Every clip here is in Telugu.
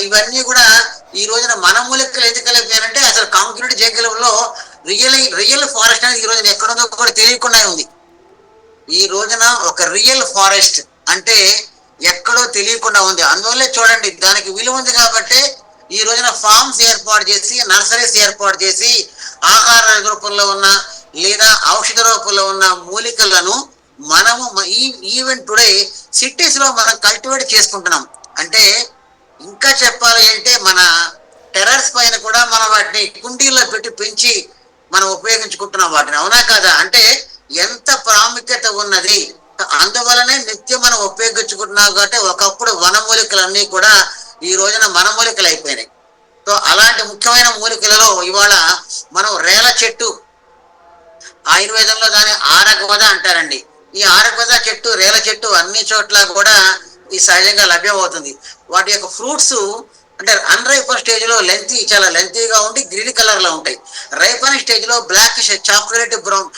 ఇవన్నీ కూడా ఈ రోజున మన మూలికలు ఎందుకు కలిపారంటే అసలు కాంక్రీట్ జంగలంలో రియల్ ఫారెస్ట్ అనేది ఈ రోజున ఎక్కడుందో కూడా తెలియకుండా ఉంది. ఈ రోజున ఒక రియల్ ఫారెస్ట్ అంటే ఎక్కడో తెలియకుండా ఉంది. అందువల్లే చూడండి దానికి విలువ ఉంది కాబట్టి ఈ రోజున ఫార్మ్స్ ఏర్పాటు చేసి నర్సరీస్ ఏర్పాటు చేసి ఆహార రూపంలో ఉన్న లేదా ఔషధ రూపంలో ఉన్న మూలికలను మనము ఈవెన్ టుడే సిటీస్ లో మనం కల్టివేట్ చేసుకుంటున్నాం. అంటే ఇంకా చెప్పాలి అంటే మన టెర్రస్ పైన కూడా మనం వాటిని కుండీల్లో పెట్టి పెంచి మనం ఉపయోగించుకుంటున్నాం వాటిని, అవునా కాదా? అంటే ఎంత ప్రాముఖ్యత ఉన్నది. అందువలనే నిత్యం మనం ఉపయోగించుకుంటున్నాం కాబట్టి ఒకప్పుడు వనమూలికలన్నీ కూడా ఈ రోజున మనమూలికలు అయిపోయినాయి. సో అలాంటి ముఖ్యమైన మూలికలలో ఇవాళ మనం రేల చెట్టు, ఆయుర్వేదంలో దాన్ని ఆరగవద అంటారండి. ఈ ఆరగవద చెట్టు, రేల చెట్టు అన్ని చోట్ల కూడా ఈ సహజంగా లభ్యం అవుతుంది. వాటి యొక్క ఫ్రూట్స్ అంటే అన్రైపన్ స్టేజ్ లో చాలా లెంతీగా ఉండి గ్రీన్ కలర్ లో ఉంటాయి. రైపన్ స్టేజ్ లో black chocolate brown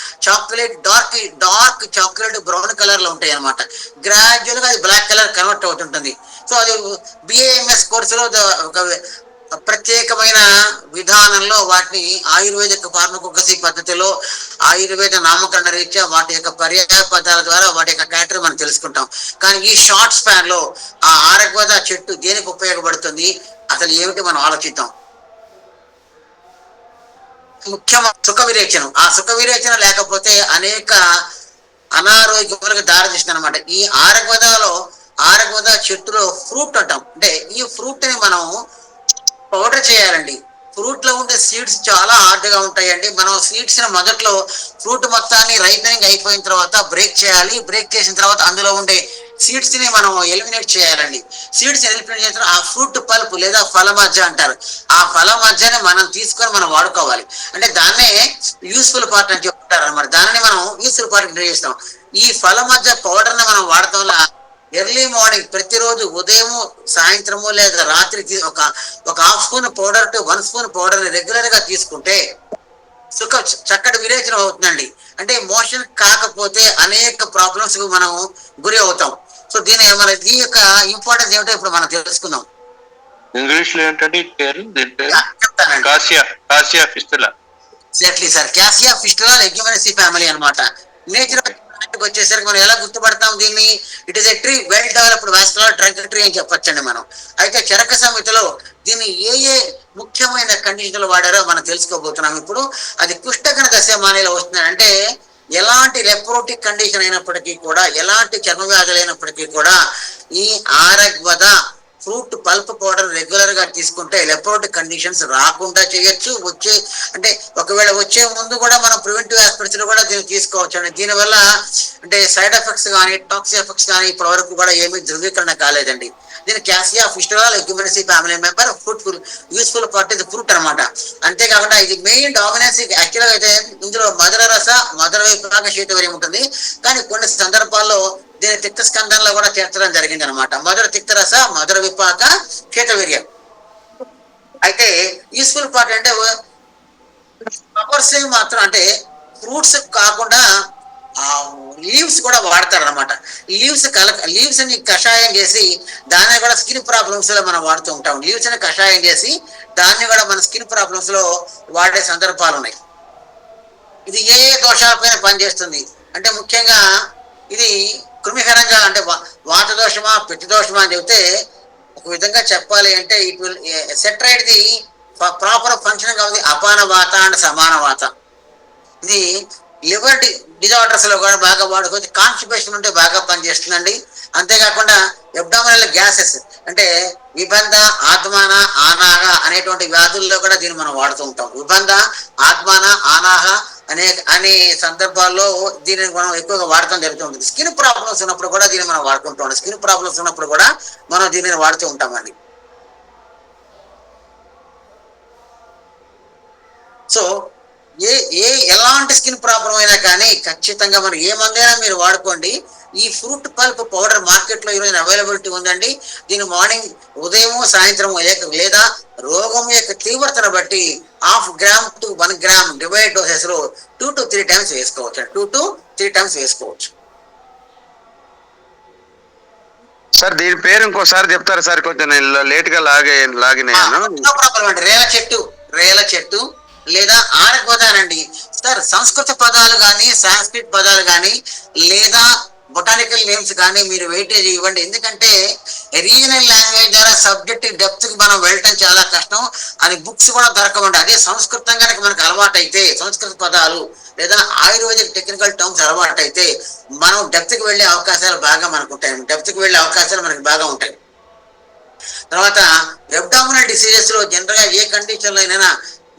dark chocolate brown colour లో ఉంటాయి అనమాట. గ్రాడ్యువల్ గా అది బ్లాక్ కలర్ కన్వర్ట్ అవుతుంటుంది. సో అది బిఏఎంఎస్ కోర్సులో ఒక ప్రత్యేకమైన విధానంలో వాటిని ఆయుర్వేదిక ఫార్మకోగసీ పద్ధతిలో ఆయుర్వేద నామకరణ రీత్యా వాటి యొక్క పర్యాయ పదాల ద్వారా వాటి యొక్క క్యారెక్టర్ మనం తెలుసుకుంటాం. కానీ ఈ షార్ట్ స్పాన్ లో ఆ ఆరగవద చెట్టు దేనికి ఉపయోగపడుతుంది అసలు ఏమిటి మనం ఆలోచిద్దాం. ముఖ్యమైన సుఖ విరేచనం. ఆ సుఖ విరేచనం లేకపోతే అనేక అనారోగ్యములకు దారితీస్తుంది అనమాట. ఈ ఆరగవద చెట్టులో ఫ్రూట్ అంటాం. అంటే ఈ ఫ్రూట్ ని మనం పౌడర్ చేయాలండి. ఫ్రూట్ లో ఉండే సీడ్స్ చాలా హార్డ్ గా ఉంటాయండి. మనం సీడ్స్ ని మొదట్లో ఫ్రూట్ మొత్తాన్ని రైపెనింగ్ అయిపోయిన తర్వాత బ్రేక్ చేయాలి. బ్రేక్ చేసిన తర్వాత అందులో ఉండే సీడ్స్ ని మనం ఎలిమినేట్ చేయాలండి. సీడ్స్ ఎలిమినేట్ చేసిన ఆ ఫ్రూట్ పల్ప్ లేదా ఫలమజ్జ అంటారు. ఆ ఫలమజ్జని మనం తీసుకొని మనం వాడుకోవాలి. అంటే దాన్నే యూస్ఫుల్ పార్ట్ అని చెప్తారు అనమాట. దాన్ని మనం యూస్ఫుల్ పార్ట్ చేస్తాం. ఈ ఫలమజ్జ పౌడర్ ని మనం వాడటం వల్ల ఎర్లీ మార్నింగ్ ప్రతిరోజు ఉదయము సాయంత్రము లేదా రాత్రి ఒక half spoon powder to 1 spoon powder ని రెగ్యులర్ గా తీసుకుంటే చక్కటి విరేచనం అవుతుందండి. అంటే మోషన్ కాకపోతే అనేక ప్రాబ్లమ్స్ కు మనం గురి అవుతాం. సో దీని యొక్క ఇంపార్టెన్స్ ఏమిటో ఇప్పుడు మనం తెలుసుకుందాం. ఇంగ్లీష్ లో ఏంటంటే చెప్తానండి. Cassia fistula. Exactly sir, cassia fistula Leguminosae family అనమాట. నేచర్ వచ్చేసరికి మనం ఎలా గుర్తుపడతాం దీన్ని? It is a tree, well developed vascular trunk tree అని చెప్పొచ్చండి మనం. అయితే చరక సంహితలో దీన్ని ఏ ముఖ్యమైన కండిషన్లు వాడారో మనం తెలుసుకోబోతున్నాం ఇప్పుడు. అది కుష్ఠకణ దశమానిలో వస్తుంది. అంటే ఎలాంటి లెప్రోటిక్ కండిషన్ అయినప్పటికీ కూడా, ఎలాంటి చర్మ వ్యాధులు అయినప్పటికీ కూడా ఈ ఆరగ్వద ఫ్రూట్ పల్ప్ పౌడర్ రెగ్యులర్ గా తీసుకుంటే లెప్రోటిక్ కండిషన్స్ రాకుండా చేయొచ్చు. అంటే ఒకవేళ వచ్చే ముందు కూడా మనం ప్రివెంటివ్ ఆస్పెక్ట్స్ లో కూడా దీన్ని తీసుకోవచ్చు అండి. దీనివల్ల అంటే సైడ్ ఎఫెక్ట్స్ కానీ టాక్సిక్ ఎఫెక్ట్స్ కానీ ఇప్పటి వరకు కూడా ఏమీ ధృవీకరణ కాలేదండి. దీని cassia fistula Leguminosae family member useful part ఇది ఫ్రూట్ అనమాట. అంతేకాకుండా ఇది మెయిన్ డామినెన్స్ యాక్చువల్గా అయితే ఇందులో మధుర విపాక శీతవీర్యం ఉంటుంది. కానీ కొన్ని సందర్భాల్లో దీని తిక్త స్కందంలో కూడా చేర్చడం జరిగింది అనమాట. మధుర విపాక శీతవీర్యం. అయితే యూస్ఫుల్ పార్ట్ అంటే ఫ్లవర్స్ మాత్రం అంటే ఫ్రూట్స్ కాకుండా లీవ్స్ కూడా వాడతారు అనమాట. లీవ్స్ ని కషాయం చేసి దాన్ని కూడా స్కిన్ ప్రాబ్లమ్స్ లో మనం వాడుతూ ఉంటాం. లీవ్స్ ని కషాయం చేసి దాన్ని కూడా మన స్కిన్ ప్రాబ్లమ్స్ లో వాడే సందర్భాలు ఉన్నాయి. ఇది ఏ దోషాలపైన పనిచేస్తుంది అంటే ముఖ్యంగా ఇది కృమికరంగా అంటే వాత దోషమా పిత్త దోషమా అని చెబితే ఒక విధంగా చెప్పాలి అంటే it will set right the proper functioning of the అపాన వాత అండ్ సమాన వాత. ఇది లివర్ డిజార్డర్స్ లో కూడా బాగా వాడుకోవచ్చు. కాన్స్టిపేషన్ ఉంటే బాగా పనిచేస్తుందండి. అంతేకాకుండా అబ్డామినల్ గ్యాసెస్ అంటే విబంధ, ఆత్మాన, ఆనాహ అనేటువంటి వ్యాధుల్లో కూడా దీన్ని మనం వాడుతూ ఉంటాం. విబంధ, ఆత్మాన, ఆనాహ అనే సందర్భాల్లో దీనిని మనం ఎక్కువగా వాడటం జరుగుతూ ఉంటుంది. స్కిన్ ప్రాబ్లమ్స్ ఉన్నప్పుడు కూడా దీన్ని మనం వాడుకుంటూ ఉంటాం. స్కిన్ ప్రాబ్లమ్స్ ఉన్నప్పుడు కూడా మనం దీనిని వాడుతూ ఉంటామండి. సో ఎలాంటి స్కిన్ ప్రాబ్లం అయినా కానీ ఖచ్చితంగా మనం ఏ మందైనా మీరు వాడుకోండి. ఈ ఫ్రూట్ పల్ప్ పౌడర్ మార్కెట్ లో ఈరోజు అవైలబిలిటీ ఉందండి. దీని మార్నింగ్ ఉదయం సాయంత్రం లేదా రోగం యొక్క తీవ్రతను బట్టి 0.5 gram to 1 gram divide doses లో 2 to 3 టైమ్స్ వేసుకోవచ్చు. 2 to 3 టైమ్స్ వేసుకోవచ్చు. సార్ దీని పేరు ఇంకోసారి చెప్తారా సార్? కొంచెం నేను లేట్ గా లాగిన్ అయ్యాను. నో ప్రాబ్లం అండి. రేల చెట్టు లేదా ఆరగోదానండి. సార్ సంస్కృత పదాలు కానీ సాంస్క్రిట్ పదాలు కానీ లేదా బొటానికల్ నేమ్స్ కానీ మీరు వెయిటేజ్ ఇవ్వండి. ఎందుకంటే రీజనల్ లాంగ్వేజ్ ద్వారా సబ్జెక్ట్ డెప్త్ కి మనం వెళ్ళటం చాలా కష్టం. అది బుక్స్ కూడా దొరకవండి. అదే సంస్కృతం కనుక మనకు అలవాటు అయితే, సంస్కృత పదాలు లేదా ఆయుర్వేదిక్ టెక్నికల్ టర్మ్స్ అలవాటు అయితే మనం డెప్త్ కి వెళ్ళే అవకాశాలు బాగా మనకు ఉంటాయి. డెప్త్ కి వెళ్ళే అవకాశాలు మనకి బాగా ఉంటాయి. తర్వాత అబ్డామినల్ డిసీజెస్ లో జనరల్ గా ఏ కండిషన్ లో అయినా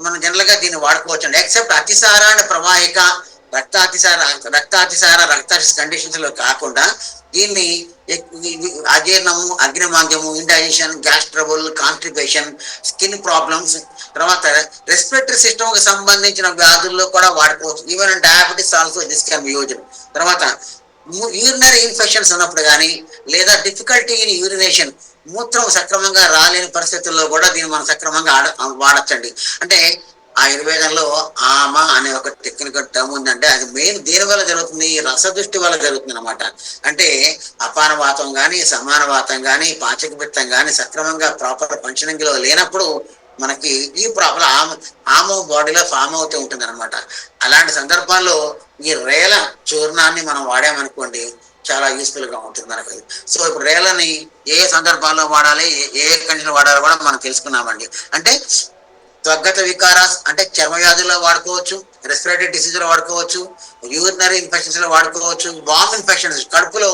మనం జనరల్ గా దీన్ని వాడుకోవచ్చు అండి. ఎక్సెప్ట్ అతిసార అండ్ ప్రవాహిక రక్తాతిసార కండిషన్స్ లో కాకుండా దీన్ని అజీర్ణము, అగ్నిమాంద్యము, indigestion, gas trouble, constipation, skin problems, తర్వాత రెస్పిరేటరీ సిస్టమ్ కి సంబంధించిన వ్యాధుల్లో కూడా వాడుకోవచ్చు. Even diabetes also this can be used. తర్వాత యూరినరీ ఇన్ఫెక్షన్స్ ఉన్నప్పుడు కానీ లేదా డిఫికల్టీ ఇన్ యూరినేషన్, మూత్రం సక్రమంగా రాలేని పరిస్థితుల్లో కూడా దీన్ని మనం సక్రమంగా వాడచ్చండి. అంటే ఆయుర్వేదంలో ఆమ అనే ఒక టెక్నికల్ టర్మ్ ఉందంటే అది మెయిన్ దేని వల్ల జరుగుతుంది? రసదృష్టి వల్ల జరుగుతుంది అనమాట. అంటే అపానవాతం కానీ సమానవాతం కానీ పాచకపిత్తం కానీ సక్రమంగా ప్రాపర్ ఫంక్షనింగ్ లో లేనప్పుడు మనకి ఈ ప్రాబ్లం ఆమో బాడీలో ఫామ్ అవుతూ ఉంటుంది అనమాట. అలాంటి సందర్భాల్లో ఈ రేల చూర్ణాన్ని మనం వాడామనుకోండి చాలా యూస్ఫుల్ గా ఉంటుంది మనకి. సో ఇప్పుడు రేలని ఏ సందర్భాల్లో వాడాలి, ఏ కండిషన్ వాడాలో కూడా మనం తెలుసుకున్నామండి. అంటే త్వగ్గత వికారాస్ అంటే చర్మ వ్యాధుల్లో వాడుకోవచ్చు, రెస్పిరేటరీ డిసీజ్ లో వాడుకోవచ్చు, యూరినరీ ఇన్ఫెక్షన్స్ లో వాడుకోవచ్చు, వామ్ ఇన్ఫెక్షన్స్ కడుపులో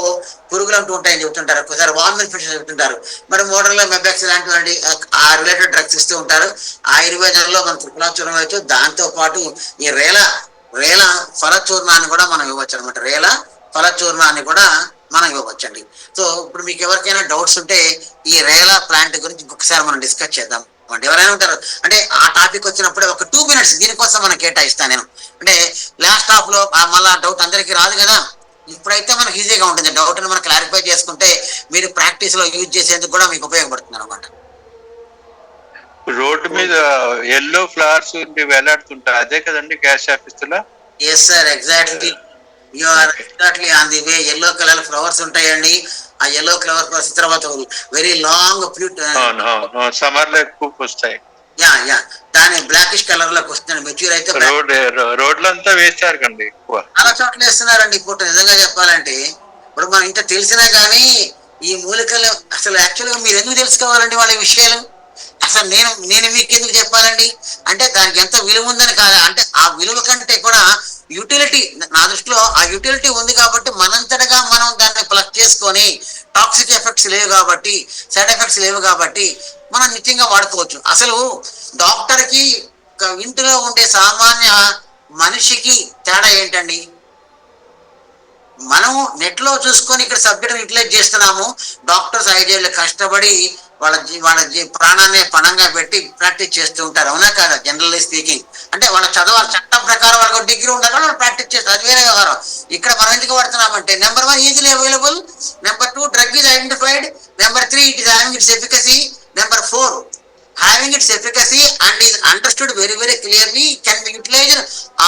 పురుగులు అంటూ ఉంటాయని చెప్తుంటారు, ఒకసారి వామ్ ఇన్ఫెక్షన్ చెప్తుంటారు. మరి మోడర్న్ లో మెబాక్స్ లాంటివంటి ఆ రిలేటెడ్ డ్రగ్స్ ఇస్తూ ఉంటారు. ఆయుర్వేదంలో మన త్రిపులాచూర్ణం ఇవ్వచ్చు. దాంతో పాటు ఈ రేల ఫలచూర్ణాన్ని కూడా మనం ఇవ్వచ్చు అనమాట. రేల ఫలచూర్ణాన్ని కూడా మనం ఇవ్వచ్చండి. సో ఇప్పుడు మీకు ఎవరికైనా డౌట్స్ ఉంటే ఈ రేల ప్లాంట్ గురించి ఒకసారి మనం డిస్కస్ చేద్దాం. ఎవరైనా ఉంటారు అంటే ఆ టాపిక్ వచ్చినప్పుడే ఒక 2 minutes దీనికోసం మనం కేటాయిస్తాను నేను. అంటే లాస్ట్ హాఫ్ లో మళ్ళా డౌట్ అందరికీ రాదు కదా. ఇప్పుడైతే మనకి ఈజీగా ఉంటుంది. డౌట్ ని మనం క్లారిఫై చేసుకుంటే మీరు ప్రాక్టీస్ లో యూజ్ చేసేందుకు కూడా మీకు ఉపయోగపడుతుంది అనమాట. రోడ్డు మీద ఎల్లో ఫ్లవర్స్ వేలాడుతుంటాయి, అదే కదండి గ్యాస్ ఆఫీసులో? Yes sir, exactly you are exactly on the way. Yellow colour flowers ఉంటాయండి. ఆ ఎల్లో కలర్ ఫ్లవర్స్ తర్వాత వెరీ లాంగ్ ఫ్లూట్ సమ్మర్ లో ఎక్కువ వస్తాయి. యా దాని బ్లాకిష్ కలర్ లోకి వస్తుంది. మెచ్యూర్ అయితే రోడ్లంతా వేస్తారు కండి ఎక్కువ. చాలా చోట్ల వేస్తున్నారండి ఇప్పుడు. నిజంగా చెప్పాలంటే ఇప్పుడు మనం ఇంత తెలిసినా కానీ ఈ మూలికలు అసలు యాక్చువల్ గా మీరు ఎందుకు తెలుసుకోవాలండి వాళ్ళ విషయాలు? అసలు నేను మీకు ఎందుకు చెప్పాలండి అంటే దానికి ఎంత విలువ ఉందని కాదా, అంటే ఆ విలువ కంటే కూడా యూటిలిటీ నా దృష్టిలో ఆ యూటిలిటీ ఉంది కాబట్టి మనంతటగా మనం దాన్ని ప్లగ్ చేసుకొని టాక్సిక్ ఎఫెక్ట్స్ లేవు కాబట్టి, సైడ్ ఎఫెక్ట్స్ లేవు కాబట్టి మనం నిత్యంగా వాడుకోవచ్చు. అసలు డాక్టర్ కి ఇంటిలో ఉండే సామాన్య మనిషికి తేడా ఏంటండి? మనం నెట్ లో చూసుకొని ఇక్కడ సబ్జెక్ట్ యూటిలైజ్ చేస్తున్నాము. డాక్టర్స్ 5 ఏళ్ళు కష్టపడి వాళ్ళ ప్రాణాన్ని పణంగా పెట్టి ప్రాక్టీస్ చేస్తూ ఉంటారు, అవునా కాదా? జనరల్లీ స్పీకింగ్ అంటే వాళ్ళ చదవాలి, చట్టం ప్రకారం వాళ్ళకి డిగ్రీ ఉండాలి, వాళ్ళు ప్రాక్టీస్ చేస్తారు, అది వేరే వ్యవహారం. ఇక్కడ మనం ఎందుకు పడుతున్నామంటే number 1 easily available, number 2 drug is identified, number 3 it is having its efficacy, number 4 having its efficacy and is understood very clearly can be utilized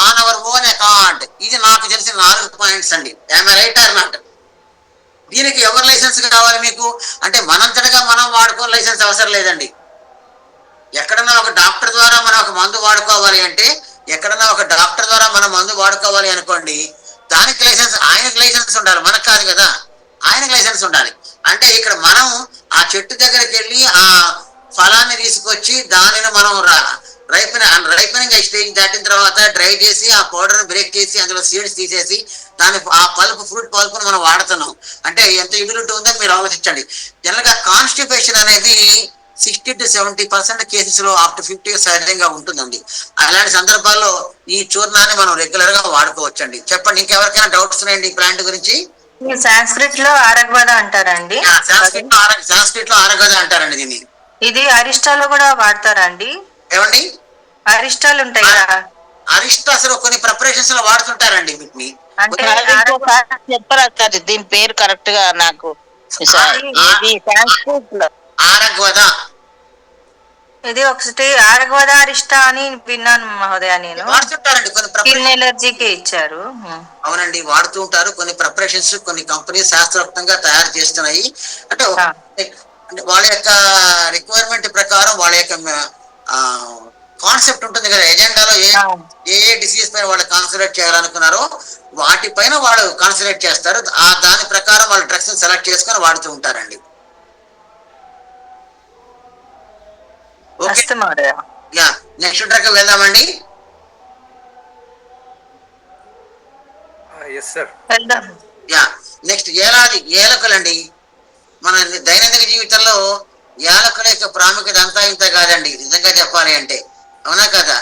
on our own account. ఇది నాకు తెలిసిన 4 పాయింట్స్ అండి. am I right or not? దీనికి ఎవరు లైసెన్స్ కావాలి మీకు అంటే మనంతటగా మనం వాడుకోవాలి, లైసెన్స్ అవసరం లేదండి. ఎక్కడన్నా ఒక డాక్టర్ ద్వారా మనం ఒక మందు వాడుకోవాలి అంటే, ఎక్కడన్నా ఒక డాక్టర్ ద్వారా మనం మందు వాడుకోవాలి అనుకోండి, దానికి లైసెన్స్, ఆయనకు లైసెన్స్ ఉండాలి, మనకు కాదు కదా, ఆయనకు లైసెన్స్ ఉండాలి. అంటే ఇక్కడ మనం ఆ చెట్టు దగ్గరికి వెళ్ళి ఆ ఫలాన్ని తీసుకొచ్చి దానిని మనం రైపనింగ్ స్టేజ్ దాటిన తర్వాత డ్రై చేసి ఆ పౌడర్ బ్రేక్ చేసి అందులో సీడ్స్ తీసేసి దాని ఆ ఫ్రూట్ పల్పును మనం వాడుతున్నాం అంటే ఎంత యూటిలిటీ ఉందో మీరు ఆలోచించండి. జనరల్ గా కాన్స్టిపేషన్ అనేది 60 to 70% కేసెస్ లో అప్ టు 50 సహజంగా ఉంటుందండి. అలాంటి సందర్భాల్లో ఈ చూర్ణాన్ని మనం రెగ్యులర్ గా వాడుకోవచ్చండి. చెప్పండి, ఇంకెవరికైనా డౌట్స్ ఉన్నాయండి ఈ ప్లాంట్ గురించి? సాంస్క్రిట్ లో ఆరగ్వద అంటారండి. సాంస్క్రిట్ లో ఆరగ్వద అంటారండి దీన్ని. ఇది అరిస్టాలో కూడా వాడతారండి. ఏమండి అరిస్టాలు ఉంటాయి కదా, అరిస్టా అసలు కొన్ని ప్రిపరేషన్స్ లో వాడుతుంటారండి వీటిని. అంటే చెప్పరా సార్ దీని పేరు కరెక్ట్ గా నాకు? ఆరగ్వద ఇది ఒకటి ఆరగవద అరిష్ట అని విన్నాను మహోదయ నేను. వాడుతుంటారండి కొన్ని స్కిన్ ఎలర్జీకి ఇచ్చారు. అవునండి, వాడుతూ ఉంటారు. కొన్ని ప్రిపరేషన్స్ కొన్ని కంపెనీ శాస్త్రోక్తంగా తయారు చేస్తున్నాయి. అంటే అంటే వాళ్ళ యొక్క రిక్వైర్మెంట్ ప్రకారం వాళ్ళ యొక్క కాన్సెప్ట్ ఉంటుంది కదా, ఎజెండాలో ఏ డిసీజ్ పైన వాళ్ళు కాన్సన్ట్రేట్ చేయాలనుకున్నారో వాటిపైన వాళ్ళు కాన్సన్ట్రేట్ చేస్తారు. దాని ప్రకారం వాళ్ళు డ్రగ్స్ సెలెక్ట్ చేసుకొని వాడుతూ ఉంటారండి. నెక్స్ట్ డ్రగ్ వెళ్దామండి. నెక్స్ట్ ఏలకులండి. మన దైనందిన జీవితంలో యాలకుల యొక్క ప్రాముఖ్యత అంతా ఇంత కాదండి, నిజంగా చెప్పాలి అంటే. అవునా కదా?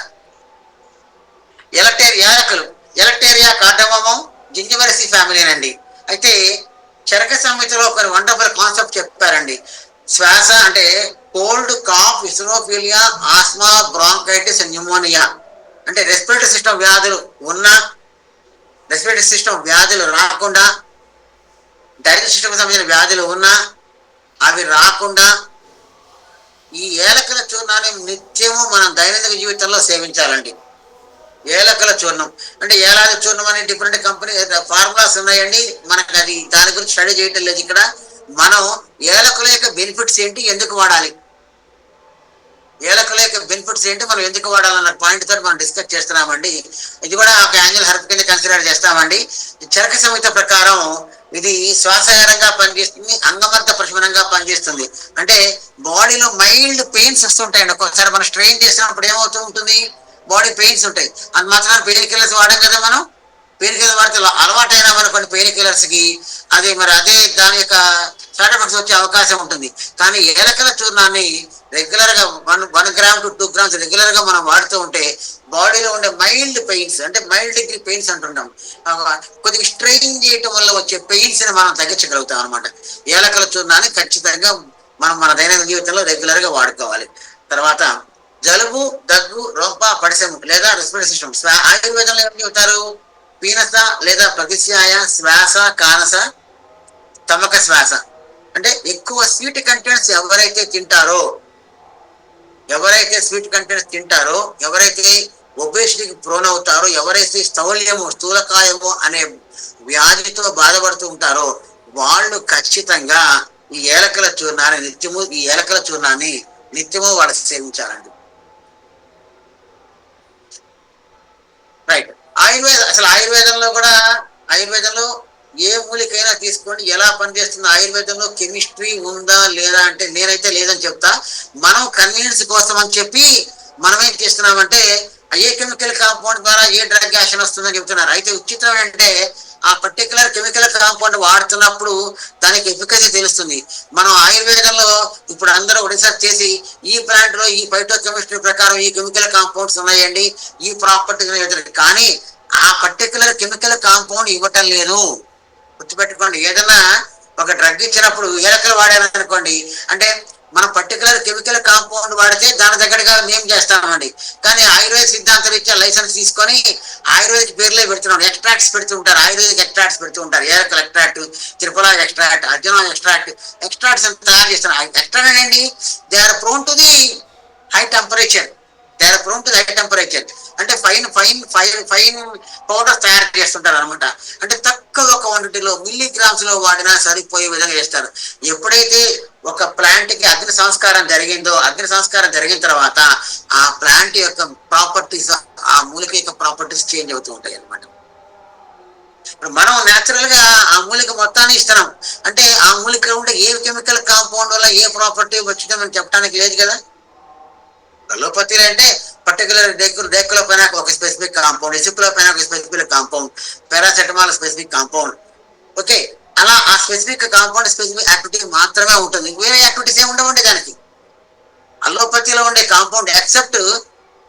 ఎలక్టేరియా కార్డమమం జింజిబరసి ఫ్యామిలీనండి. అయితే చరక సంహితలో కొన్ని వండర్ఫుల్ కాన్సెప్ట్ చెప్పారండి. శ్వాస అంటే cold, cough, eosinophilia, asthma, bronchitis, pneumonia అంటే రెస్పిరేటరీ సిస్టమ్ వ్యాధులు ఉన్నా, రెస్పిరేటరీ సిస్టమ్ వ్యాధులు రాకుండా, డైజెస్టివ్ సిస్టమ్ సంబంధించిన వ్యాధులు ఉన్నా అవి రాకుండా ఈ ఏలకల చూర్ణాన్ని నిత్యము మనం దైనందిన జీవితంలో సేవించాలండి. ఏలకల చూర్ణం అంటే ఏలాది చూర్ణం అనే డిఫరెంట్ కంపెనీ ఫార్ములాస్ ఉన్నాయండి. మనకు అది దాని గురించి స్టడీ చేయటం లేదు ఇక్కడ. మనం ఏలకుల యొక్క బెనిఫిట్స్ ఏంటి, ఎందుకు వాడాలి, ఏలకుల యొక్క బెనిఫిట్స్ ఏంటి, మనం ఎందుకు వాడాలన్న పాయింట్ తోటి మనం డిస్కస్ చేస్తున్నామండి. ఇది కూడా ఒక యాంజల్ హెర్బ్ కింద కన్సిడర్ చేస్తామండి. చరక సంహిత ప్రకారం ఇది శ్వాసహరంగా పనిచేస్తుంది, అంగమర్త ప్రశమనంగా పనిచేస్తుంది. అంటే బాడీలో మైల్డ్ పెయిన్స్ వస్తుంటాయండి. ఒక్కొక్కసారి మనం స్ట్రెయిన్ చేసినప్పుడు ఏమవుతూ ఉంటుంది, బాడీ పెయిన్స్ ఉంటాయి. అది మాత్రం పెయిన్ కిల్లర్స్ వాడాం కదా మనం. పెయిన్ కిల్లర్ వాడితే అలవాటైనా మనకొన్ని పెయిన్ కిల్లర్స్ కి అదే దాని యొక్క సైడ్ ఎఫెక్ట్స్ వచ్చే అవకాశం ఉంటుంది. కానీ ఏలకల చూర్ణాన్ని రెగ్యులర్ గా 1 గ్రామ్ to 2 grams రెగ్యులర్ గా మనం వాడుతూ ఉంటే బాడీలో ఉండే మైల్డ్ పెయిన్స్ అంటే మైల్డ్ డిగ్రీ పెయిన్స్ అంటుంటాం, కొద్దిగా స్ట్రెయిన్ చేయటం వల్ల వచ్చే పెయిన్స్ ని మనం తగ్గించగలుగుతాం అనమాట. ఏలకల చూర్ణాన్ని ఖచ్చితంగా మనం మన దైనందిన జీవితంలో రెగ్యులర్ గా వాడుకోవాలి. తర్వాత జలుబు, దగ్గు, రొంప, పడిసెము లేదా రెస్పిరేటరీ సిస్టమ్ ఆయుర్వేదంలో ఏం చెబుతారు, పీనస లేదా ప్రతిశ్యాయ, శ్వాస, కానస, తమక శ్వాస అంటే ఎక్కువ స్వీట్ కంటెంట్స్ ఎవరైతే స్వీట్ కంటెంట్స్ తింటారో, ఎవరైతే ఒబేసిటీకి ప్రోన్ అవుతారో, ఎవరైతే స్థూలకాయము అనే వ్యాధితో బాధపడుతూ ఉంటారో వాళ్ళు ఖచ్చితంగా ఈ ఏలకల చూర్ణాన్ని నిత్యము వాళ్ళు సేవించాలండి. రైట్. ఆయుర్వేదంలో ఏ మూలికైనా తీసుకోండి, ఎలా పనిచేస్తుందో ఆయుర్వేదంలో కెమిస్ట్రీ ఉందా లేదా అంటే నేనైతే లేదని చెప్తా. మనం కన్వీనియన్స్ కోసం అని చెప్పి మనం ఏం చేస్తున్నామంటే ఏ కెమికల్ కాంపౌండ్ ద్వారా ఏ డ్రగ్ యాక్షన్ వస్తుందని చెప్తున్నారు. అయితే విచిత్రం అంటే ఆ పర్టికులర్ కెమికల్ కాంపౌండ్ వాడుతున్నప్పుడు దానికి ఎఫికసీ తెలుస్తుంది. మనం ఆయుర్వేదంలో ఇప్పుడు అందరూ రీసెర్చ్ చేసి ఈ ప్లాంట్ లో ఈ ఫైటో కెమిస్ట్రీ ప్రకారం ఈ కెమికల్ కాంపౌండ్స్ ఉన్నాయండి, ఈ ప్రాపర్టీ, కానీ ఆ పర్టికులర్ కెమికల్ కాంపౌండ్ ఇవ్వటం లేదు. గుర్తుపెట్టుకోండి, ఏదైనా ఒక డ్రగ్ ఇచ్చినప్పుడు ఏలకలు వాడారనుకోండి అంటే మనం పర్టికులర్ కెమికల్ కాంపౌండ్ వాడితే దాని దగ్గరగా నేమ్ చేస్తామండి. కానీ ఆయుర్వేద సిద్ధాంతం ఇచ్చే లైసెన్స్ తీసుకొని ఆయుర్వేదిక్ పేర్లే పెడుతున్నాం, ఎక్స్ట్రాక్ట్స్ పెడుతుంటారు, ఆయుర్వేదిక్ ఎక్స్ట్రాక్ట్స్ పెడుతూ ఉంటారు. ఏలకల extract, triphala extract, arjuna extracts తయారు చేస్తున్నారు. ఎక్స్ట్రాక్ట్ అండి, they are prone to the high temperature అంటే ఫైన్ పౌడర్స్ తయారు చేస్తుంటారు అనమాట. అంటే తక్కువ క్వాంటిటీలో మిల్లీగ్రామ్స్ లో వాడినా సరిపోయే విధంగా చేస్తారు. ఎప్పుడైతే ఒక ప్లాంట్ కి అగ్ని సంస్కారం జరిగిన తర్వాత ఆ ప్లాంట్ యొక్క ప్రాపర్టీస్, ఆ మూలిక యొక్క ప్రాపర్టీస్ చేంజ్ అవుతూ ఉంటాయి అనమాట. ఇప్పుడు మనం న్యాచురల్ గా ఆ మూలిక మొత్తాన్ని ఇస్తున్నాం అంటే ఆ మూలిక ఉండే ఏ కెమికల్ కాంపౌండ్ వల్ల ఏ ప్రాపర్టీ వచ్చిందో మనం చెప్పడానికి లేదు కదా. అలోపతిలో అంటే పర్టికులర్ డెక్లోఫెనాక్ ఒక స్పెసిఫిక్ కాంపౌండ్, ఎసిక్లోఫెనాక్ ఒక specific compound, paracetamol specific compound. Okay, అలా ఆ స్పెసిఫిక్ కాంపౌండ్ స్పెసిఫిక్ యాక్టివిటీ మాత్రమే ఉంటుంది, వేరే యాక్టివిటీస్ ఏమి ఉండవండి దానికి. అలోపతిలో ఉండే compound except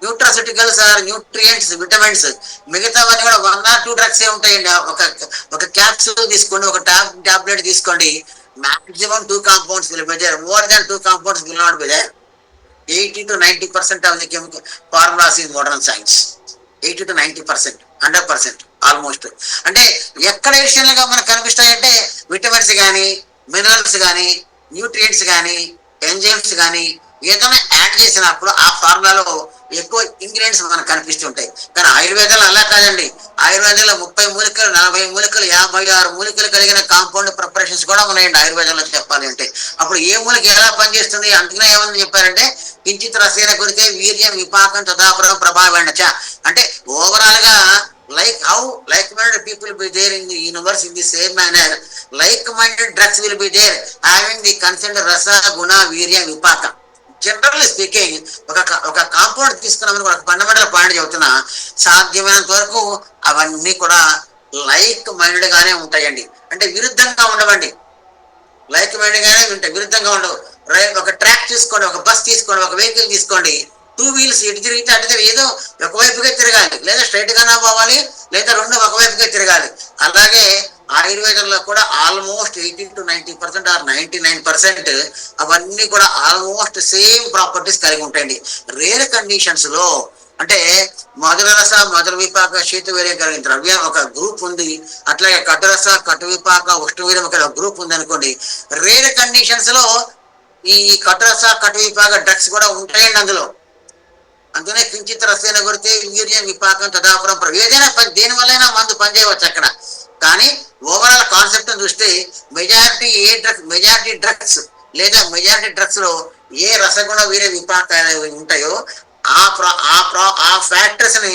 nutraceuticals or nutrients, vitamins, మిగతావన్నీ కూడా 1 or 2 డ్రగ్స్ ఏ ఉంటాయండి. ఒక క్యాప్సూల్ తీసుకోండి, ఒక టాబ్లెట్ తీసుకోండి, maximum 2 compounds will be there, more than 2 compounds will not be there. 80 to 90% of the chemical formulas in modern science, 80 to 90%, 100% almost. అంటే ఎక్కడ ఎడిషనల్ గా మనకు కనిపిస్తాయంటే విటమిన్స్ కానీ, మినరల్స్ కానీ, న్యూట్రియంట్స్ కానీ, ఎంజైమ్స్ కానీ, ఏదైనా యాడ్ చేసినప్పుడు ఆ ఫార్ములాలో ఎక్కువ ఇంగ్రీడియంట్స్ మనకు కనిపిస్తుంటాయి. కానీ ఆయుర్వేదంలో అలా కాదండి. ఆయుర్వేదంలో 30 మూలికలు, 40 మూలికలు, 56 మూలికలు కలిగిన కాంపౌండ్ ప్రిపరేషన్స్ కూడా ఉన్నాయండి ఆయుర్వేదంలో చెప్పాలి అంటే. అప్పుడు ఏ మూలిక ఎలా పనిచేస్తుంది, అందుకనే ఏమని చెప్పారంటే కించిత్ రసేన కొరితే వీర్యం విపాకం తదాపురం ప్రభావేణ చ. అంటే ఓవరాల్ గా like how like-minded people will be there in the universe in the same manner, like-minded drugs will be there having the concerned rasa guna virya vipaka. Generally speaking ఒక కాంపౌండ్ తీసుకున్నామని ఒక ఫండమెంటల్ పాయింట్ చెబుతున్నా, సాధ్యమైనంత వరకు అవన్నీ కూడా లైక్ మైండెడ్ గానే ఉంటాయండి. అంటే విరుద్ధంగా ఉండవండి. లైక్ మైండెడ్ గానే ఉంటాయి, విరుద్ధంగా ఉండవు. ఒక ట్రాక్ తీసుకోండి, ఒక బస్ తీసుకోండి, ఒక వెహికల్ తీసుకోండి, 2 వీల్స్ ఎటు తిరిగితే అటు ఏదో ఒకవైపుగా తిరగాలి, లేదా స్ట్రైట్ గానే పోవాలి, లేదా రెండు ఒకవైపుగా తిరగాలి. అలాగే ఆయుర్వేదంలో కూడా ఆల్మోస్ట్ 80 to 90% ఆర్ 99% అవన్నీ కూడా ఆల్మోస్ట్ సేమ్ ప్రాపర్టీస్ కలిగి ఉంటాయండి. రేర్ కండిషన్స్ లో అంటే మధురరస మధుర విపాక శీత వీర్యం కలిగిన ద్రవ్యం ఒక గ్రూప్ ఉంది, అట్లాగే కటురస కటు విపాక ఉష్ణ వీర్యం ఒక గ్రూప్ ఉంది అనుకోండి. రేర్ కండిషన్స్ లో ఈ కటురస కటు విపాక డ్రగ్స్ కూడా ఉంటాయండి అందులో. అందుకనే కించిత్ రసేన కొడితే వీర్యం విపాకం తదాపురం ఏదైనా పని దేని వల్లైనా మందు పనిచేయవచ్చు అక్కడ. కానీ ఓవరాల్ కాన్సెప్ట్ చూస్తే మెజారిటీ డ్రగ్స్ లేదా మెజారిటీ డ్రగ్స్ లో ఏ రసగుణ వీర్య విపాకాలు ఉంటాయో ఆ ఫ్యాక్టర్స్ ని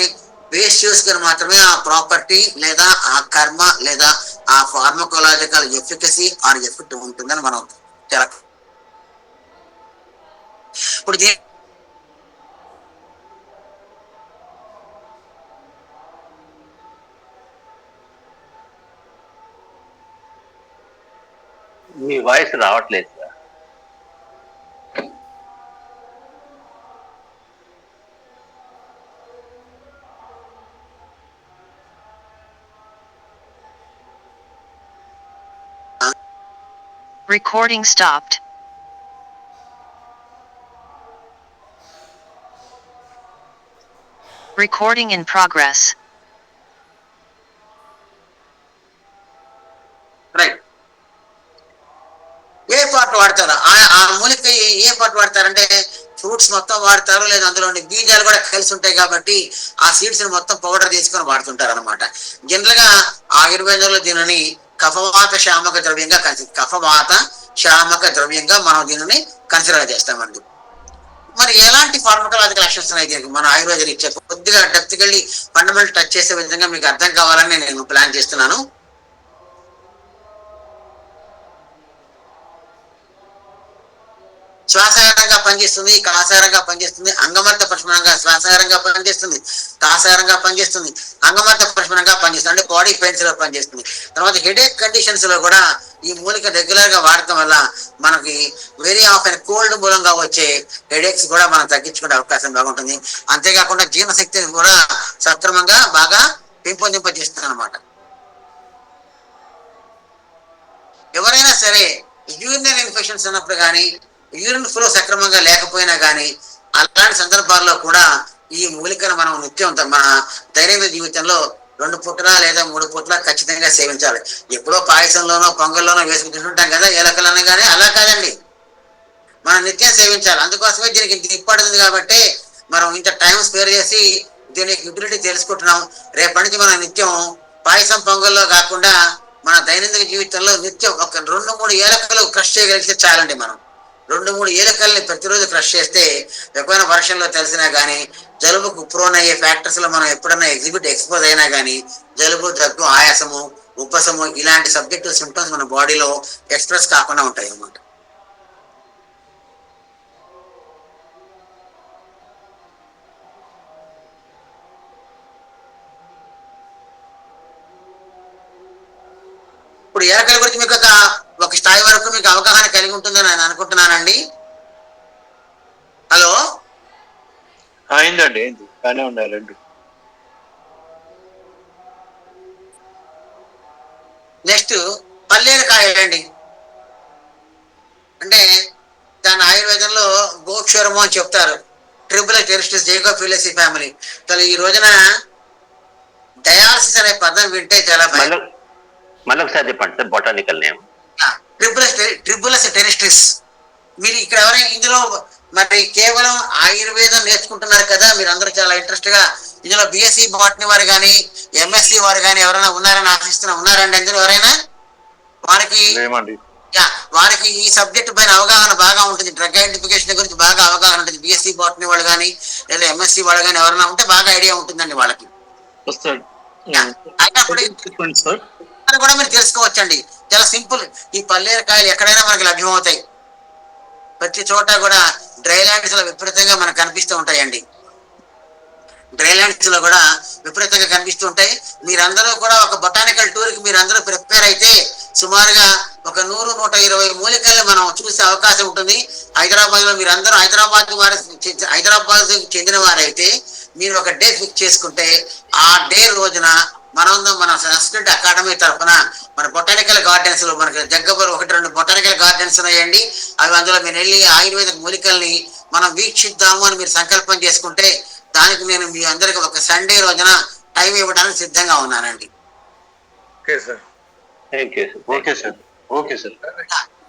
బేస్ చేసుకుని మాత్రమే ఆ ప్రాపర్టీ లేదా ఆ కర్మ లేదా ఆ ఫార్మకోలాజికల్ ఎఫికసీ ఆర్ ఎఫెక్ట్ ఉంటుందని మనం ఇప్పుడు మీ వాయిస్ రావట్లేదు sir. Recording stopped. Recording in progress. Right. A part వాడతారు ఆ మూలిక, ఏ పార్ట్ వాడతారంటే ఫ్రూట్స్ మొత్తం వాడతారు, లేదా అందులో బీజాలు కూడా కలిసి ఉంటాయి కాబట్టి ఆ సీడ్స్ మొత్తం పౌడర్ తీసుకొని వాడుతుంటారు అనమాట. జనరల్ గా ఆయుర్వేదంలో దీనిని కఫవాత శామక ద్రవ్యంగా మనం దీనిని కన్సిడర్ చేస్తామండి. మరి ఎలాంటి ఫార్మకలాజికల్ యాక్షన్స్ ఉన్నాయి దీనికి మన ఆయుర్వేదం ఇచ్చే? కొద్దిగా డెప్త్కి వెళ్ళి ఫండమెంటల్ టచ్ చేసే విధంగా మీకు అర్థం కావాలని నేను ప్లాన్ చేస్తున్నాను. శ్వాసాహారంగా పనిచేస్తుంది, కాసారంగా పనిచేస్తుంది, అంగమర్త ప్రశ్నంగా శ్వాసాహారంగా పనిచేస్తుంది, కాసారంగా పనిచేస్తుంది, అంగమర్త ప్రశ్నంగా పనిచేస్తుంది, అంటే బాడీ పెయిన్స్ లో పనిచేస్తుంది. తర్వాత హెడేక్ కండిషన్స్ లో కూడా ఈ మూలిక రెగ్యులర్ గా వాడటం వల్ల మనకి వెరీ ఆఫెన్ కోల్డ్ మూలంగా వచ్చే హెడేక్స్ కూడా మనం తగ్గించుకునే అవకాశం బాగుంటుంది. అంతేకాకుండా జీర్ణశక్తిని కూడా సక్రమంగా బాగా పెంపొందింపజేస్తుంది అనమాట. ఎవరైనా సరే యూరినరీ ఇన్ఫెక్షన్స్ ఉన్నప్పుడు కానీ, యూరిన్ ఫ్లో సక్రమంగా లేకపోయినా కానీ, అలాంటి సందర్భాల్లో కూడా ఈ మూలికను మనం నిత్యం మన దైనందిన జీవితంలో 2 పూటల లేదా 3 పూటల ఖచ్చితంగా సేవించాలి. ఎప్పుడో పాయసంలోనో పొంగల్లోనో వేసుకుని తింటుంటాం కదా ఏలకలు అనగానే, అలా కాదండి, మనం నిత్యం సేవించాలి. అందుకోసమే దీనికి ఇంత ఇంపార్టెంట్ కాబట్టి మనం ఇంత టైం స్పేర్ చేసి దీని యూటిలిటీ తెలుసుకుంటున్నాం. రేపటి నుంచి మనం నిత్యం పాయసం పొంగల్లో కాకుండా మన దైనందిన జీవితంలో నిత్యం ఒక 2-3 ఏలకలు క్రష్ చేయగలిగితే చాలండి. మనం 2-3 ఏలకల్ని ప్రతిరోజు క్రష్ చేస్తే ఎప్పుడైనా వర్షంలో తెలిసినా కానీ, జలుబుకు ప్రోన్ అయ్యే ఫ్యాక్టర్స్ లో మనం ఎప్పుడైనా ఎక్స్పోజ్ అయినా కానీ, జలుబు, దగ్గు, ఆయాసము, ఉబ్బసము ఇలాంటి సబ్జెక్టివ్ సిమ్టమ్స్ మన బాడీలో ఎక్స్ప్రెస్ కాకుండా ఉంటాయి అన్నమాట. ఇప్పుడు ఏలకల గురించి మీకు ఒక స్థాయి వరకు మీకు అవగాహన కలిగి ఉంటుందని నేను అనుకుంటున్నానండి. హలో, అయిందండి, అయింది, బాగానే ఉండాలి రెండు. నెక్స్ట్ పల్లేరుకాయలండి. అంటే దాని ఆయుర్వేదంలో గోక్షరము అని చెప్తారు. ట్రిబులస్ టెరిస్టిస్ జైగోఫిలసి ఫ్యామిలీ. అసలు ఈ రోజున డయాలసిస్ అనే పదం వింటే చాలా భయం. మళ్ళీ ఒకసారి చెప్పండి సార్, బొటానికల్ నేమ్. ట్రిబులస్ టెరిస్టిస్. మీరు ఇక్కడ ఎవరైనా ఇందులో మరి కేవలం ఆయుర్వేదం నేర్చుకుంటున్నారు కదా, మీరు అందరూ చాలా ఇంట్రెస్ట్ గా. ఇందులో బిఎస్సి బాటనీ వారు కానీ ఎంఎస్సి వారు కానీ ఎవరైనా ఉన్నారని ఆశిస్తున్నా, ఉన్నారండి అందులో ఎవరైనా? వారికి లేమండి. వారికి ఈ సబ్జెక్ట్ పైన అవగాహన బాగా ఉంటుంది, డ్రగ్ ఐడెంటిఫికేషన్ గురించి బాగా అవగాహన ఉంటుంది. బిఎస్సి బాటనీ వాళ్ళు కానీ లేదా ఎంఎస్సి వాళ్ళు కానీ ఎవరైనా ఉంటే బాగా ఐడియా ఉంటుందండి వాళ్ళకి. అయినప్పుడు సార్ కూడా మీరు తెలుసుకోవచ్చండి, చాలా సింపుల్. ఈ పల్లేరుకాయలు ఎక్కడైనా మనకి లభ్యమవుతాయి. ప్రతి చోట కూడా డ్రై ల్యాండ్స్ లో విపరీతంగా మనకు కనిపిస్తూ ఉంటాయండి. డ్రై ల్యాండ్స్ లో కూడా విపరీతంగా కనిపిస్తూ ఉంటాయి. మీరందరూ కూడా ఒక బొటానికల్ టూర్ కి మీరందరూ ప్రిపేర్ అయితే సుమారుగా ఒక 100-120 మూలికల్ని మనం చూసే అవకాశం ఉంటుంది. హైదరాబాద్ లో మీరందరూ హైదరాబాద్ చెందిన వారైతే మీరు ఒక డే ఫిక్స్ చేసుకుంటే ఆ డే రోజున మన సంస్కృతి అకాడమీ తరఫున మన బొటానికల్ గార్డెన్స్ లో మనకి జగ్గపూర్ 1-2 బొటానికల్ గార్డెన్స్ ఉన్నాయండి. అవి అందులో మీరు వెళ్ళి ఆయుర్వేద మూలికల్ని మనం వీక్షిద్దాము అని మీరు సంకల్పం చేసుకుంటే దానికి నేను మీ అందరికి ఒక సండే రోజున టైం ఇవ్వడానికి సిద్ధంగా ఉన్నానండి. Okay sir. Thank you. Okay sir. Okay sir.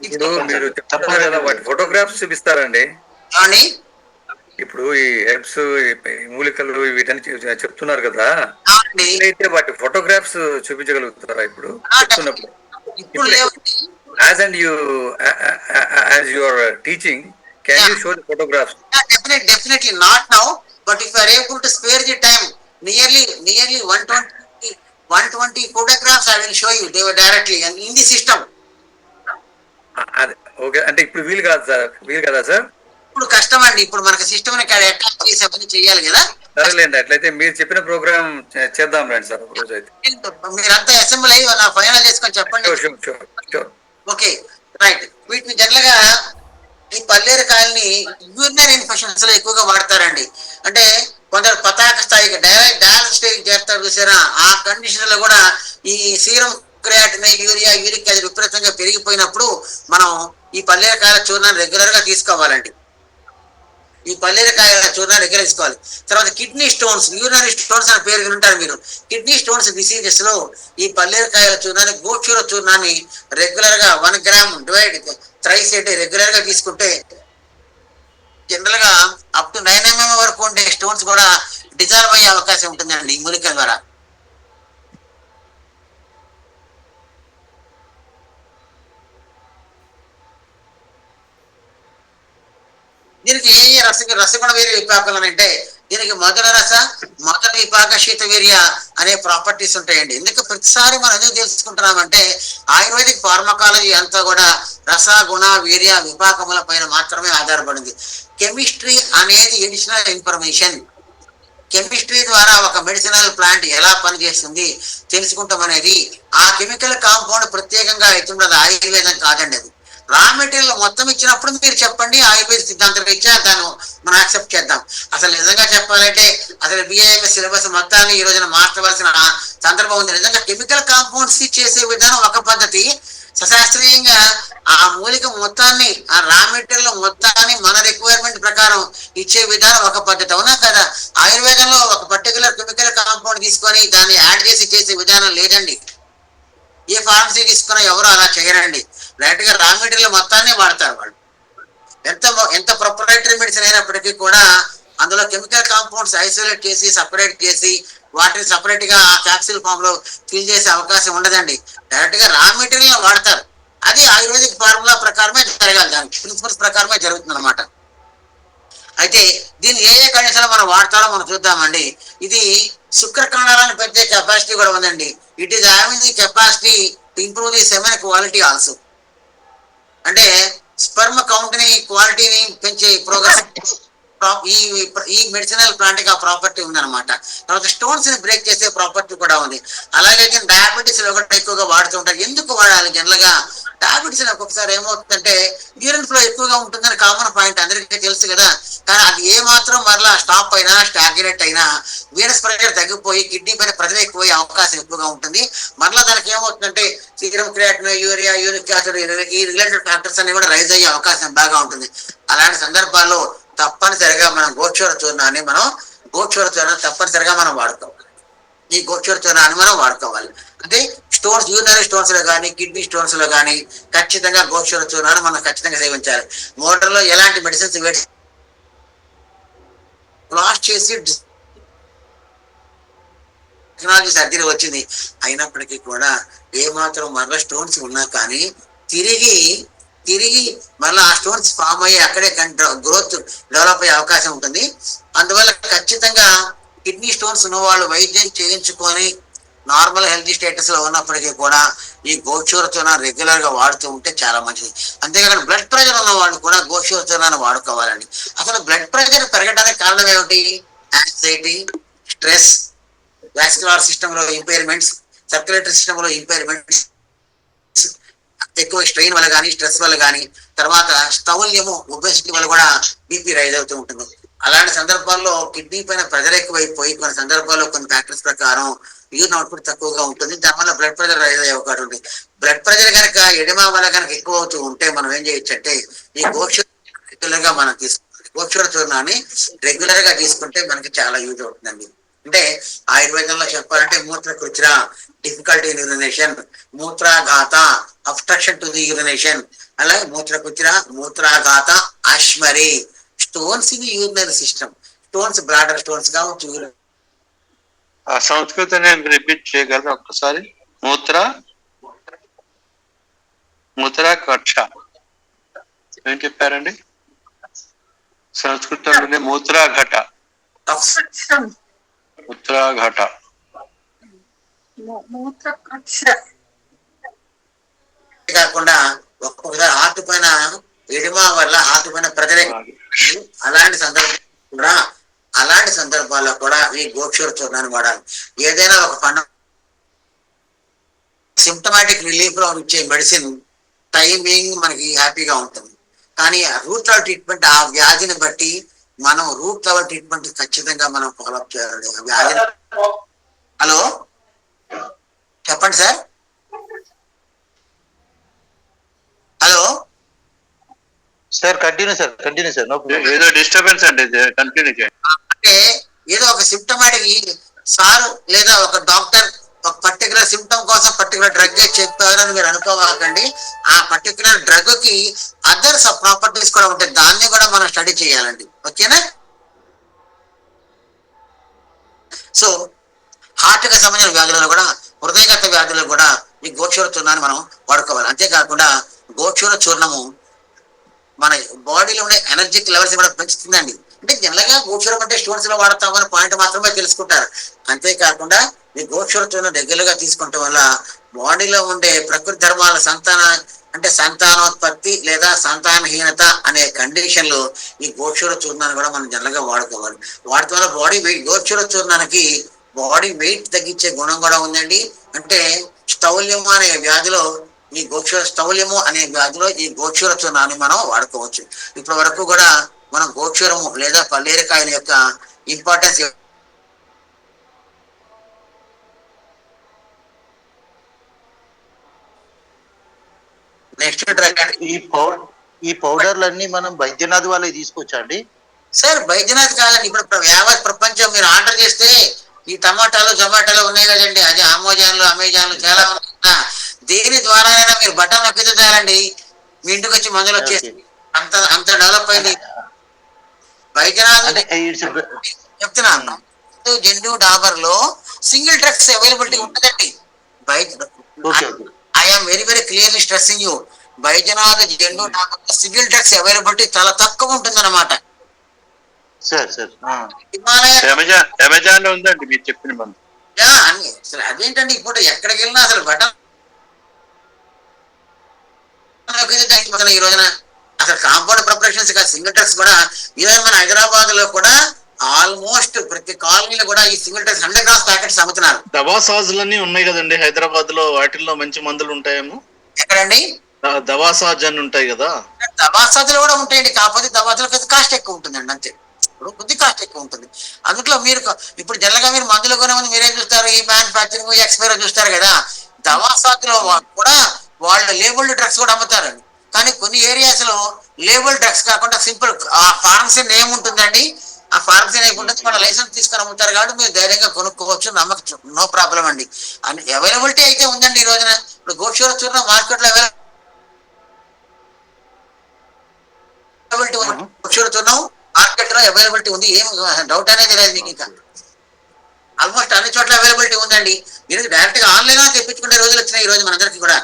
ఇప్పుడు మీరు చెప్తున్నారు కదా, వాటి ఫోటోగ్రాఫ్స్ చూపిస్తారండి. ఏమండి? ఇప్పుడు ఈ హెర్బ్స్ మూలికలు వీటన్ని చెప్తున్నారు కదా, అవునండి. అయితే వాటి ఫోటోగ్రాఫ్స్ చూపించగలుగుతారా ఇప్పుడు చెప్తున్నప్పుడు? ఇప్పుడు లేవండి. as you are teaching, can you show the photographs? Definitely not now, but if you are able to spare the time, nearly 120 photographs I will show you. They were directly and in the system. Okay, అంటే ఇప్పుడు వీలు కదా సార్? ఇప్పుడు కష్టం అండి, ఇప్పుడు మనకి సిస్టమ్ అటాచ్ చేసే పని చేయాలి కదా. సరేలేండి, అట్లయితే మీరు చెప్పిన ప్రోగ్రామ్ చేద్దాం రండి సార్ ఒక రోజు అయితే. మీరంతా అసెంబ్లీ అయ్యి నా ఫైనల్ చేసుకొని చెప్పండి. Okay right. వీటిని జనరల్ గా ఈ పల్లేరు కాయల్ని యూరినరీ ఇన్ఫెక్షన్స్ లో ఎక్కువగా వాడతారండి. అంటే కొందరు పతాక స్థాయికి డయాలసిస్ స్టేజ్ చేస్తారు చూసారా, ఆ కండిషన్ లో కూడా ఈ serum creatinine, urea, uric acid విపరీతంగా పెరిగిపోయినప్పుడు మనం ఈ పల్లేరుకాయల చూర్ణాన్ని రెగ్యులర్ గా తీసుకోవాలండి. ఈ పల్లేరుకాయల చూర్ణాన్ని రెగ్యులర్ తీసుకోవాలి. తర్వాత కిడ్నీ స్టోన్స్, యూరినరీ స్టోన్స్ అని పేరు వింటారు మీరు. కిడ్నీ స్టోన్స్ డిసీజెస్ లో ఈ పల్లేరుకాయల చూర్ణాన్ని, గోచూర చూర్ణాన్ని రెగ్యులర్ గా 1 గ్రామ్ డివైడ్ థ్రైస్ రెగ్యులర్ గా తీసుకుంటే జనరల్ గా అప్ టు 9 mm వరకు ఉండే స్టోన్స్ కూడా డిజాల్వ్ అయ్యే అవకాశం ఉంటుందండి ఈ మూలికల ద్వారా. దీనికి ఏ రసగుణ వీర్య విపాకలు అంటే దీనికి మధుర విపాక శీత వీర్య అనే ప్రాపర్టీస్ ఉంటాయండి. ఎందుకు ప్రతిసారి మనం ఎందుకు తెలుసుకుంటున్నామంటే ఆయుర్వేదిక్ ఫార్మకాలజీ అంతా కూడా రస, గుణ, వీర్య, విపాకముల పైన మాత్రమే ఆధారపడింది. కెమిస్ట్రీ అనేది ఎడిషనల్ ఇన్ఫర్మేషన్. కెమిస్ట్రీ ద్వారా ఒక మెడిసినల్ ప్లాంట్ ఎలా పనిచేస్తుంది తెలుసుకుంటాం అనేది. ఆ కెమికల్ కాంపౌండ్ ప్రత్యేకంగా అవుతున్నది ఆయుర్వేదం కాదండి. అది రా మెటీరియల్ మొత్తం ఇచ్చినప్పుడు మీరు చెప్పండి, ఆయుర్వేద సిద్ధాంతం ఇచ్చా దాన్ని మనం యాక్సెప్ట్ చేద్దాం. అసలు నిజంగా చెప్పాలంటే అసలు బిఏఎంఎస్ సిలబస్ మొత్తాన్ని ఈ రోజున మార్చవలసిన సందర్భం ఉంది. నిజంగా కెమికల్ కాంపౌండ్స్ చేసే విధానం ఒక పద్ధతి, సశాస్త్రీయంగా ఆ మూలిక మొత్తాన్ని, ఆ రా మెటీరియల్ మొత్తాన్ని మన రిక్వైర్మెంట్ ప్రకారం ఇచ్చే విధానం ఒక పద్ధతి, అవునా కదా? ఆయుర్వేదంలో ఒక పర్టికులర్ కెమికల్ కాంపౌండ్ తీసుకొని దాన్ని యాడ్ చేసి చేసే విధానం లేదండి. ఏ ఫార్మసీ తీసుకున్నా ఎవరు అలా చేయరండి. డైరెక్ట్ గా రా మెటీరియల్ మొత్తాన్ని వాడతారు వాళ్ళు. ఎంత ప్రొపరేటరీ మెడిసిన్ అయినప్పటికీ కూడా అందులో కెమికల్ కాంపౌండ్స్ ఐసోలేట్ చేసి సపరేట్ చేసి వాటిని సపరేట్ గా ఆ క్యాప్సిల్ ఫామ్ లో ఫిల్ చేసే అవకాశం ఉండదండి. డైరెక్ట్ గా రా మెటీరియల్ వాడతారు. అది ఆయుర్వేదిక్ ఫార్ములా ప్రకారమే జరగాలి, దాని ప్రిన్సిపల్స్ ప్రకారమే జరుగుతుంది అనమాట. అయితే దీన్ని ఏ కండిషన్ మనం వాడతారో మనం చూద్దామండి. ఇది శుక్రకణాలను పెంచే కెపాసిటీ కూడా ఉందండి. It is having the capacity to improve the semen quality also. అంటే స్పర్మ్ కౌంట్ ని, క్వాలిటీని పెంచే ప్రోగ్రెస్ ఈ మెడిసినల్ ప్లాంట్ కి ఆ ప్రాపర్టీ ఉందన్నమాట. తర్వాత స్టోన్స్ ని బ్రేక్ చేసే ప్రాపర్టీ కూడా ఉంది. అలాగే డయాబెటీస్ లో కూడా ఎక్కువగా వాడుతూ ఉంటారు. ఎందుకు వాడాలి? జనరల్ గా డయాబెటీస్ ఒక్కొక్కసారి ఏమవుతుందంటే యూరిన్ ఫ్లో ఎక్కువగా ఉంటుందని కామన్ పాయింట్ అందరికీ తెలుసు కదా. కానీ అది ఏ మాత్రం మరలా స్టాప్ అయినా, స్టాగ్నేట్ అయినా వీనస్ ప్రెషర్ తగ్గిపోయి కిడ్నీ పైన ప్రెషర్ ఎక్కువయ్యే అవకాశం ఎక్కువగా ఉంటుంది. మరలా దానికి ఏమవుతుందంటే serum creatinine, urea, uric acid ఈ రిలేటెడ్ ఫ్యాక్టర్స్ అన్ని కూడా రైజ్ అయ్యే అవకాశం బాగా ఉంటుంది. అలాంటి సందర్భాల్లో తప్పనిసరిగా మనం గోచూర చూర్ణాన్ని తప్పనిసరిగా మనం వాడుకోవాలి. ఈ గోచూర చూర్ణాన్ని మనం వాడుకోవాలి. అంటే స్టోన్స్, యూరినరీ స్టోన్స్ లో కానీ, కిడ్నీ స్టోన్స్ లో కానీ ఖచ్చితంగా గోచూర చూర్ణాన్ని మనం ఖచ్చితంగా సేవించాలి. మోటార్ లో ఎలాంటి మెడిసిన్స్ చేసి టెక్నాలజీ సర్జరీ వచ్చింది. అయినప్పటికీ కూడా ఏమాత్రం మరలా స్టోన్స్ ఉన్నా కానీ తిరిగి మళ్ళీ ఆ స్టోన్స్ ఫామ్ అయ్యి అక్కడే గ్రోత్ డెవలప్ అయ్యే అవకాశం ఉంటుంది. అందువల్ల ఖచ్చితంగా కిడ్నీ స్టోన్స్ ఉన్న వాళ్ళు వైద్యం చేయించుకొని నార్మల్ హెల్తీ స్టేటస్ లో ఉన్నప్పటికీ కూడా ఈ గోక్షూర చూర్ణాన్ని రెగ్యులర్ గా వాడుతూ ఉంటే చాలా మంచిది. అంతేకాకుండా బ్లడ్ ప్రెషర్ ఉన్న వాళ్ళు కూడా గోక్షూర చూర్ణాన్ని వాడుకోవాలండి. అసలు బ్లడ్ ప్రెషర్ పెరగడానికి కారణం ఏమిటి? యాంగ్జైటీ, స్ట్రెస్, వాస్కులర్ సిస్టమ్ లో ఇంపైర్మెంట్స్, సర్క్యులేటరీ సిస్టమ్ లో ఇంపైర్మెంట్స్, ఎక్కువ స్ట్రెయిన్ వల్ల కానీ స్ట్రెస్ వల్ల కానీ, తర్వాత స్థౌల్యము ఒబెసిటీ వల్ల కూడా బీపీ రైజ్ అవుతూ ఉంటుంది. అలాంటి సందర్భాల్లో కిడ్నీ పైన ప్రెజర్ ఎక్కువైపోయి కొన్ని సందర్భాల్లో కొన్ని ఫ్యాక్టర్స్ ప్రకారం యూరిన్ అవుట్పుట్ తక్కువగా ఉంటుంది. దానివల్ల బ్లడ్ ప్రెషర్ రైజ్ అయ్యే అవకాశం ఉంటుంది. బ్లడ్ ప్రెషర్ కనుక ఎడిమా వల్ల కనుక ఎక్కువ అవుతూ ఉంటే మనం ఏం చేయొచ్చు అంటే ఈ గోక్షూర రెగ్యులర్ గా మనం తీసుకోవాలి. గోక్షూర చూర్ణాన్ని రెగ్యులర్ గా తీసుకుంటే మనకి చాలా యూజ్ అవుతుందండి. అంటే ఆయుర్వేదంలో చెప్పాలంటే మూత్రకృచ్ర, డిఫికల్టీ ఇన్ యూరినేషన్, మూత్రాఘాత, అబ్స్ట్రక్షన్ టు ది యూరినేషన్, అలాగే మూత్రకృచ్ర, మూత్రాఘాత, అశ్మరి, stones in urinary system, stones bladder stones కావచ్చు. ఆ సంస్కృతం రిపీట్ చేయగలరా ఒక్కసారి? మూత్రాకర్ష ఏం చెప్పారండి? సంస్కృతంలోనే మూత్రాఘట కాకుండా ఒక్కొక్కసారి హార్ట్ పైన ఎడిమా వల్ల హార్ట్ పైన ప్రజలే అలాంటి సందర్భాల్లో కూడా ఈ గోక్షూర చూర్ణాన్ని వాడాలి. ఏదైనా ఒక సిమ్టమాటిక్ రిలీఫ్ లో ఇచ్చే మెడిసిన్ టైమింగ్ మనకి హ్యాపీగా ఉంటుంది. కానీ రూట్ లెవెల్ ట్రీట్మెంట్ ఆ వ్యాధిని బట్టి మనం రూట్ లెవెల్ ట్రీట్మెంట్ ఖచ్చితంగా మనం ఫాలోఅప్ చేయాలి. వ్యాధి హలో చెప్పండి sir. Hello sir continue sir. ఏదో డిస్టర్బెన్స్ అండి, కంటిన్యూ చేయండి. అంటే ఏదో ఒక సిమ్టమాటిక్ సార్ లేదా ఒక డాక్టర్ ఒక పర్టికులర్ సిమ్టమ్ కోసం పర్టికులర్ డ్రగ్ చెప్పారని మీరు అనుకోవాలండి. ఆ పర్టికులర్ డ్రగ్ కి అదర్స్ ప్రాపర్టీస్ కూడా ఉంటాయి, దాన్ని కూడా మనం స్టడీ చేయాలండి. ఓకేనా? సో హార్ట్ కి సంబంధించిన వ్యాధులను కూడా, హృదయగత వ్యాధులను కూడా ఈ గోక్షూర చూర్ణాన్ని మనం వాడుకోవాలి. అంతేకాకుండా గోక్షూర చూర్ణము మన బాడీలో ఉండే ఎనర్జిక్ లెవెల్స్ కూడా పెంచుతుందండి. అంటే జనరల్గా గోక్షూరం అంటే స్టోన్స్ లో వాడతామని పాయింట్ మాత్రమే తెలుసుకుంటారు. అంతేకాకుండా ఈ గోక్షూర చూర్ణం రెగ్యులర్ గా తీసుకోవటం వల్ల బాడీలో ఉండే ప్రకృతి ధర్మాల సంతానోత్పత్తి లేదా సంతానహీనత అనే కండిషన్ లో ఈ గోక్షూర చూర్ణాన్ని కూడా మనం జనరల్ గా వాడుకోవాలి. వాడటం వల్ల గోక్షూర చూర్ణానికి బాడీ వెయిట్ తగ్గించే గుణం కూడా ఉందండి. అంటే స్థౌల్యము అనే వ్యాధిలో ఈ గోక్షూర చూర్ణాన్ని మనం వాడుకోవచ్చు. ఇప్పటి వరకు కూడా మనం గోక్షూరము లేదా పల్లేరికాయల యొక్క ఇంపార్టెన్స్ నెక్స్ట్ ఈ పౌడర్లన్నీ మనం బైద్యనాథ్ వాళ్ళకి తీసుకోవచ్చా అండి? సార్ బైద్యనాథ్ కాదండి. ఇప్పుడు యావత్ ప్రపంచం మీరు ఆర్డర్ చేస్తే ఈ టమాటాలు జొమాటోలు ఉన్నాయి కదండి, అది అమెజాన్లు చాలా ఉన్నాయి. దేని ద్వారానైనా మీరు బటన్ నొక్కితే చాలండి మీ ఇంటికి వచ్చి మందులు వచ్చేసి అంత డెవలప్ అయింది. బైద్యనాథ్ చెప్తున్నాను, జెండు డాబర్ లో సింగిల్ డ్రగ్స్ అవైలబిలిటీ ఉంటుందండి. I'm very clearly stressing you, Baidyanath Zandu Dabur లో సింగిల్ డ్రగ్స్ అవైలబిలిటీ చాలా తక్కువ ఉంటుంది అన్నమాట. అమెజాన్ లో ఉందండి మీరు చెప్పిన మందు. అసలు అదేంటండి ఇప్పుడు ఎక్కడికి వెళ్ళినా అసలు బటన్ ఈ రోజున అసలు కాంపౌండ్ ప్రిపరేషన్స్ సింగిల్ డ్రగ్స్ కూడా ఈరోజు మన హైదరాబాద్ లో కూడా ఆల్మోస్ట్ ప్రతి కాలనీలో కూడా ఈ సింగిల్ డ్రగ్స్ 100 గ్రామ్స్ ప్యాకెట్స్ అమ్ముతున్నారు. దవాసాజులన్నీ ఉన్నాయి కదండి హైదరాబాద్ లో, వాటిల్లో మంచి మందులు ఉంటాయేమో. ఎక్కడండి? దవాసాజ్ అని ఉంటాయి కదా. దవాసాజులు కూడా ఉంటాయండి, కాకపోతే దవాసాలకు కాస్ట్ ఎక్కువ ఉంటుందండి. అంతే, ఇప్పుడు కొద్ది కాస్ట్ ఎక్కువ ఉంటుంది. అందులో మీరు ఇప్పుడు జనరల్గా మీరు మందులు కొనే ముందు మీరేం చూస్తారు? ఈ మ్యానుఫ్యాక్చరింగ్ ఎక్స్పైరీ చూస్తారు కదా. దవాసాజులో కూడా వాళ్ళు లేబుల్డ్ డ్రగ్స్ కూడా అమ్ముతారండి. కానీ కొన్ని ఏరియాస్ లో లేబుల్ డ్రగ్స్ కాకుండా సింపుల్ ఆ ఫార్మసీ నేమ్ ఉంటుందండి. ఆ ఫార్మసీ నేమ్ ఉంటుంది, మన లైసెన్స్ తీసుకొని అమ్ముతారు కాబట్టి మీరు ధైర్యంగా కొనుక్కోవచ్చు, నమ్మకచ్చు, నో ప్రాబ్లం అండి. అని అవైలబిలిటీ అయితే ఉందండి ఈ రోజున. ఇప్పుడు గోక్షూర చూర్ణం మార్కెట్ లో అవైలబిలిటీ గోక్షూర చూర్ణం మార్కెట్ లో అవైలబిలిటీ ఉంది, ఏం డౌట్ అనేది లేదు మీకు. ఇంకా ఆల్మోస్ట్ అన్ని చోట్ల అవైలబిలిటీ ఉందండి. మీరు డైరెక్ట్ గా ఆన్లైన్ లో తెప్పించుకునే రోజులు వచ్చినాయి ఈ రోజు మనందరికి కూడా.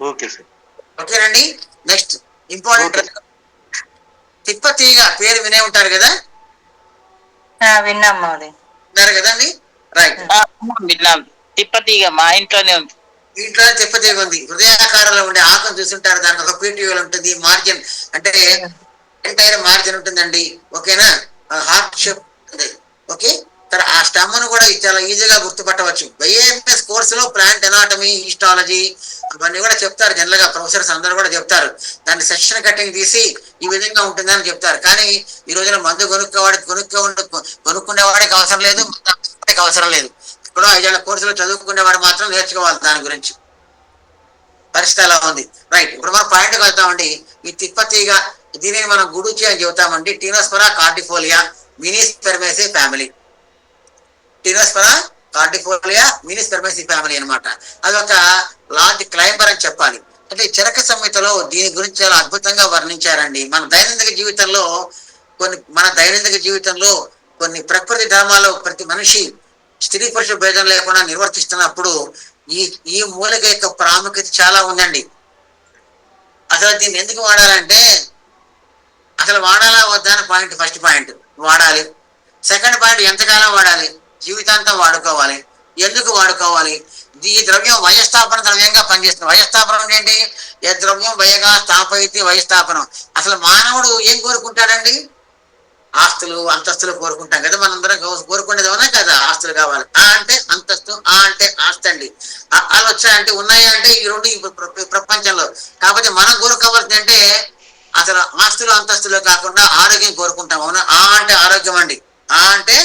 Okay sir. ఓకేనండి. నెక్స్ట్ ఇంపార్టెంట్ తిప్పతీగ పేరు వినే ఉంటారు కదా, విన్నాం మహోదయ్. విన్నారు కదండి. రైట్. విన్నాం. తిప్పతీగ మా ఇంట్లోనే ఉంది. ఇంట్లో తిప్పతీగ ఉంది. హృదయాకారంలో ఉండే ఆకును చూస్తుంటారు. దానికి ఒక పీటీఓల్ ఉంటుంది, మార్జిన్ అంటే ఎంటైర్ మార్జిన్ ఉంటుందండి. ఓకేనా, హార్ట్ షేప్ ఉంటుంది. ఓకే, ఆ స్టమ్ ను కూడా చాలా ఈజీగా గుర్తుపట్టవచ్చు. ఐఏఎంఎస్ కోర్సులో ప్లాంట్ ఎనాటమీ, హిస్టాలజీ అవన్నీ కూడా చెప్తారు. జనరల్ గా ప్రొఫెసర్స్ అందరూ కూడా చెప్తారు. దాన్ని సెక్షన్ కటింగ్ తీసి ఈ విధంగా ఉంటుందని చెప్తారు. కానీ ఈ రోజున మందు కొనుక్కునేవాడికి అవసరం లేదు, మందు అవసరం లేదు. ఇప్పుడు 5 ఏళ్ల కోర్సులో చదువుకునేవాడు మాత్రం నేర్చుకోవాలి దాని గురించి. పరిస్థితి అలా ఉంది. రైట్, ఇప్పుడు మనం పాయింట్కి వెళ్తామండి. ఈ తిప్పతీగ దీనిని మనం గుడుచి అని చెబుతామండి. టీనోస్పెరా కార్డిఫోలియా మినిస్పెర్మేసి ఫ్యామిలీ. టీనోస్పెరా కార్డిఫోలియా మినిస్పెర్మేసి ఫ్యామిలీ అనమాట. అదొక లార్జ్ క్లైంబర్ అని చెప్పాలి. అంటే చరక సంహితలో దీని గురించి చాలా అద్భుతంగా వర్ణించారండి. మన దైనందిక జీవితంలో కొన్ని ప్రకృతి ధర్మాలు ప్రతి మనిషి స్త్రీ పురుష భేదం లేకుండా నిర్వర్తిస్తున్నప్పుడు ఈ మూలిక యొక్క ప్రాముఖ్యత చాలా ఉందండి. అసలు దీన్ని ఎందుకు వాడాలంటే, అసలు వాడాలా వద్దా అని పాయింట్. ఫస్ట్ పాయింట్ వాడాలి. సెకండ్ పాయింట్ ఎంతకాలం వాడాలి, జీవితాంతం వాడుకోవాలి. ఎందుకు వాడుకోవాలి? ఈ ద్రవ్యం వయస్థాపన ద్రవ్యంగా పనిచేస్తుంది. వయస్థాపనం ఏంటి? ఏ ద్రవ్యం వయగా స్థాపయితే వయస్థాపనం. అసలు మానవుడు ఏం కోరుకుంటాడండి? ఆస్తులు అంతస్తులు కోరుకుంటాం కదా, మనందరం కోరుకునేది అవునా కదా? ఆస్తులు కావాలి. ఆ అంటే అంతస్తు, ఆ అంటే ఆస్తి అండి. అలా వచ్చాయంటే ఉన్నాయా అంటే ఈ రెండు ప్రపంచంలో. కాకపోతే మనం కోరుకోవాల్సింది అంటే అసలు ఆస్తులు అంతస్తులు కాకుండా ఆరోగ్యం కోరుకుంటాం. అవునా? ఆ అంటే ఆరోగ్యం అండి. ఆ అంటే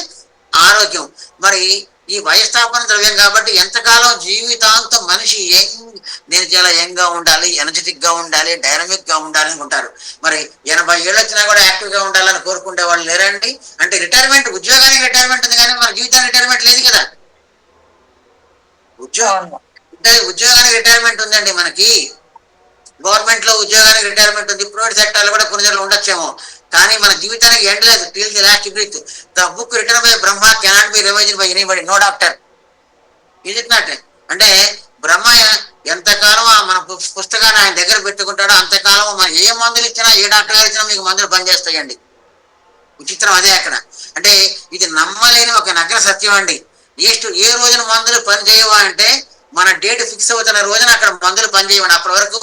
ఆరోగ్యం. మరి ఈ వయస్థాపన ద్రవ్యం కాబట్టి ఎంతకాలం జీవితాంతం మనిషి నేను చాలా యంగ్ గా ఉండాలి, ఎనర్జెటిక్ గా ఉండాలి, డైనమిక్ గా ఉండాలి అనుకుంటారు. మరి 80 ఏళ్ళు వచ్చినా కూడా యాక్టివ్ గా ఉండాలని కోరుకుంటే వాళ్ళు లేరండి. అంటే రిటైర్మెంట్, ఉద్యోగానికి రిటైర్మెంట్ ఉంది కానీ మన జీవితానికి రిటైర్మెంట్ లేదు కదా. ఉద్యోగానికి రిటైర్మెంట్ ఉందండి మనకి. గవర్నమెంట్ లో ఉద్యోగానికి రిటైర్మెంట్ ఉంది, ప్రైవేట్ సెక్టర్ లో కూడా కొన్ని రోజులు ఉండొచ్చేమో, కానీ మన జీవితానికి ఎండ్ లేదు. Till the last breath. The book written by Brahma cannot be revised by anybody, no doctor. Is it not? అంటే బ్రహ్మ ఎంతకాలం మన పుస్తకాన్ని ఆయన దగ్గర పెట్టుకుంటాడో అంతకాలం మనం ఏ మందులు ఇచ్చినా, ఏ డాక్టర్ గారు ఇచ్చినా మీకు మందులు పనిచేస్తాయండి. విచిత్రం అదే అక్కడ. అంటే ఇది నమ్మలేని ఒక నగ్న సత్యం అండి. ఏ రోజున మందులు పనిచేయవా అంటే మన డేట్ ఫిక్స్ అవుతున్న రోజున అక్కడ మందులు పనిచేయవండి. అప్పటి వరకు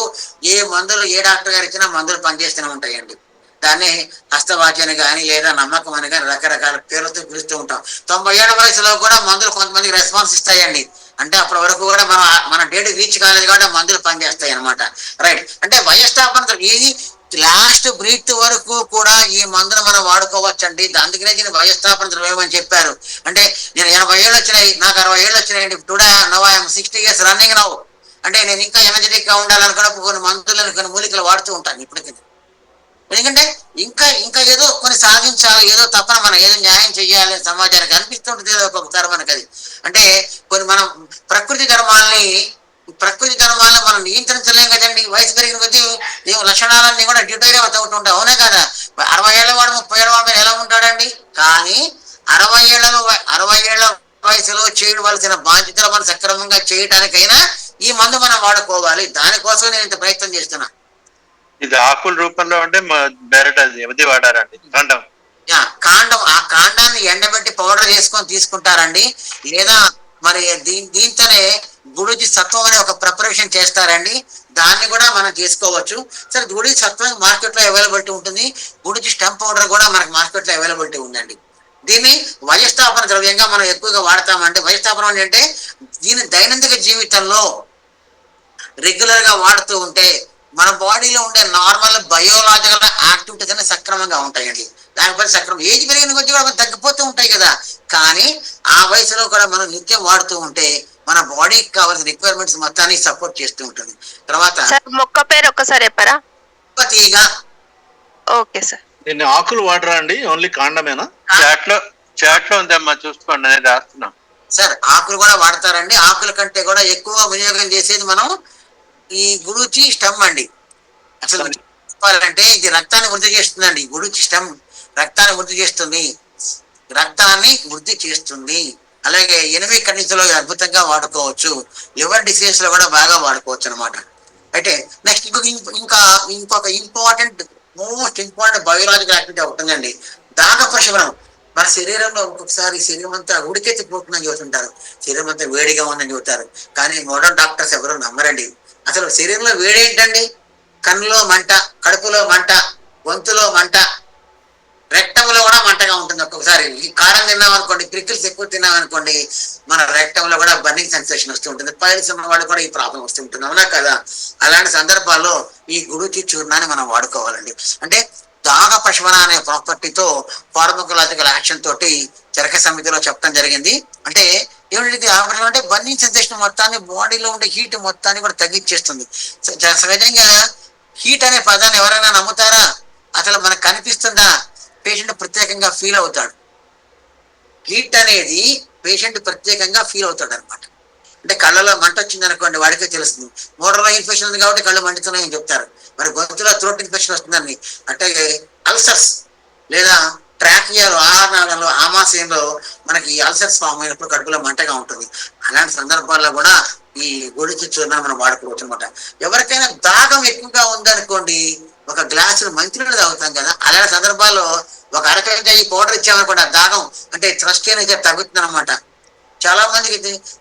ఏ మందులు ఏ డాక్టర్ గారు ఇచ్చినా మందులు పనిచేస్తూనే ఉంటాయండి. దాన్ని హస్తవాద్యాన్ని కానీ లేదా నమ్మకం అని కానీ రకరకాల పేర్లతో పిలుస్తూ ఉంటాం. 90 ఏళ్ల వయసులో కూడా మందులు కొంతమందికి రెస్పాన్స్ ఇస్తాయండి. అంటే అప్పటి వరకు కూడా మన డేట్ రీచ్ కాలేదు కాబట్టి మందులు పనిచేస్తాయి అనమాట. రైట్. అంటే వయస్థాపన ఇది లాస్ట్ బ్రీత్ వరకు కూడా ఈ మందును మనం వాడుకోవచ్చు అండి. అందుకనే దీన్ని వయస్థాపన ద్రవ్యం అని చెప్పారు. అంటే నేను 80 ఏళ్ళు వచ్చినాయి, నాకు 60 ఏళ్ళు వచ్చినాయండి. Today now I am 60 years running now. అంటే నేను ఇంకా ఎనర్జెటిక్ గా ఉండాలనుకున్నప్పుడు కొన్ని మందులను, కొన్ని మూలికలు వాడుతూ ఉంటాను ఇప్పటికీ. ఎందుకంటే ఇంకా ఏదో కొన్ని సాధించాలి, ఏదో తప్పన మనం ఏదో న్యాయం చెయ్యాలి సమాజానికి అనిపిస్తుంటుంది ఒక్కొక్కసారి మనకు. అది అంటే కొన్ని మనం ప్రకృతి ధర్మాలని మనం నియంత్రించలేం కదండి. వయసు పెరిగిన కొద్దీ లక్షణాలన్నీ కూడా డ్యూటీగా అవుతూ ఉంటాయి. అవునే కదా? 60 ఏళ్ల వాడు 30 ఏళ్ల వాడు ఎలా ఉంటాడండి? కానీ 60 ఏళ్ల వయసులో చేయవలసిన బాధ్యతలు మనం సక్రమంగా చేయడానికైనా ఈ మందు మనం వాడుకోవాలి. దానికోసం నేను ఇంత ప్రయత్నం చేస్తున్నా. ఇది ఆకుల రూపంలో ఉంటే డైరెక్ట్ అది వాడారండి. కాండం, ఆ కాండాన్ని ఎండబెట్టి పౌడర్ చేసుకొని తీసుకుంటారండి. లేదా మరి దీంతోనే గుడుజి సత్వం అనే ఒక ప్రిపరేషన్ చేస్తారండి. దాన్ని కూడా మనం చేసుకోవచ్చు. సరే, గుడి సత్వం మార్కెట్ లో అవైలబిలిటీ ఉంటుంది. గుడిజి స్టెమ్ పౌడర్ కూడా మనకి మార్కెట్ లో అవైలబిలిటీ ఉందండి. దీన్ని వయస్థాపన ద్రవ్యంగా మనం ఎక్కువగా వాడతామంటే, వయస్థాపనం అంటే దీని దైనందిక జీవితంలో రెగ్యులర్ గా వాడుతూ ఉంటే మన బాడీలో ఉండే నార్మల్ బయోలాజికల్ యాక్టివిటీస్ అన్ని సక్రమంగా ఉంటాయండి. దానిపై సక్రమం ఏజ్ పెరిగిన కొద్ది కూడా తగ్గిపోతూ ఉంటాయి కదా. కానీ ఆ వయసులో కూడా మనం నిత్యం వాడుతూ ఉంటే మన బాడీకి కావాల్సిన రిక్వైర్మెంట్స్ మొత్తాన్ని సపోర్ట్ చేస్తూ ఉంటుంది. తర్వాత మొక్క పేరు ఒక్కసారి చెప్పారా? తీగ. Okay sir. దీన్ని ఆకులు వాడరా అండి? ఓన్లీ కాండమేనా? చాట్ లో ఉందమ్మా, చూసుకోండి, అనేది రాస్తున్నాం సార్. ఆకులు కూడా వాడతారండి. ఆకుల కంటే కూడా ఎక్కువ వినియోగం చేసేది మనం ఈ గుడుచి స్టమ్ అండి. అసలు చెప్పాలంటే ఇది రక్తాన్ని వృద్ధి చేస్తుందండి. గుడి స్టెమ్ రక్తాన్ని వృద్ధి చేస్తుంది, రక్తాన్ని వృద్ధి చేస్తుంది. అలాగే ఎనిమి కండిషన్లో అద్భుతంగా వాడుకోవచ్చు. లివర్ డిసీజ్ లో కూడా బాగా వాడుకోవచ్చు అనమాట. అయితే నెక్స్ట్ ఇంకొక important most important biological activity ఉంటుందండి, దాహ ప్రశమనం. మన శరీరంలో ఒక్కొక్కసారి శరీరం అంతా ఉడికెత్తిపోతుందని చెబుతుంటారు, శరీరం అంతా వేడిగా ఉందని చెబుతారు. కానీ మోడర్న్ డాక్టర్స్ ఎవరు నమ్మరండి. అసలు శరీరంలో వేడి ఏంటండి? కన్నులో మంట, కడుపులో మంట, గొంతులో మంట, రెక్టంలో కూడా మంటగా ఉంటుంది. ఒక్కొక్కసారి ఈ కారం తిన్నాం అనుకోండి, పికిల్స్ ఎక్కువ తిన్నాం అనుకోండి, మన రెక్టంలో కూడా బర్నింగ్ సెన్సేషన్ వస్తూ ఉంటుంది. పైల్స్ ఉన్న వాళ్ళు కూడా ఈ ప్రాబ్లం వస్తూ ఉంటుంది, అవునా కదా? అలాంటి సందర్భాల్లో ఈ గుడుచి చూర్ణాన్ని మనం వాడుకోవాలండి. అంటే దాహ పశమన అనే ప్రాపర్టీతో ఫార్మకోలాజికల్ యాక్షన్ తోటి చరక సమితిలో చెప్పడం జరిగింది. అంటే ఏమిటి అంటే బర్నింగ్ సెన్సేషన్ మొత్తాన్ని, బాడీలో ఉండే హీట్ మొత్తాన్ని కూడా తగ్గించేస్తుంది. సహజంగా హీట్ అనే పదాన్ని ఎవరైనా నమ్ముతారా? అసలు మనకు కనిపిస్తుందా? పేషెంట్ ప్రత్యేకంగా ఫీల్ అవుతాడు. హీట్ అనేది పేషెంట్ ప్రత్యేకంగా ఫీల్ అవుతాడు అనమాట. అంటే కళ్ళలో మంట వచ్చింది అనుకోండి, వాడికే తెలుస్తుంది. మోడర్లో ఇన్ఫెక్షన్ ఉంది కాబట్టి కళ్ళు మండుతున్నాయని చెప్తారు. మరి గొంతులో థ్రోట్ ఇన్ఫెక్షన్ వస్తుందని, అంటే అల్సర్స్ లేదా ట్రాకియాలో, ఆహారాలలో, ఆమాశయంలో మనకి అల్సర్స్ ఫామ్ అయినప్పుడు కడుపులో మంటగా ఉంటుంది. అలాంటి సందర్భాల్లో కూడా ఈ గుడిచి చూర్ణాన్ని మనం వాడుకోవచ్చు అనమాట. ఎవరికైనా దాహం ఎక్కువగా ఉందనుకోండి, ఒక గ్లాసులు మంచినీళ్ళు తాగుతాం కదా, అలాంటి సందర్భాల్లో ఒక అరగంట ఈ పౌడర్ ఇచ్చామనుకోండి, ఆ దాహం అంటే థ్రస్ట్ అనేది తగ్గుతుంది అనమాట. చాలా మందికి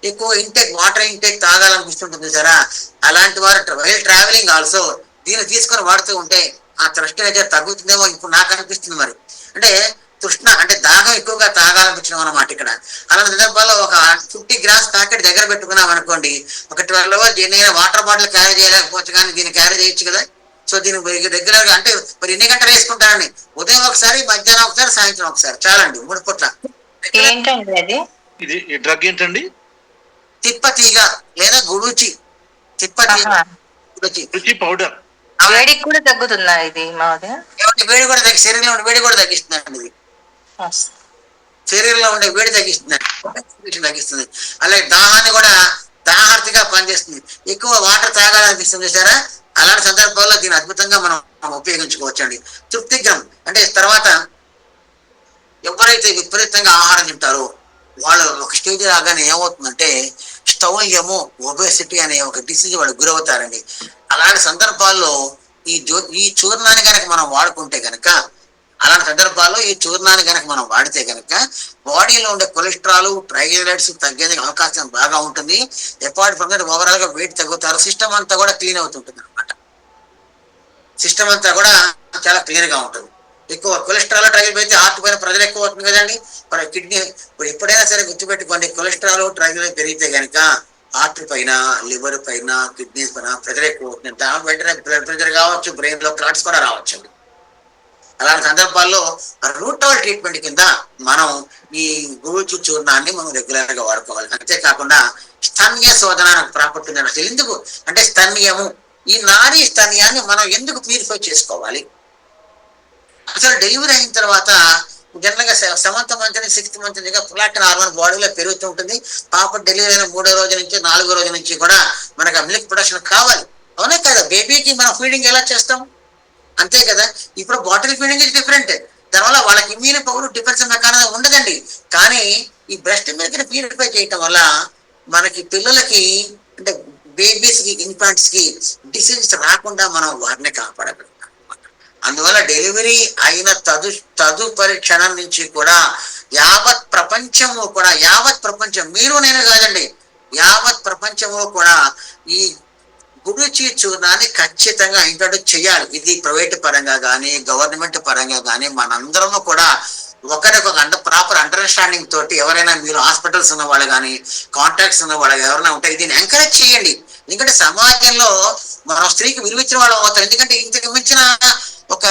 ఎక్కువ ఇంటేక్, వాటర్ ఇంటేక్ తాగాలనిపిస్తుంటుంది సరే, అలాంటి వారు వైల్ ట్రావెలింగ్ ఆల్సో దీన్ని తీసుకొని వాడుతూ ఉంటే ఆ థ్రస్ట్ అనేది తగ్గుతుందేమో ఇప్పుడు నాకు అనిపిస్తుంది. మరి అంటే తృష్ణ అంటే దాహం ఎక్కువగా తాగాలనిపించడం అనమాట ఇక్కడ. అలాంటి సందర్భాల్లో ఒక 50 గ్రామ్స్ ప్యాకెట్ దగ్గర పెట్టుకున్నాం అనుకోండి, ఒక 12 hours దీన్ని వాటర్ బాటిల్ క్యారీ చేయలేకపోవచ్చు, కానీ దీన్ని క్యారీ చేయొచ్చు కదా. సో దీన్ని రెగ్యులర్ గా అంటే మరి ఎన్ని గంటలు వేసుకుంటారండి? ఉదయం ఒకసారి, మధ్యాహ్నం ఒకసారి, సాయంత్రం ఒకసారి, చాలండి 3 పూట్ల. ఏంటండి అది? ఇది ఈ డ్రగ్ ఏంటండి? తిప్పతీగ లేదా గుడుచి, తిప్పతీగ గుడుచి రుచి పౌడర్. వేడికి కూడా తగ్గుతుందా ఇది మహోదయ? వేడి కూడా శరీరంలో ఉండే వేడి కూడా తగ్గిస్తుందండి. ఇది శరీరంలో ఉండే వేడి తగ్గిస్తుంది. అలాగే దాహాన్ని కూడా దాహార్తిగా పనిచేస్తుంది. ఎక్కువ వాటర్ తాగాలనిపిస్తుంది సారా, అలాంటి సందర్భాల్లో దీన్ని అద్భుతంగా మనం ఉపయోగించుకోవచ్చు అండి. తృప్తిగ్రం అంటే తర్వాత ఎవరైతే విపరీతంగా ఆహారం తింటారో వాళ్ళు ఒక స్టేజ్ రాగానే ఏమవుతుందంటే స్థౌల్యము, ఒబేసిటీ అనే ఒక డిసీజ్ వాళ్ళు గురవుతారండి. అలాంటి సందర్భాల్లో ఈ చూర్ణాన్ని కనుక మనం వాడుకుంటే కనుక, అలాంటి సందర్భాల్లో ఈ చూర్ణాన్ని కనుక మనం వాడితే కనుక బాడీలో ఉండే కొలెస్ట్రాల్, ట్రైగ్లిసరైడ్స్ తగ్గేందుకు అవకాశం బాగా ఉంటుంది. అపార్ట్ ఫ్రమ్ దట్ ఓవరాల్ గా వెయిట్ తగ్గుతారు. సిస్టమ్ అంతా కూడా క్లీన్ అవుతుంటుంది అనమాట. సిస్టమ్ అంతా కూడా చాలా క్లియర్ గా ఉంటుంది. ఎక్కువ కొలెస్ట్రాల్, ట్రైగ్లిసరైడ్ అయితే హార్ట్ పైన ప్రెజర్ ఎక్కువ అవుతుంది కదండి. మరి కిడ్నీ ఇప్పుడు ఎప్పుడైనా సరే గుర్తుపెట్టుకోండి, కొలెస్ట్రాల్, ట్రైగ్లిసరైడ్ పెరిగితే కనుక హార్ట్ పైన, లివర్ పైన, కిడ్నీస్ పైన ప్రెజర్ ఎక్కువ అవుతుంది. దాని వెంటనే బ్లడ్ ప్రెజర్ కావచ్చు, బ్రెయిన్ లో క్లాట్స్ కూడా రావచ్చు. అలాంటి సందర్భాల్లో రూటల్ ట్రీట్మెంట్ కింద మనం ఈ గుడుచి చూర్ణాన్ని మనం రెగ్యులర్ గా వాడుకోవాలి. అంతేకాకుండా స్తన్య శోధన ప్రాపర్టీ ఉంది. అసలు ఎందుకు అంటే స్తన్యము, ఈ నాడీ స్తన్యాన్ని మనం ఎందుకు ప్యూరిఫై చేసుకోవాలి? అసలు డెలివరీ అయిన తర్వాత జనరల్ గా 7th month నుంచి 6th month నుంచి ప్రొలాక్టిన్ హార్మోన్ బాడీలో పెరుగుతూ ఉంటుంది. పాప డెలివరీ అయిన 3వ రోజు నుంచి 4వ రోజు నుంచి కూడా మనకు ఆ మిల్క్ ప్రొడక్షన్ కావాలి, అవునా కదా? బేబీకి మనం ఫీడింగ్ ఎలా చేస్తాం, అంతే కదా. ఇప్పుడు బాటిల్ ఫీడింగ్ ఇస్ డిఫరెంట్, దానివల్ల వాళ్ళకి ఇమ్యూన్ పవర్ డిఫెన్స్ మెకానిజం ఉండదండి. కానీ ఈ బ్రెస్ట్ మిల్క్ ని ప్యూరిఫై చేయటం వల్ల మనకి పిల్లలకి అంటే బేబీస్ కి, ఇన్ఫాంట్స్ కి డిసీజ్ రాకుండా మనం వారిని కాపాడగలుగుతాం. అందువల్ల డెలివరీ అయిన తదుపరి క్షణం నుంచి కూడా యావత్ ప్రపంచం మీరు నేను కాదండి, యావత్ ప్రపంచము కూడా ఈ గుడుచి చూర్ణాన్ని ఖచ్చితంగా ఇంట్రడ్యూస్ చేయాలి. ఇది ప్రైవేట్ పరంగా కానీ, గవర్నమెంట్ పరంగా కానీ మనందరము కూడా ఒకరికొక ప్రాపర్ అండర్స్టాండింగ్ తోటి ఎవరైనా మీరు హాస్పిటల్స్ ఉన్న వాళ్ళు కానీ, కాంటాక్ట్స్ ఉన్న వాళ్ళు ఎవరైనా ఉంటే దీన్ని ఎంకరేజ్ చేయండి. ఎందుకంటే సమాజంలో మనం స్త్రీకి విలువించిన వాళ్ళు అవుతాం. ఎందుకంటే ఇంతకు మించిన ఒక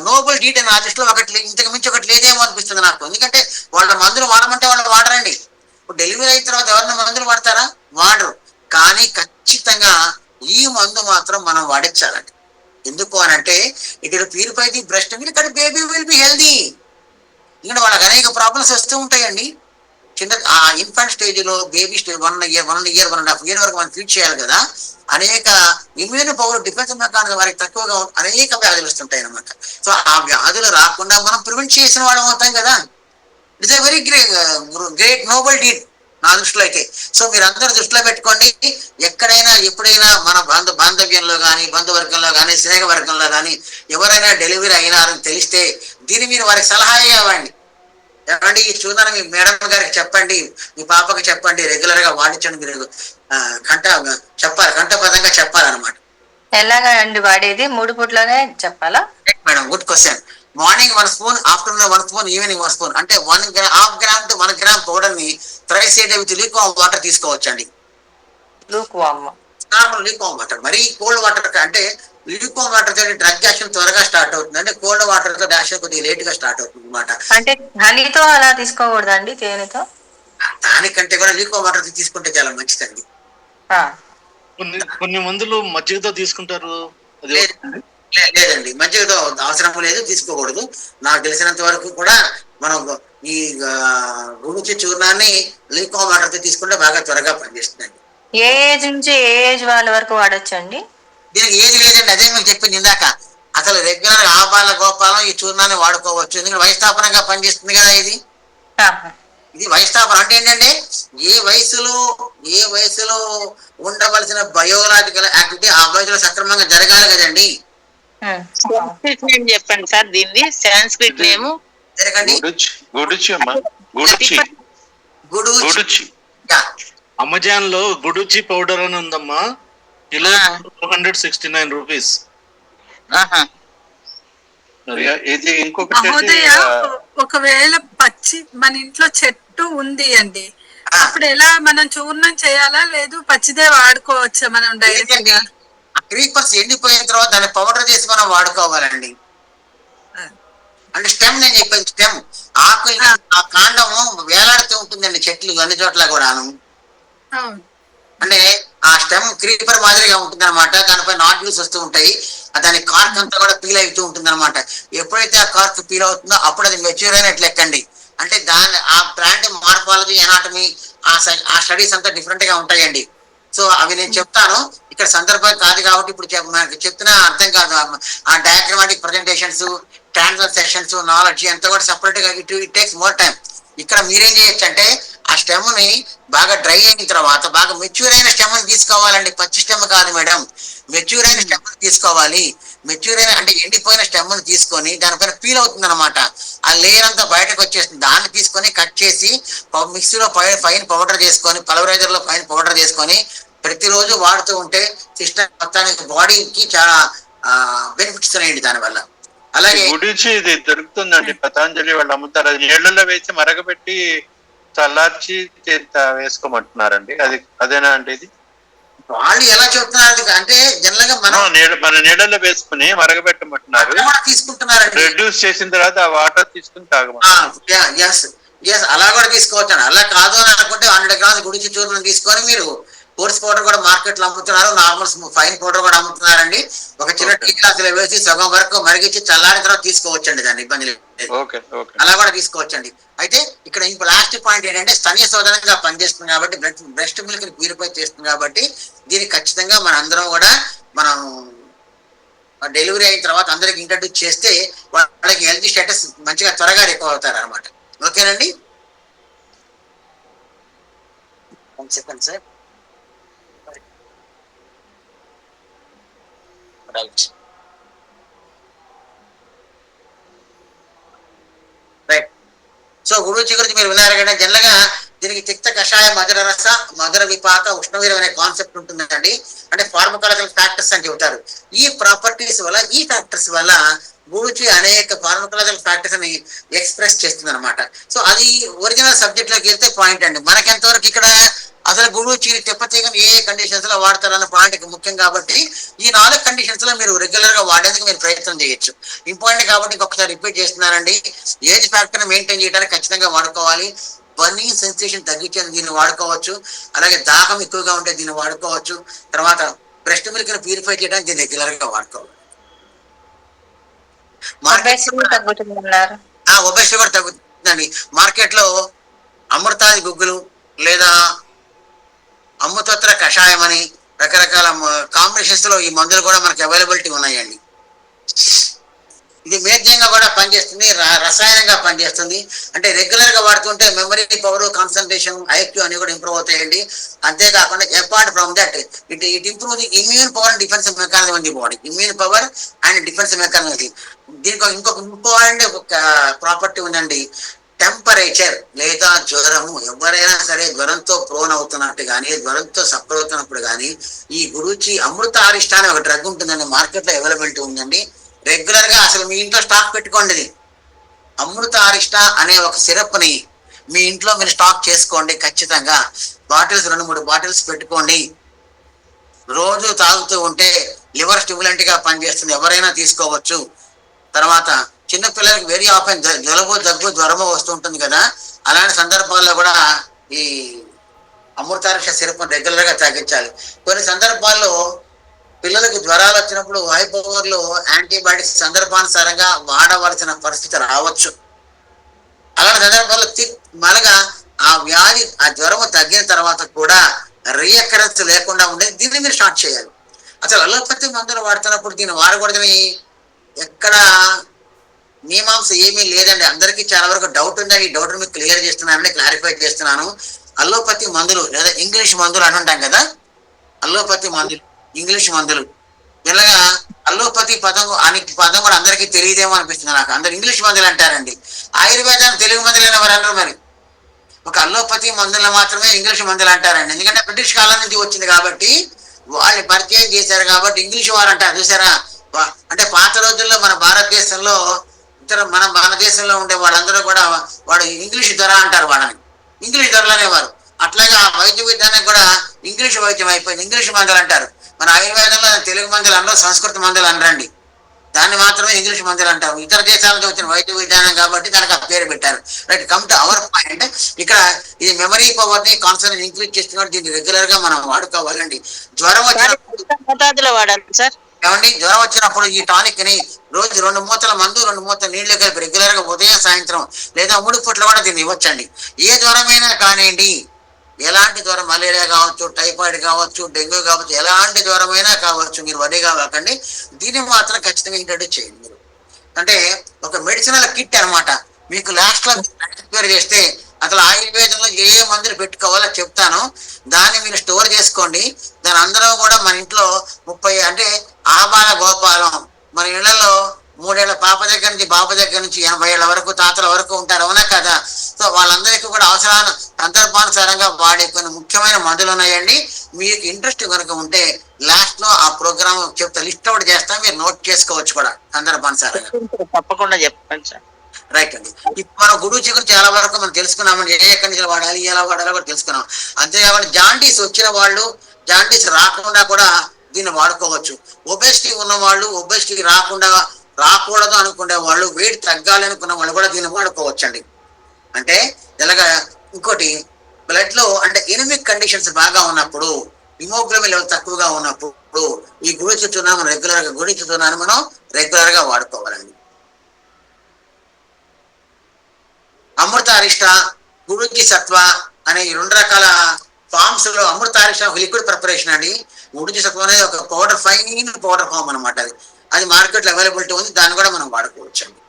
నోబెల్ డీట్ అని ఆర్టిస్ట్ లో ఒకటి ఇంతకు మించి ఒకటి లేదేమో అనిపిస్తుంది నాకు. ఎందుకంటే వాళ్ళ మందులు వాడమంటే వాళ్ళు వాడరండి. ఇప్పుడు డెలివరీ అయిన తర్వాత ఎవరైనా మందులు వాడతారా? వాడరు. కానీ ఖచ్చితంగా ఈ మందు మాత్రం మనం వాడించాలండి. ఎందుకు అని అంటే it will purify the breast milk and baby will be healthy. ఎందుకంటే వాళ్ళకి అనేక ప్రాబ్లమ్స్ వస్తూ ఉంటాయండి. చిన్న ఆ ఇన్ఫాంట్ స్టేజ్ లో బేబీ స్టేజ్ 1 ఇయర్ 1.5 ఇయర్ వరకు మనం ట్రీట్ చేయాలి కదా, అనేక ఇమ్యూన్ పవర్ డిఫెన్స్ మెకానిజం వారికి తక్కువగా అనేక వ్యాధులు వస్తుంటాయి అనమాట. సో ఆ వ్యాధులు రాకుండా మనం ప్రివెంట్ చేసిన వాళ్ళం అవుతాం కదా. It's a very great noble deed నా దృష్టిలో అయితే. సో మీరు అందరూ దృష్టిలో పెట్టుకోండి, ఎక్కడైనా ఎప్పుడైనా మన బాంధవ్యంలో కానీ, బంధువర్గంలో కానీ, స్నేహ వర్గంలో కానీ ఎవరైనా డెలివరీ అయినారని తెలిస్తే దీన్ని మీరు వారికి సలహా ఇవ్వండి. ఏమండి ఈ చూడాలని మీ మేడం గారికి చెప్పండి, మీ పాపకి చెప్పండి, రెగ్యులర్ గా వాడించండి. మీరు కంఠపదంగా చెప్పాలన్నమాట. ఎలాగా అండి వాడేది? 3 పూట్లనే చెప్పాలా? Madam good question. Morning 1 spoon, afternoon 1 spoon, evening 1 spoon, అంటే 1.5 గ్రామ్ to 1 గ్రామ్ పౌడర్ ని thrice a day with lukewarm water తీసుకోవచ్చండి. Lukewarm, normal lukewarm water. మరి కోల్డ్ వాటర్ అంటే లీక్వామ్ వాటర్ తో డ్రగ్ యాక్షన్ త్వరగా స్టార్ట్ అవుతుంది, అంటే కోల్డ్ వాటర్ తో యాక్షన్ కొద్దిగా లేట్ గా స్టార్ట్ అవుతుంది అనమాట. అంటే హనీతో అలా తీసుకోకూడదండి, తేనెతో? దానికంటే కూడా లీక్వామ్ వాటర్ తీసుకుంటే చాలా మంచిదండి. కొన్ని మందులు మజ్జిగతో తీసుకుంటారు, అది లేదండి, మజ్జిగతో అవసరం లేదు, తీసుకోకూడదు. నాకు తెలిసినంత వరకు కూడా మనం ఈ గురించి చూర్ణాన్ని లీక్వామ్ వాటర్ తో తీసుకుంటే బాగా త్వరగా పనిచేస్తుందండి. ఏ ఏజ్ నుంచి ఏ ఏజ్ వాళ్ళ వరకు వాడొచ్చండి? దీనికి ఏది లేదండి, అదే మీకు చెప్పింది ఇందాక. అసలు రెగ్యులర్ ఆపాల గోపాలం ఈ చూర్ణాన్ని వాడుకోవచ్చు, ఎందుకంటే వయస్థాపనంగా పనిచేస్తుంది కదా ఇది. ఇది వయస్థాపనం అంటే ఏంటంటే ఏ వయసులో ఉండవలసిన బయోలాజికల్ యాక్టివిటీ ఆ వయసులో సక్రమంగా జరగాలి కదండి. సాంస్క్రిట్ నేమ్ చెప్పండి సార్, దీన్ని సాంస్క్రిట్ నేమ్ జరగండి. గుడుచి అమెజాన్ లో గుడుచి పౌడర్ అని ఉందమ్మా, కిలో 269 రూపీస్. ఇది ఇంకొకటి మహోదయ, ఒకవేళ పచ్చి మన ఇంట్లో చెట్టు ఉంది అండి, అప్పుడు ఎలా మనం చూర్ణం చేయాలా, లేదు పచ్చిదే వాడుకోవచ్చా మనం డైరెక్ట్ గా? క్రీపర్స్ ఎండిపోయిన తర్వాత దాన్ని పౌడర్ చేసి మనం వాడుకోవాలండి. అంటే స్టెమ్, నేను చెప్పాను స్టెమ్, ఆకు ఆ కాండము వేలాడుతూ ఉంటుందండి చెట్లు అన్ని చోట్ల కూడాను. అంటే ఆ స్టెమ్ క్రీపర్ మాదిరిగా ఉంటుంది అనమాట, దానిపై నాడ్యూల్స్ వస్తూ ఉంటాయి, దాని కార్క్ అంతా కూడా పీల్ అవుతూ ఉంటుంది అనమాట. ఎప్పుడైతే ఆ కార్క్ పీల్ అవుతుందో అప్పుడు అది మెచ్యూర్ అయినట్లు లెక్కండి. అంటే ఆ ప్లాంట్ మార్ఫాలజీ, ఎనాటమీ, ఆ స్టడీస్ అంతా డిఫరెంట్ గా ఉంటాయండి. సో అవి నేను చెప్తాను, ఇక్కడ సందర్భం కాదు కాబట్టి ఇప్పుడు చెప్తున్నా అర్థం కాదు. ఆ diagrammatic presentations, transfer sessions, knowledge అంతా కూడా సపరేట్ గా ఇట్ టేక్స్ మోర్ టైం. ఇక్కడ మీరేం చేయొచ్చు అంటే ఆ స్టెమ్ ని బాగా డ్రై అయిన తర్వాత బాగా మెచ్యూర్ అయిన స్టెమ్ ని తీసుకోవాలండి, పచ్చి స్టెమ్ కాదు మేడం, మెచ్యూర్ అయిన స్టెమ్ ని తీసుకోవాలి. మెచ్యూర్ అయిన అంటే ఎండిపోయిన స్టెమ్ ని తీసుకొని దానిపైన పీల్ అవుతుంది అనమాట, ఆ లేయర్ అంతా బయటకు వచ్చేస్తుంది. దాన్ని తీసుకొని కట్ చేసి మిక్సీలో ఫైన్ పౌడర్ చేసుకొని, పల్వరైజర్ లో ఫైన్ పౌడర్ చేసుకొని ప్రతిరోజు వాడుతూ ఉంటే సిస్టమ్ మొత్తానికి బాడీకి చాలా బెనిఫిట్స్ ఉన్నాయండి దానివల్ల. అలాగే గుడిచి ఇది దొరుకుతుందండి, పతాంజలి వాళ్ళు అమ్ముతారు, అది నీళ్ళలో వేసి మరగబెట్టి చల్లార్చి వేసుకోమంటున్నారండి, అదేనా అంటే ఇది? వాళ్ళు ఎలా చెప్తున్నారు అంటే జనరల్ గా మన నీళ్ళలో వేసుకుని మరగబెట్టమంటున్నారు, తీసుకుంటున్నారండి. రెడ్యూస్ చేసిన తర్వాత ఆ వాటర్ తీసుకుని తాగమంటారు. అలా కూడా తీసుకోవచ్చు. అలా కాదు అని అనుకుంటే 100 గ్రాముల గుడిచి చూర్ణం తీసుకొని మీరు కోర్స్ పౌడర్ కూడా మార్కెట్ లో అమ్ముతున్నారు, నార్మల్ ఫైన్ పౌడర్ కూడా అమ్ముతున్నారండి. ఒక చిన్న టీ గ్లాసులో వేసి సగం వరకు మరిగించి చల్లారిన తర్వాత తీసుకోవచ్చండి, దాని ఇబ్బంది లేదు, అలా కూడా తీసుకోవచ్చండి. అయితే ఇక్కడ ఇంకో లాస్ట్ పాయింట్ ఏంటంటే స్తన్య శోధనగా పనిచేస్తుంది కాబట్టి, బ్రెస్ట్ మిల్క్ ని ప్యూరిఫై చేస్తుంది కాబట్టి దీనికి ఖచ్చితంగా మన అందరం కూడా మనం డెలివరీ అయిన తర్వాత అందరికి ఇంట్రడ్యూస్ చేస్తే వాళ్ళకి హెల్త్ స్టేటస్ మంచిగా త్వరగా రికవర్ అవుతారు అనమాట. ఓకేనండి, 1 సెకండ్ సార్. రైట్ సో గురుచి గురించి మీరు విన్నారు కదా. జనరల్ గా దీనికి తిక్త కషాయ, మధుర రస, మధుర విపాక, ఉష్ణవీరం అనే కాన్సెప్ట్ ఉంటుందండి. అంటే ఫార్మకాలజికల్ ఫ్యాక్టర్స్ అని చెబుతారు. ఈ ప్రాపర్టీస్ వల్ల, ఈ ఫ్యాక్టర్స్ వల్ల గురుచి అనేక ఫార్మకాలజికల్ ఫ్యాక్టర్స్ ని ఎక్స్ప్రెస్ చేస్తుంది అనమాట. సో అది ఒరిజినల్ సబ్జెక్ట్ లోకి వెళ్తే పాయింట్ అండి. మనకెంతవరకు ఇక్కడ అసలు గురుచి తెప్పతీగం ఏ కండిషన్స్ లో వాడతారన్న పాయింట్ ముఖ్యం కాబట్టి ఈ 4 కండిషన్స్ లో మీరు రెగ్యులర్ గా వాడేందుకు మీరు ప్రయత్నం చేయొచ్చు. ఇంపార్టెంట్ కాబట్టి ఇంకొకసారి రిపీట్ చేస్తున్నానండి. ఏజ్ ఫ్యాక్టర్ మెయింటైన్ చేయడానికి ఖచ్చితంగా వాడుకోవాలి. బర్నింగ్ సెన్సేషన్ తగ్గించేందుకు దీన్ని వాడుకోవచ్చు. అలాగే దాహం ఎక్కువగా ఉంటే దీన్ని వాడుకోవచ్చు. తర్వాత బ్రెస్ట్ మిల్క్ ని ప్యూరిఫై చేయడానికి దీన్ని రెగ్యులర్ గా వాడుకోవాలి. ఒబేసిటీ కూడా తగ్గుతుందండి మార్కెట్ లో. అమృతాది గుగ్గులు లేదా అమృతోత్తర కషాయం అని రకరకాల కాంబినేషన్స్ లో ఈ మందులు కూడా మనకి అవైలబిలిటీ ఉన్నాయండి. ఇది మేధ్యంగా కూడా పనిచేస్తుంది, రసాయనంగా పనిచేస్తుంది. అంటే రెగ్యులర్ గా వాడుతుంటే మెమరీ పవర్, కాన్సన్ట్రేషన్, ఐక్యూ అని కూడా ఇంప్రూవ్ అవుతాయండి. అంతేకాకుండా apart from that it improve the immune power and defence mechanism in the body. Immune power and defence mechanism. దీనికి ఇంకొక ఇంపార్టెంట్ ప్రాపర్టీ ఉందండి. టెంపరేచర్ లేదా జ్వరము, ఎవరైనా సరే జ్వరంతో ప్రోన్ అవుతున్నట్టు కానీ, జ్వరంతో సఫర్ అవుతున్నప్పుడు కానీ ఈ గురుచి అమృత అరిష్ట అనే ఒక డ్రగ్ ఉంటుందండి, మార్కెట్ లో అవైలబిలిటీ ఉందండి. రెగ్యులర్ గా అసలు మీ ఇంట్లో స్టాక్ పెట్టుకోండి. అమృత అరిష్ట అనే ఒక సిరప్ ని మీ ఇంట్లో మీరు స్టాక్ చేసుకోండి. ఖచ్చితంగా బాటిల్స్ 2-3 బాటిల్స్ పెట్టుకోండి. రోజు తాగుతూ ఉంటే లివర్ స్టిమ్యులెంట్ గా పనిచేస్తుంది, ఎవరైనా తీసుకోవచ్చు. తర్వాత చిన్నపిల్లలకి వెరీ ఆఫెన్ జలుబు, దగ్గు, జ్వరము వస్తుంటుంది కదా, అలాంటి సందర్భాల్లో కూడా ఈ అమృతారిష్ట సిరప్ రెగ్యులర్ గా తగ్గించాలి. కొన్ని సందర్భాల్లో పిల్లలకు జ్వరాలు వచ్చినప్పుడు హై పవర్ లో యాంటీబయాటిక్స్ సందర్భానుసారంగా వాడవలసిన పరిస్థితి రావచ్చు. అలాంటి సందర్భాల్లో మరగా ఆ వ్యాధి, ఆ జ్వరము తగ్గిన తర్వాత కూడా రీఅకరెన్స్ లేకుండా ఉండేది దీన్ని మీరు స్టార్ట్ చేయాలి. అసలు అలోపతి మందులు వాడుతున్నప్పుడు దీన్ని వాడకూడదని ఎక్కడ మీమాంస ఏమీ లేదండి. అందరికీ చాలా వరకు డౌట్ ఉందని ఈ డౌట్ మీకు క్లియర్ చేస్తున్నానండి, క్లారిఫై చేస్తున్నాను. అలోపతి మందులు లేదా ఇంగ్లీష్ మందులు అంటుంటాం కదా, అలోపతి మందులు, ఇంగ్లీష్ మందులు. ఇలాగా అలోపతి పదం అని పదం కూడా అందరికీ తెలియదేమో అనిపిస్తుంది నాకు. అందరు ఇంగ్లీష్ మందులు అంటారండి. ఆయుర్వేదాన్ని తెలుగు మందులు ఎవరు అన్నారు మరి? ఒక అలోపతి మందులు మాత్రమే ఇంగ్లీష్ మందులు అంటారండి. ఎందుకంటే బ్రిటిష్ కాలం నుంచి వచ్చింది కాబట్టి, వాళ్ళు పరిచయం చేశారు కాబట్టి ఇంగ్లీష్ వారు అంటారు. చూసారా, అంటే పాత రోజుల్లో మన భారతదేశంలో మన భారతదేశంలో ఉండే వాళ్ళందరూ కూడా వాడు ఇంగ్లీష్ ధర అంటారు, వాళ్ళని ఇంగ్లీష్ ధరలు అనేవారు. అట్లాగా వైద్య విధానం కూడా ఇంగ్లీష్ వైద్యం అయిపోయింది, ఇంగ్లీష్ మందులు అంటారు. మన ఆయుర్వేదంలో తెలుగు మందులు అనరు, సంస్కృత మందులు అనరండి, దాన్ని మాత్రమే ఇంగ్లీష్ మందులు అంటారు. ఇతర దేశాల నుంచి వచ్చిన వైద్య విధానం కాబట్టి దానికి ఆ పేరు పెట్టారు. Right, come to our point. ఇక్కడ ఇది మెమరీ పవర్ ని కాన్సన్ట్రేషన్ ఇంక్రీజ్ చేస్తున్నట్టు దీన్ని రెగ్యులర్ గా మనం వాడుకోవాలండి. జ్వరం వచ్చినప్పుడు వాడాలి సార్. ఏమండి, జ్వరం వచ్చినప్పుడు ఈ టానిక్ ని రోజు 2 మూతల మందు 2 మూతల నీళ్లు కలిపి రెగ్యులర్ గా ఉదయం సాయంత్రం లేదా 3 పూట్ల కూడా దీన్ని ఇవ్వచ్చండి. ఏ జ్వరమైనా కానివ్వండి, ఎలాంటి జ్వరం, మలేరియా కావచ్చు, టైఫాయిడ్ కావచ్చు, డెంగ్యూ కావచ్చు, ఎలాంటి జ్వరమైనా కావచ్చు, మీరు వరి కావకండి. దీన్ని మాత్రం ఖచ్చితంగా ఇంట్రడ్యూస్ చేయండి మీరు. అంటే ఒక మెడిసినల్ కిట్ అనమాట. మీకు లాస్ట్ లో ఎక్స్పైర్ చేస్తే అసలు ఆయుర్వేదంలో ఏ మందులు పెట్టుకోవాలో చెప్తాను, దాన్ని మీరు స్టోర్ చేసుకోండి. దాని అందరం కూడా మన ఇంట్లో 30 అంటే ఆబాల గోపాలం, మన ఇళ్లలో 3 ఏళ్ల పాప దగ్గర నుంచి బాబు దగ్గర నుంచి 80 ఏళ్ల వరకు తాతల వరకు ఉంటారు, అవునా కదా? సో వాళ్ళందరికీ కూడా అవసరాల సందర్భానుసారంగా వాడే కొన్ని ముఖ్యమైన మందులు ఉన్నాయండి. మీకు ఇంట్రెస్ట్ కనుక ఉంటే లాస్ట్ లో ఆ ప్రోగ్రామ్ చెప్తా, లిస్ట్ అవుట్ చేస్తా, మీరు నోట్ చేసుకోవచ్చు కూడా సందర్భానుసారంగా. తప్పకుండా చెప్పండి సార్. రైట్ అండి. ఇప్పుడు మనం గురుచి గురించి చాలా వరకు మనం తెలుసుకున్నామండి, ఏ కండిషన్ వాడాలి, ఎలా వాడాలో కూడా తెలుసుకున్నాం. అంతేకాకుండా జాండీస్ వచ్చిన వాళ్ళు, జాండీస్ రాకుండా కూడా దీన్ని వాడుకోవచ్చు. ఒబెసిటీ ఉన్న వాళ్ళు, ఒబెసిటీ రాకూడదు అనుకునే వాళ్ళు, వెయిట్ తగ్గాలి అనుకున్న వాళ్ళు కూడా దీన్ని వాడుకోవచ్చు అండి. అంటే ఇలాగా ఇంకోటి, బ్లడ్ లో అంటే ఎనిమిక్ కండిషన్స్ బాగా ఉన్నప్పుడు, హిమోగ్లోబిన్ లెవెల్ తక్కువగా ఉన్నప్పుడు ఈ గురుచి చూర్ణాన్ని మనం రెగ్యులర్ గా వాడుకోవాలండి. అమృత అరిష్ట, గురుచి సత్వ అనే ఈ 2 రకాల ఫార్మ్స్ లో అమృత అరిష్ట ఒక లిక్విడ్ ప్రిపరేషన్ అండి. గురుచి సత్వ అనేది ఒక పౌడర్, ఫైన్ పౌడర్ ఫామ్ అనమాట. అది మార్కెట్ లో అవైలబిలిటీ ఉంది, దాన్ని కూడా మనం వాడుకోవచ్చు అండి.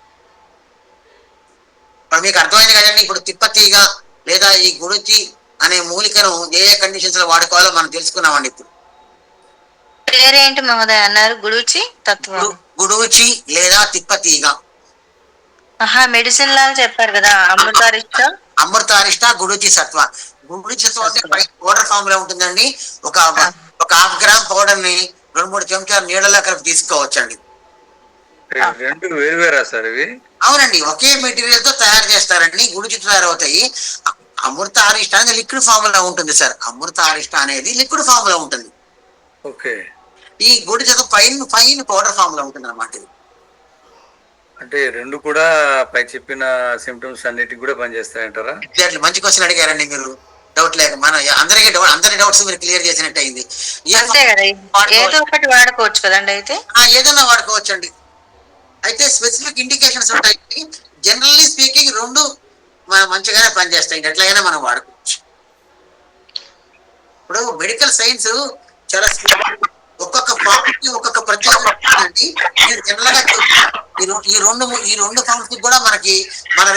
ఇప్పుడు మీకు అర్థమైంది కదండి. ఇప్పుడు తిప్పతీగ లేదా ఈ గురుచి అనే మూలికను ఏ కండిషన్స్ లో వాడుకోవాలో మనం తెలుసుకున్నామండి. ఇప్పుడు పేరేంటి మహోదయ అన్నారు? గురుచి తత్వం, గురుచి లేదా తిప్పతీగ. మెడిసిన్ లాగా చెప్పారు కదా. అమృత అరిష్ట, గురుచి సత్వ. గురుచి సత్వ అంటే పౌడర్ ఫామ్ లో ఉంటుందండి. ఒక 1/2 గ్రామ్ పౌడర్ ని 2-3 చెంచాలు నీళ్ళలో కలిపి తీసుకోవచ్చండి. 2 వేరువేరా సార్ ఇవి? అవునండి, ఒకే మెటీరియల్ తో తయారు చేస్తారండి, గురుచి తయారవుతాయి. అమృత అరిష్ట అనేది లిక్విడ్ ఫామ్ లో ఉంటుంది సార్. అమృత అరిష్ట అనేది లిక్విడ్ ఫామ్ లో ఉంటుంది. ఓకే. ఈ గురుచి ఫైన్ పౌడర్ ఫామ్ లో ఉంటుంది అన్నమాట. ఇది అంటే 2 కూడా పై చెప్పిన సిమ్టమ్స్ అన్నిటికి కూడా పనిచేస్తాయంటారా? ఎగ్జాక్ట్లీ, మంచి క్వశ్చన్ అడిగారండి మీరు. డౌట్ లేక మన అందరి డౌట్స్ మీరు క్లియర్ చేసినట్టు అయింది. ఏదో ఒకటి వాడుకోవచ్చు కదండి. అయితే ఏదైనా వాడుకోవచ్చు అండి. అయితే స్పెసిఫిక్ ఇండికేషన్స్ ఉంటాయి. జనరల్లీ స్పీకింగ్ 2 మనం మంచిగానే పనిచేస్తాయి. ఎట్లయినా మనం వాడుకోవచ్చు. ఇప్పుడు మెడికల్ సైన్స్ చాలా ఒక్కొక్క ఫార్మ్కి ఒక్కొక్క ప్రత్యేకత ఉంటుందండి. నేను జనరల్ గా ఈ రెండు ఫార్మ్స్ కూడా మనకి మన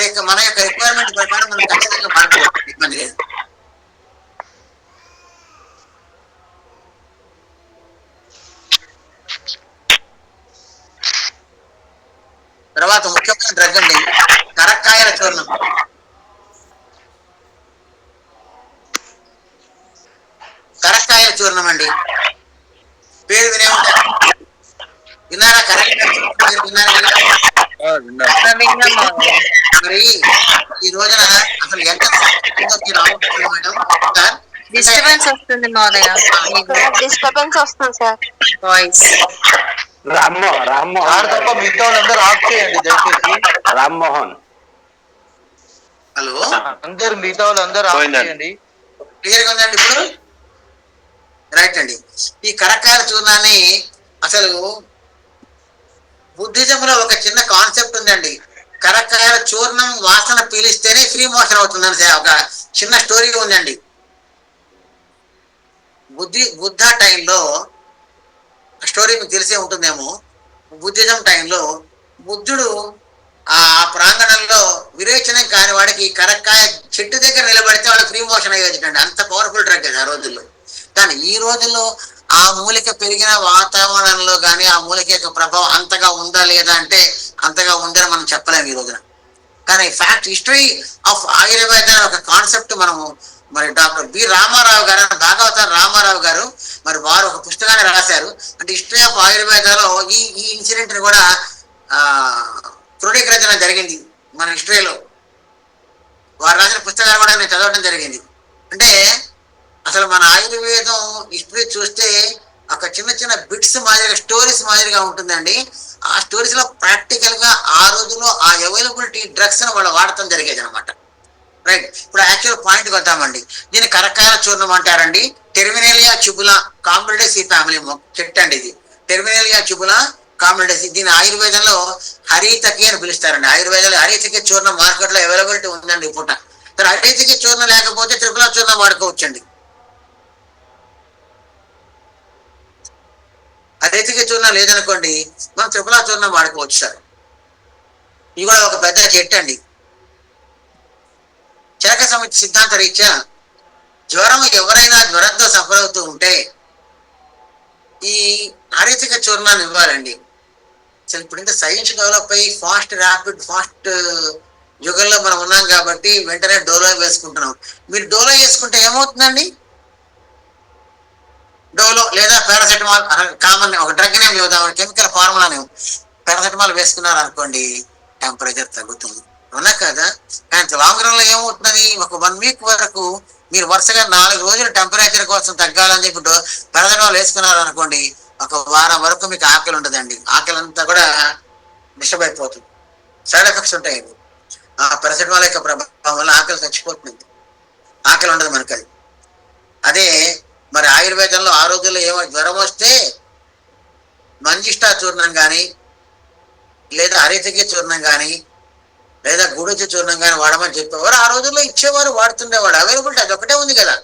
యొక్క రిక్వైర్మెంట్ ప్రకారం మనం ఖచ్చితంగా వాడుకోవచ్చు, ఇబ్బంది లేదు. తర్వాత ముఖ్యమైన డ్రగ్ అండి కరక్కాయల చూర్ణం. కరక్కాయల చూర్ణం అండి, పేరు వినే ఉంటారు. విన్నారా? కరక్కాయల చూర్ణం విన్నారా? విన్నాం మహోదయ. మరి ఈ రోజున అసలు ఎంత మీరు ఆలోచించాలి మేడం సార్? డిస్టర్బెన్స్ వస్తుంది మహోదయ, డిస్టర్బెన్స్ వస్తుంది సార్. వాయిస్. రామ్మోహన్ సార్ తప్ప మిగతా వాళ్ళందరూ ఆఫ్ చేయండి దయచేసి. రామ్మోహన్ హలో, అందరు మిగతా వాళ్ళందరూ ఆఫ్ పోయిందండి. చేయండి. క్లియర్గా ఉందండి ఇప్పుడు? రైట్ అండి. ఈ కరక్కాయల చూర్ణాన్ని అసలు బుద్ధిజంలో ఒక చిన్న కాన్సెప్ట్ ఉందండి. కరక్కాయల చూర్ణం వాసన పీలిస్తేనే ఫ్రీ మోషన్ అవుతుందని ఒక చిన్న స్టోరీ ఉందండి. బుద్ధ టైంలో స్టోరీ మీకు తెలిసే ఉంటుందేమో. బుద్ధిజం టైంలో బుద్ధుడు ఆ ప్రాంగణంలో విరేచనం కాని వాడికి కరక్కాయ చెట్టు దగ్గర నిలబడితే వాడు ఫ్రీ మోషన్ అయ్యేదండి. అంత పవర్ఫుల్ డ్రగ్ అది ఆ రోజుల్లో. కానీ ఈ రోజుల్లో ఆ మూలిక పెరిగిన వాతావరణంలో కానీ ఆ మూలిక యొక్క ప్రభావం అంతగా ఉందా లేదా అంటే అంతగా ఉందని మనం చెప్పలేము ఈ రోజున. కానీ ఫ్యాక్ట్ హిస్టరీ ఆఫ్ ఆయుర్వేద ఒక కాన్సెప్ట్ మనము మరి డాక్టర్ బి రామారావు గారు, భాగవత రామారావు గారు మరి వారు ఒక పుస్తకాన్ని రాశారు. అంటే హిస్టరీ ఆఫ్ ఆయుర్వేదలో ఈ ఇన్సిడెంట్ ని కూడా క్రోడీకరించడం జరిగింది మన హిస్టరీలో. వారు రాసిన పుస్తకాలు కూడా నేను చదవడం జరిగింది. అంటే అసలు మన ఆయుర్వేదం హిస్టరీ చూస్తే ఒక చిన్న చిన్న బిట్స్ మాదిరిగా స్టోరీస్ మాదిరిగా ఉంటుందండి. ఆ స్టోరీస్ లో ప్రాక్టికల్ గా ఆ రోజుల్లో ఆ అవైలబిలిటీ డ్రగ్స్ ని వాళ్ళు వాడటం జరిగేది అనమాట. రైట్. ఇప్పుడు యాక్చువల్ పాయింట్ వద్దామండి. దీన్ని కరక్కాయల చూర్ణం అంటారండి. టెర్మినేలియా ట్యూబులా కాంబిడేసి ఫ్యామిలీ చెట్టు అండి ఇది. టెర్మినేలియా ట్యూబులా కాంబిడేసి. దీని ఆయుర్వేదంలో హరితకి అని పిలుస్తారండి. ఆయుర్వేదంలో హరితకి చూర్ణం మార్కెట్ లో అవైలబిలిటీ ఉందండి ఈ పూట. సరే, హరితకి చూర్ణం లేకపోతే త్రిపుల చూర్ణం వాడుకోవచ్చండి. హరితకి చూర్ణం లేదనుకోండి మనం త్రిపుల చూర్ణం వాడుకోవచ్చు సార్. ఇది కూడా ఒక పెద్ద చెట్టు అండి. చరక సమితి సిద్ధాంత రీత్యా జ్వరం ఎవరైనా జ్వరంతో సఫర్ అవుతూ ఉంటే ఈ హరితిక చూర్ణాన్ని ఇవ్వాలండి. అసలు ఇప్పుడు ఇంత సైన్స్ డెవలప్ అయ్యి ఫాస్ట్ యుగంలో మనం ఉన్నాం కాబట్టి వెంటనే డోలో వేసుకుంటున్నాం. మీరు డోలో వేసుకుంటే ఏమవుతుందండి? డోలో లేదా పారాసెటమాల్ కామన్ ఒక డ్రగ్ నేమ్ చెబుదాం, కెమికల్ ఫార్ములా నేమ్. పారాసెటమాల్ వేసుకున్నారు అనుకోండి టెంపరేచర్ తగ్గుతుంది, అవునా కదా? కానీ లాంగ్ రన్ లో ఏమవుతుంది? ఒక 1 వీక్ వరకు మీరు వరుసగా 4 రోజులు టెంపరేచర్ కోసం తగ్గాలని చెప్పి పారాసెటమాల్ వేసుకున్నారు అనుకోండి, ఒక వారం వరకు మీకు ఆకలి ఉండదండి. ఆకలి అంతా కూడా డిస్టర్బ్ అయిపోతుంది. సైడ్ ఎఫెక్ట్స్ ఉంటాయి. ఆ పారాసెటమాల్ యొక్క ప్రభావం వల్ల ఆకలి చచ్చిపోతుంది, ఆకలి ఉండదు మనకి. అది అదే మరి ఆయుర్వేదంలో ఆ రోజుల్లో జ్వరం వస్తే మంజిష్టా చూర్ణం కానీ లేదా హరితకి చూర్ణం కానీ లేదా గుడిచి చూర్ణం కానీ వాడమని చెప్పేవారు. ఆ రోజుల్లో ఇచ్చేవారు, వాడుతుండేవాడు. అవైలబిలిటీ అది ఒకటే ఉంది కదా,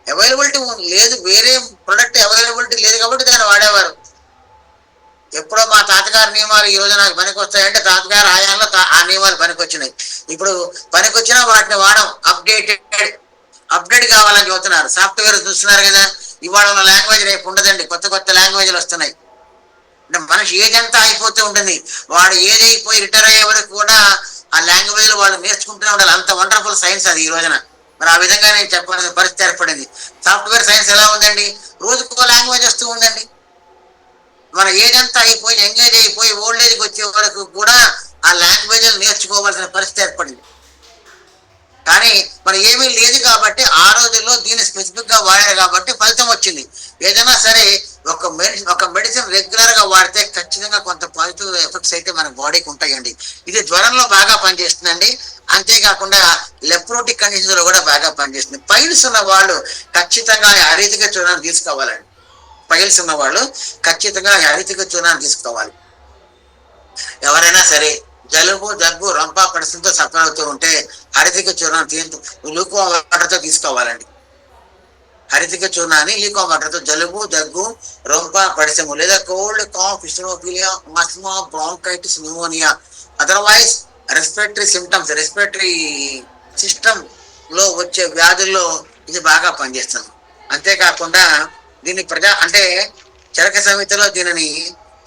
అవైలబిలిటీ లేదు, వేరే ప్రొడక్ట్ అవైలబిలిటీ లేదు కాబట్టి దాన్ని వాడేవారు. ఎప్పుడో మా తాతగారి నియమాలు ఈ రోజు నాకు పనికి వస్తాయంటే తాతగారి ఆయాల్లో ఆ నియమాలు పనికి వచ్చినాయి. ఇప్పుడు పనికి వచ్చినా వాటిని వాడడం. అప్డేట్ కావాలని చెబుతున్నారు. సాఫ్ట్వేర్ చూస్తున్నారు కదా, ఇవాళ ఉన్న లాంగ్వేజ్ రేపు ఉండదండి, కొత్త లాంగ్వేజ్లు వస్తున్నాయి. అంటే మనిషి ఏజ్ అంతా అయిపోతూ ఉంటుంది. వాడు ఏజ్ అయిపోయి రిటైర్ అయ్యే వరకు కూడా ఆ లాంగ్వేజ్ వాళ్ళు నేర్చుకుంటూనే ఉండాలి. అంత వండర్ఫుల్ సైన్స్ అది ఈ రోజున. మరి ఆ విధంగా నేను చెప్పాల్సిన పరిస్థితి ఏర్పడింది. సాఫ్ట్వేర్ సైన్స్ ఎలా ఉందండి? రోజుకో లాంగ్వేజ్ వస్తూ ఉందండి. మన ఏజ్ అంతా అయిపోయి ఎంగేజ్ అయిపోయి ఓల్డ్ ఏజ్కి వచ్చే వరకు కూడా ఆ లాంగ్వేజ్ నేర్చుకోవాల్సిన పరిస్థితి ఏర్పడింది. కానీ మరి ఏమీ లేదు కాబట్టి ఆ రోజుల్లో దీన్ని స్పెసిఫిక్ గా వాడారు కాబట్టి ఫలితం వచ్చింది. ఏదైనా సరే ఒక మెడిసిన్ రెగ్యులర్ గా వాడితే ఖచ్చితంగా కొంత పాజిటివ్ ఎఫెక్ట్స్ అయితే మన బాడీకి ఉంటాయండి. ఇది జ్వరంలో బాగా పనిచేస్తుందండి. అంతేకాకుండా లెప్రోటిక్ కండిషన్స్ లో కూడా బాగా పనిచేస్తుంది. పైల్స్ ఉన్న వాళ్ళు ఖచ్చితంగా హరితిక చూర్ణాన్ని తీసుకోవాలండి. పైల్స్ ఉన్న వాళ్ళు ఖచ్చితంగా హరితిక చూర్ణాన్ని తీసుకోవాలి. ఎవరైనా సరే జలుబు దగ్గు రొంప పరిస్థితితో సఫర్ అవుతూ ఉంటే హరితిక చూర్ణం లూకో వాటర్తో తీసుకోవాలండి. హరితిక చూర్ణాన్ని లీకో వాటర్తో జలుబు దగ్గు రొంప పడిసెము లేదా కోల్డ్ కాఫ్ ఇస్టోఫిలియా మస్మా bronchitis pneumonia otherwise respiratory symptoms respiratory system లో వచ్చే వ్యాధుల్లో ఇది బాగా పనిచేస్తుంది. అంతేకాకుండా దీన్ని అంటే చరక సంహితలో దీనిని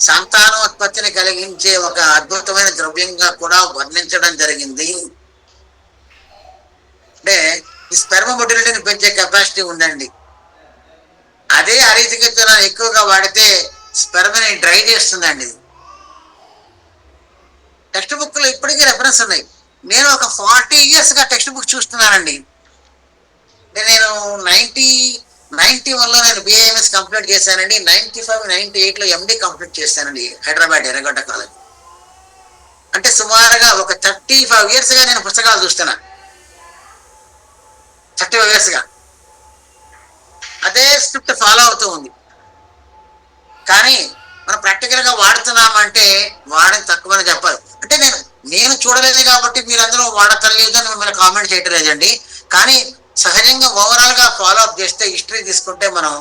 సంతానోత్పత్తిని కలిగించే ఒక అద్భుతమైన ద్రవ్యంగా కూడా వర్ణించడం జరిగింది. అంటే ఈ స్పెర్మ మొటిలిటీని పెంచే కెపాసిటీ ఉందండి. అదే హరితిక చూర్ణాన్ని ఎక్కువగా వాడితే స్పెర్మని డ్రై చేస్తుందండి. టెక్స్ట్ బుక్ లో ఇప్పటికీ రెఫరెన్స్ ఉన్నాయి. నేను ఒక 40 years గా టెక్స్ట్ బుక్ చూస్తున్నానండి. నేను 91లో నేను బిఏఎంఎస్ కంప్లీట్ చేశానండి. 95, 98లో ఎండి కంప్లీట్ చేశానండి హైదరాబాద్ ఎర్రగడ్డ కాలేజ్. అంటే సుమారుగా ఒక 35 years గా నేను పుస్తకాలు చూస్తున్నా. 35 years గా అదే స్క్రిప్ట్ ఫాలో అవుతూ ఉంది. కానీ మనం ప్రాక్టికల్ గా వాడుతున్నామంటే వాడని తక్కువని చెప్పాలి. అంటే నేను చూడలేదు కాబట్టి మీరు అందులో వాడతలేదు అని మిమ్మల్ని కామెంట్ చేయటం లేదండి. కానీ సహజంగా ఓవరాల్ గా ఫాలో అప్ చేస్తే హిస్టరీ తీసుకుంటే మనం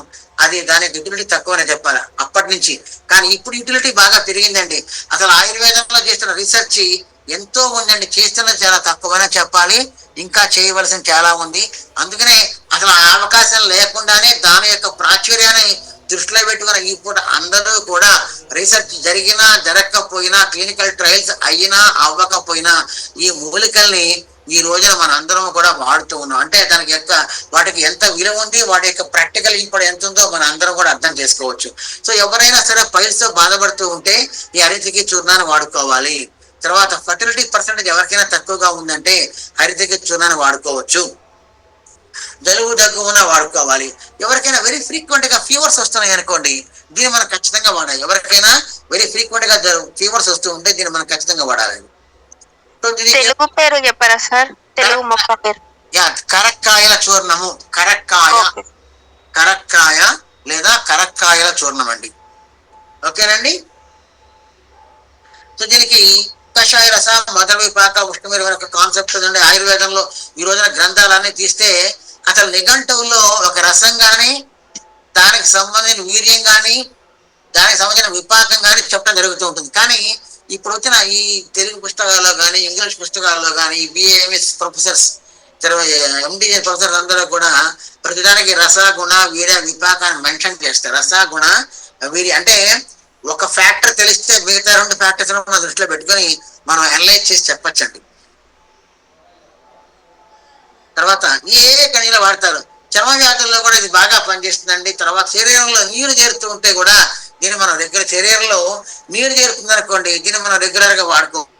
అది దాని యూటిలిటీ తక్కువనే చెప్పాలి అప్పటి నుంచి. కానీ ఇప్పుడు యూటిలిటీ బాగా పెరిగిందండి. అసలు ఆయుర్వేదంలో చేస్తున్న రీసెర్చ్ ఎంతో ఉందండి. చేస్తున్నది చాలా తక్కువనే చెప్పాలి. ఇంకా చేయవలసిన చాలా ఉంది. అందుకనే అసలు ఆ అవకాశం లేకుండానే దాని యొక్క ప్రాచుర్యాన్ని దృష్టిలో పెట్టుకున్న ఈ పూట అందరూ కూడా రీసెర్చ్ జరిగినా జరగకపోయినా క్లినికల్ ట్రయల్స్ అయినా అవ్వకపోయినా ఈ మూలికల్ని ఈ రోజున మన అందరం కూడా వాడుతూ ఉన్నాం. అంటే వాటికి ఎంత విలువ ఉంది, వాటి యొక్క ప్రాక్టికల్ ఇంపార్ట్ ఎంత ఉందో మన అందరం కూడా అర్థం చేసుకోవచ్చు. సో ఎవరైనా సరే పైల్స్ తో బాధపడుతూ ఉంటే ఈ హరితిక చూర్ణాన్ని వాడుకోవాలి. తర్వాత ఫర్టిలిటీ పర్సెంటేజ్ ఎవరికైనా తక్కువగా ఉందంటే హరితిక చూర్ణాన్ని వాడుకోవచ్చు. జలుబు దగ్గు ఉన్న వాడుకోవాలి. ఎవరికైనా వెరీ ఫ్రీక్వెంట్ గా ఫీవర్స్ వస్తున్నాయి అనుకోండి, దీన్ని మనం ఖచ్చితంగా వాడాలి. ఎవరికైనా వెరీ ఫ్రీక్వెంట్ గా ఫీవర్స్ వస్తూ ఉంటే దీన్ని మనం ఖచ్చితంగా వాడాలి. తెలుగు పేరు చెప్పారా సార్? తెలుగు మొక్క పేరు? కరక్కాయల చూర్ణము. కరక్కాయ లేదా కరక్కాయల చూర్ణం అండి. ఓకేనండి. సో దీనికి కషాయ రస మధుర విపాక ఉష్ణమీర ఒక కాన్సెప్ట్ ఉందండి ఆయుర్వేదంలో. ఈ రోజున గ్రంథాలన్నీ తీస్తే అసలు నిఘంటువుల్లో ఒక రసం కానీ దానికి సంబంధించిన వీర్యం కానీ దానికి సంబంధించిన విపాకం కానీ చెప్పడం జరుగుతూ ఉంటుంది. కానీ ఇప్పుడు వచ్చిన ఈ తెలుగు పుస్తకాల్లో కానీ ఇంగ్లీష్ పుస్తకాల్లో కానీ బిఏఎంఎస్ ప్రొఫెసర్స్ ఎండిఏ ప్రొఫెసర్స్ అందరూ కూడా ప్రతిదానికి రస గుణ వీర్య విపాకాన్ని మెన్షన్ చేస్తారు. రస గుణ వీర్య అంటే ఒక ఫ్యాక్టర్ తెలిస్తే మిగతా 2 ఫ్యాక్టర్స్ మన దృష్టిలో పెట్టుకొని మనం అనలైజ్ చేసి చెప్పచ్చండి. తర్వాత ఏ కణీలో వాడతారు. చర్మ వ్యాధుల్లో కూడా ఇది బాగా పనిచేస్తుందండి. తర్వాత శరీరంలో నీరు చేరుతూ ఉంటే కూడా దీన్ని మనం రెగ్యులర్ శరీరంలో నీరు చేరుతుంది అనుకోండి, దీన్ని మనం రెగ్యులర్ గా వాడుకోవచ్చు.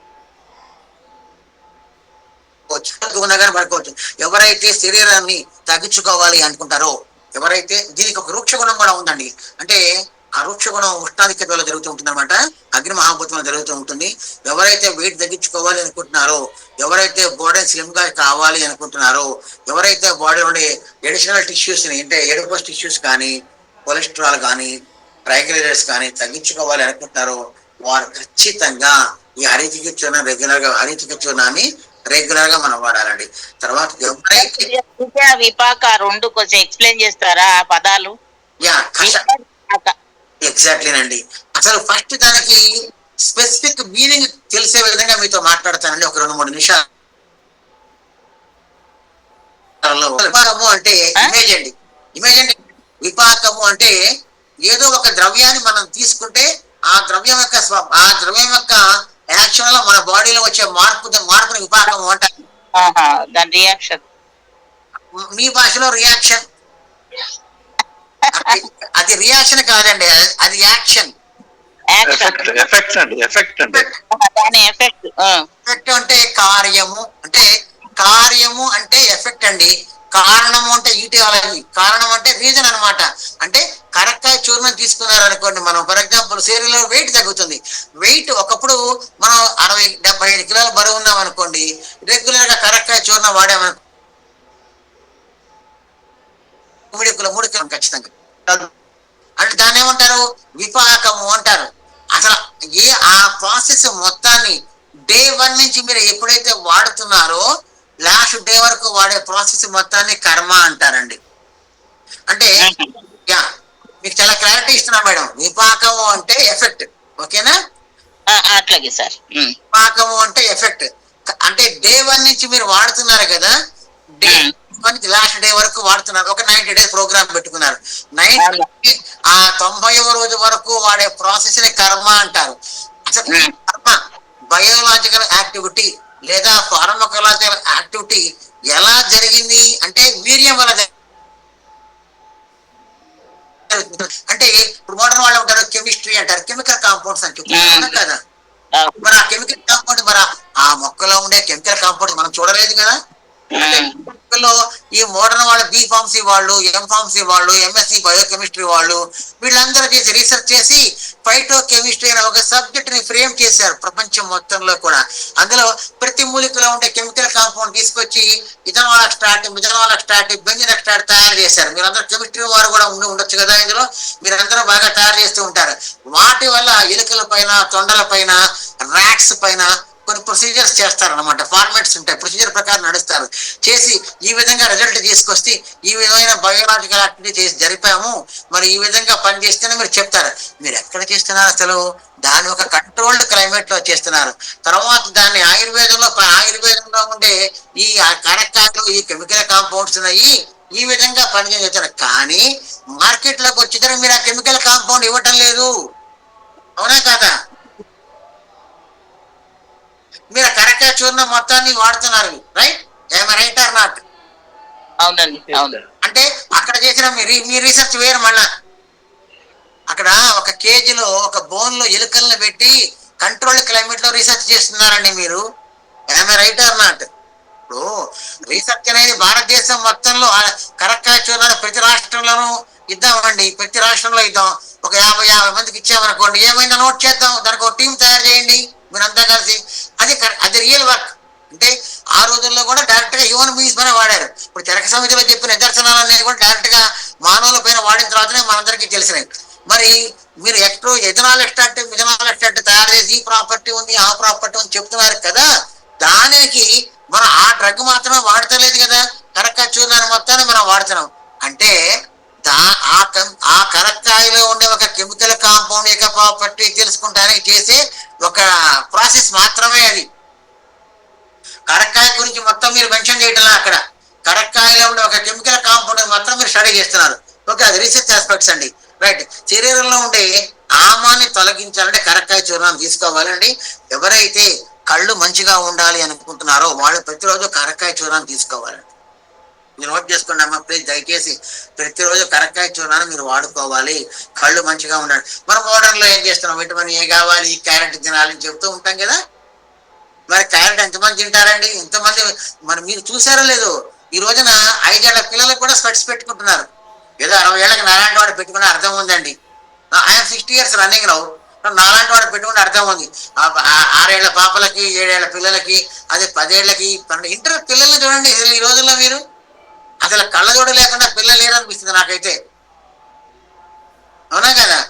ఎవరైతే శరీరాన్ని తగ్గించుకోవాలి అనుకుంటారో, ఎవరైతే దీనికి ఒక రూక్ష గుణం కూడా ఉందండి. అంటే ఆ రూక్ష గుణం ఉష్ణాధిక్యత వల్ల జరుగుతూ ఉంటుంది అనమాట. అగ్ని మహాభూతం జరుగుతూ ఉంటుంది. ఎవరైతే వెయిట్ తగ్గించుకోవాలి అనుకుంటున్నారో, ఎవరైతే బాడీ స్లిమ్ గా కావాలి అనుకుంటున్నారో, ఎవరైతే బాడీలో ఉండే ఎడిషనల్ టిష్యూస్ ని అంటే ఎడిపోస్ టిష్యూస్ కానీ కొలెస్ట్రాల్ కానీ ట్రైగ్లిజరైడ్స్ కానీ తగ్గించుకోవాలి అనుకుంటున్నారో వారు ఖచ్చితంగా ఈ హరితిక చూర్ణం హరితిక చూర్ణాన్ని రెగ్యులర్ గా మనం వాడాలండి. తర్వాత విపాక 2 కొంచెం ఎక్స్ప్లెయిన్ చేస్తారా ఆ పదాలు? ఎగ్జాక్ట్లీనండి. అసలు ఫస్ట్ దానికి స్పెసిఫిక్ మీనింగ్ తెలిసే విధంగా మీతో మాట్లాడతానండి ఒక 2-3 నిమిషాలు. విపాకము అంటే ఇమేజ్ అండి. ఇమేజ్ అంటే విపాకము అంటే ఏదో ఒక ద్రవ్యాన్ని మనం తీసుకుంటే ఆ ద్రవ్యం యొక్క యాక్షన్ లో మన బాడీలో వచ్చే మార్పుని విపాకము అంటారు. దాని రియాక్షన్ మీ భాషలో రియాక్షన్. అది రియాక్షన్ కాదండి, అది యాక్షన్. ఎఫెక్ట్ అంటే కార్యము అంటే ఎఫెక్ట్ అండి. కారణము అంటే ఈటియాలజీ. కారణం అంటే రీజన్ అనమాట. అంటే కరక్కాయ చూర్ణం తీసుకున్నారు అనుకోండి, మనం ఫర్ ఎగ్జాంపుల్ శరీరంలో వెయిట్ తగ్గుతుంది. వెయిట్ ఒకప్పుడు మనం 60-75 కిలోల బరువు ఉన్నాం అనుకోండి, రెగ్యులర్ గా కరక్కాయ చూర్ణం వాడామనుకో 3 కిలో ఖచ్చితంగా. అంటే దాన్ని ఏమంటారు? విపాకము అంటారు. అసలు ఆ ప్రాసెస్ మొత్తాన్ని డే 1 నుంచి మీరు ఎప్పుడైతే వాడుతున్నారో లాస్ట్ డే వరకు వాడే ప్రాసెస్ మొత్తాన్ని కర్మ అంటారండి. అంటే యా మీకు చాలా క్లారిటీ ఇస్తున్నా మేడం. విపాకము అంటే ఎఫెక్ట్, ఓకేనా? అట్లాగే సార్. విపాకము అంటే ఎఫెక్ట్. అంటే డే 1 నుంచి మీరు వాడుతున్నారు కదా, డే 1 లాస్ట్ డే వరకు వాడుతున్నారు. ఒక 90 డేస్ ప్రోగ్రామ్ పెట్టుకున్నారు. 90వ రోజు వరకు వాడే ప్రాసెస్ ని కర్మ అంటారు. అసలు కర్మ బయోలాజికల్ యాక్టివిటీ లేదా ఫార్మకలాజికల్ యాక్టివిటీ ఎలా జరిగింది అంటే వీర్యం వల్ల అంటే ఇప్పుడు మోడర్న్ వాళ్ళు ఉంటారు కెమిస్ట్రీ అంటారు, కెమికల్ కాంపౌండ్స్ అని చెప్తున్నారు కదా. మరి ఆ కెమికల్ కాంపౌండ్ మరి ఆ మొక్కలో ఉండే కెమికల్ కాంపౌండ్ మనం చూడలేదు కదా. మొక్కల్లో ఈ మోడర్న్ వాళ్ళు బి ఫార్మసీ వాళ్ళు, ఎం ఫార్మసీ వాళ్ళు, ఎంఎస్సి బయోకెమిస్ట్రీ వాళ్ళు వీళ్ళందరూ చేసి రీసెర్చ్ చేసి ఫైటో కెమిస్ట్రీ అనే ఒక సబ్జెక్ట్ ని ఫ్రేమ్ చేశారు ప్రపంచం మొత్తంలో కూడా. అందులో ప్రతి మూలికలో ఉండే కెమికల్ కాంపౌండ్ తీసుకొచ్చి ethanol extract, methanol extract, benzene extract తయారు చేశారు. మీరందరూ కెమిస్ట్రీ వారు కూడా ఉండొచ్చు కదా, ఇందులో మీరందరూ బాగా తయారు చేస్తూ ఉంటారు. వాటి వల్ల ఎలుకల పైన, తొండల పైన, ర్యాట్స్ పైన కొన్ని ప్రొసీజర్స్ చేస్తారనమాట. ఫార్మాట్స్ ఉంటాయి, ప్రొసీజర్ ప్రకారం నడుస్తారు. చేసి ఈ విధంగా రిజల్ట్ తీసుకొస్తే ఈ విధమైన బయోలాజికల్ యాక్టివిటీ చేసి జరిపాము, మరి ఈ విధంగా పని చేస్తేనే మీరు చెప్తారు. మీరు ఎక్కడ చేస్తున్నారు అసలు? దాని ఒక కంట్రోల్డ్ క్లైమేట్ లో చేస్తున్నారు. తర్వాత దాన్ని ఆయుర్వేదంలో ఉండే ఈ కరక్కాయలు, ఈ కెమికల్ కాంపౌండ్స్ ఉన్నాయి, ఈ విధంగా పని చేస్తారు. కానీ మార్కెట్ లోకి వచ్చేసరికి మీరు ఆ కెమికల్ కాంపౌండ్ ఇవ్వటం లేదు, అవునా కాదా? మీరు కరక్కాయ చూర్ణం మొత్తాన్ని వాడుతున్నారు, రైట్? Right are not? అవునండి, అవును. అంటే అక్కడ చేసిన మీ రీసెర్చ్ వేరు. మళ్ళా అక్కడ ఒక కేజీలో ఒక బోన్ లో ఎలుకలను పెట్టి కంట్రోల్ క్లైమేట్ లో రీసెర్చ్ చేస్తున్నారండి మీరు. Right are not? ఇప్పుడు రీసెర్చ్ అనేది భారతదేశం మొత్తంలో కరక్కాయ చూర్ణాన్ని ప్రతి రాష్ట్రంలోనూ ఇద్దామండి. ప్రతి రాష్ట్రంలో ఇద్దాం. ఒక 50 మందికి ఇచ్చామనుకోండి, ఏమైనా నోట్ చేద్దాం, దానికి ఒక టీం తయారు చేయండి మీరంతా కలిసి. అది రియల్ వర్క్. అంటే ఆ రోజుల్లో కూడా డైరెక్ట్ గా హ్యూమన్ బీయింగ్స్ పైన వాడారు. ఇప్పుడు చరక సమితిలో చెప్పిన నిదర్శనాలు అనేది కూడా డైరెక్ట్ గా మానవుల పైన వాడిన తర్వాతనే మనందరికీ తెలిసినాయి. మరి మీరు ఎథనాల్ ఎక్స్ట్రాక్ట్, మిథనాల్ ఎక్స్ట్రాక్ట్ తయారు చేసి ఈ ప్రాపర్టీ ఉంది, ఆ ప్రాపర్టీ ఉంది చెప్తున్నారు కదా, దానికి మనం ఆ డ్రగ్ మాత్రమే వాడతలేదు కదా, కరక్కాయ చూర్ణాన్ని మొత్తాన్ని మనం వాడుతున్నాం. అంటే ఆ కరక్కాయలో ఉండే ఒక కెమికల్ కాంపౌండ్ యొక్క ప్రాపర్టీ తెలుసుకుంటానికి చేసే ఒక ప్రాసెస్ మాత్రమే అది. కరక్కాయ గురించి మొత్తం మీరు మెన్షన్ చేయటం అక్కడ కరక్కాయలో ఉండే ఒక కెమికల్ కాంపౌండ్ మాత్రం మీరు స్టడీ చేస్తున్నారు. ఓకే, అది రీసెర్చ్ ఆస్పెక్ట్స్ అండి, రైట్. శరీరంలో ఉండే ఆమాన్ని తొలగించాలంటే కరక్కాయ చూర్ణాన్ని తీసుకోవాలండి. ఎవరైతే కళ్ళు మంచిగా ఉండాలి అనుకుంటున్నారో వాళ్ళు ప్రతిరోజు కరక్కాయ చూర్ణాన్ని తీసుకోవాలండి. మీరు నోట్ చేసుకోండి అమ్మా ప్లీజ్, దయచేసి ప్రతిరోజు కరక్కాయ చూర్ణాన్ని మీరు వాడుకోవాలి, కళ్ళు మంచిగా ఉండాలి. మనం మోడర్న్ లో ఏం చేస్తున్నాం, విటమిన్ ఏ కావాలి, క్యారెట్ తినాలని చెప్తూ ఉంటాం కదా. మరి క్యారెట్ ఎంతమంది తింటారండి? ఎంతమంది మరి మీరు చూసారో లేదు, ఈ రోజున 5 ఏళ్ల పిల్లలకు కూడా స్పెట్స్ పెట్టుకుంటున్నారు. ఏదో 60 ఏళ్ళకి నాలాంటి వాడు పెట్టుకునే అర్థం ఉందండి. I'm 60 years running now. నాలాంటి వాడు పెట్టుకునే అర్థం ఉంది. 6 ఏళ్ల పాపలకి, 7 ఏళ్ల పిల్లలకి, అదే 10 ఏళ్ళకి, 12 ఇంటర్ పిల్లల్ని చూడండి. ఈ రోజుల్లో మీరు అసలు కళ్ళజోడు లేకుండా పిల్లలు లేరనిపిస్తుంది నాకైతే, అవునా కదా?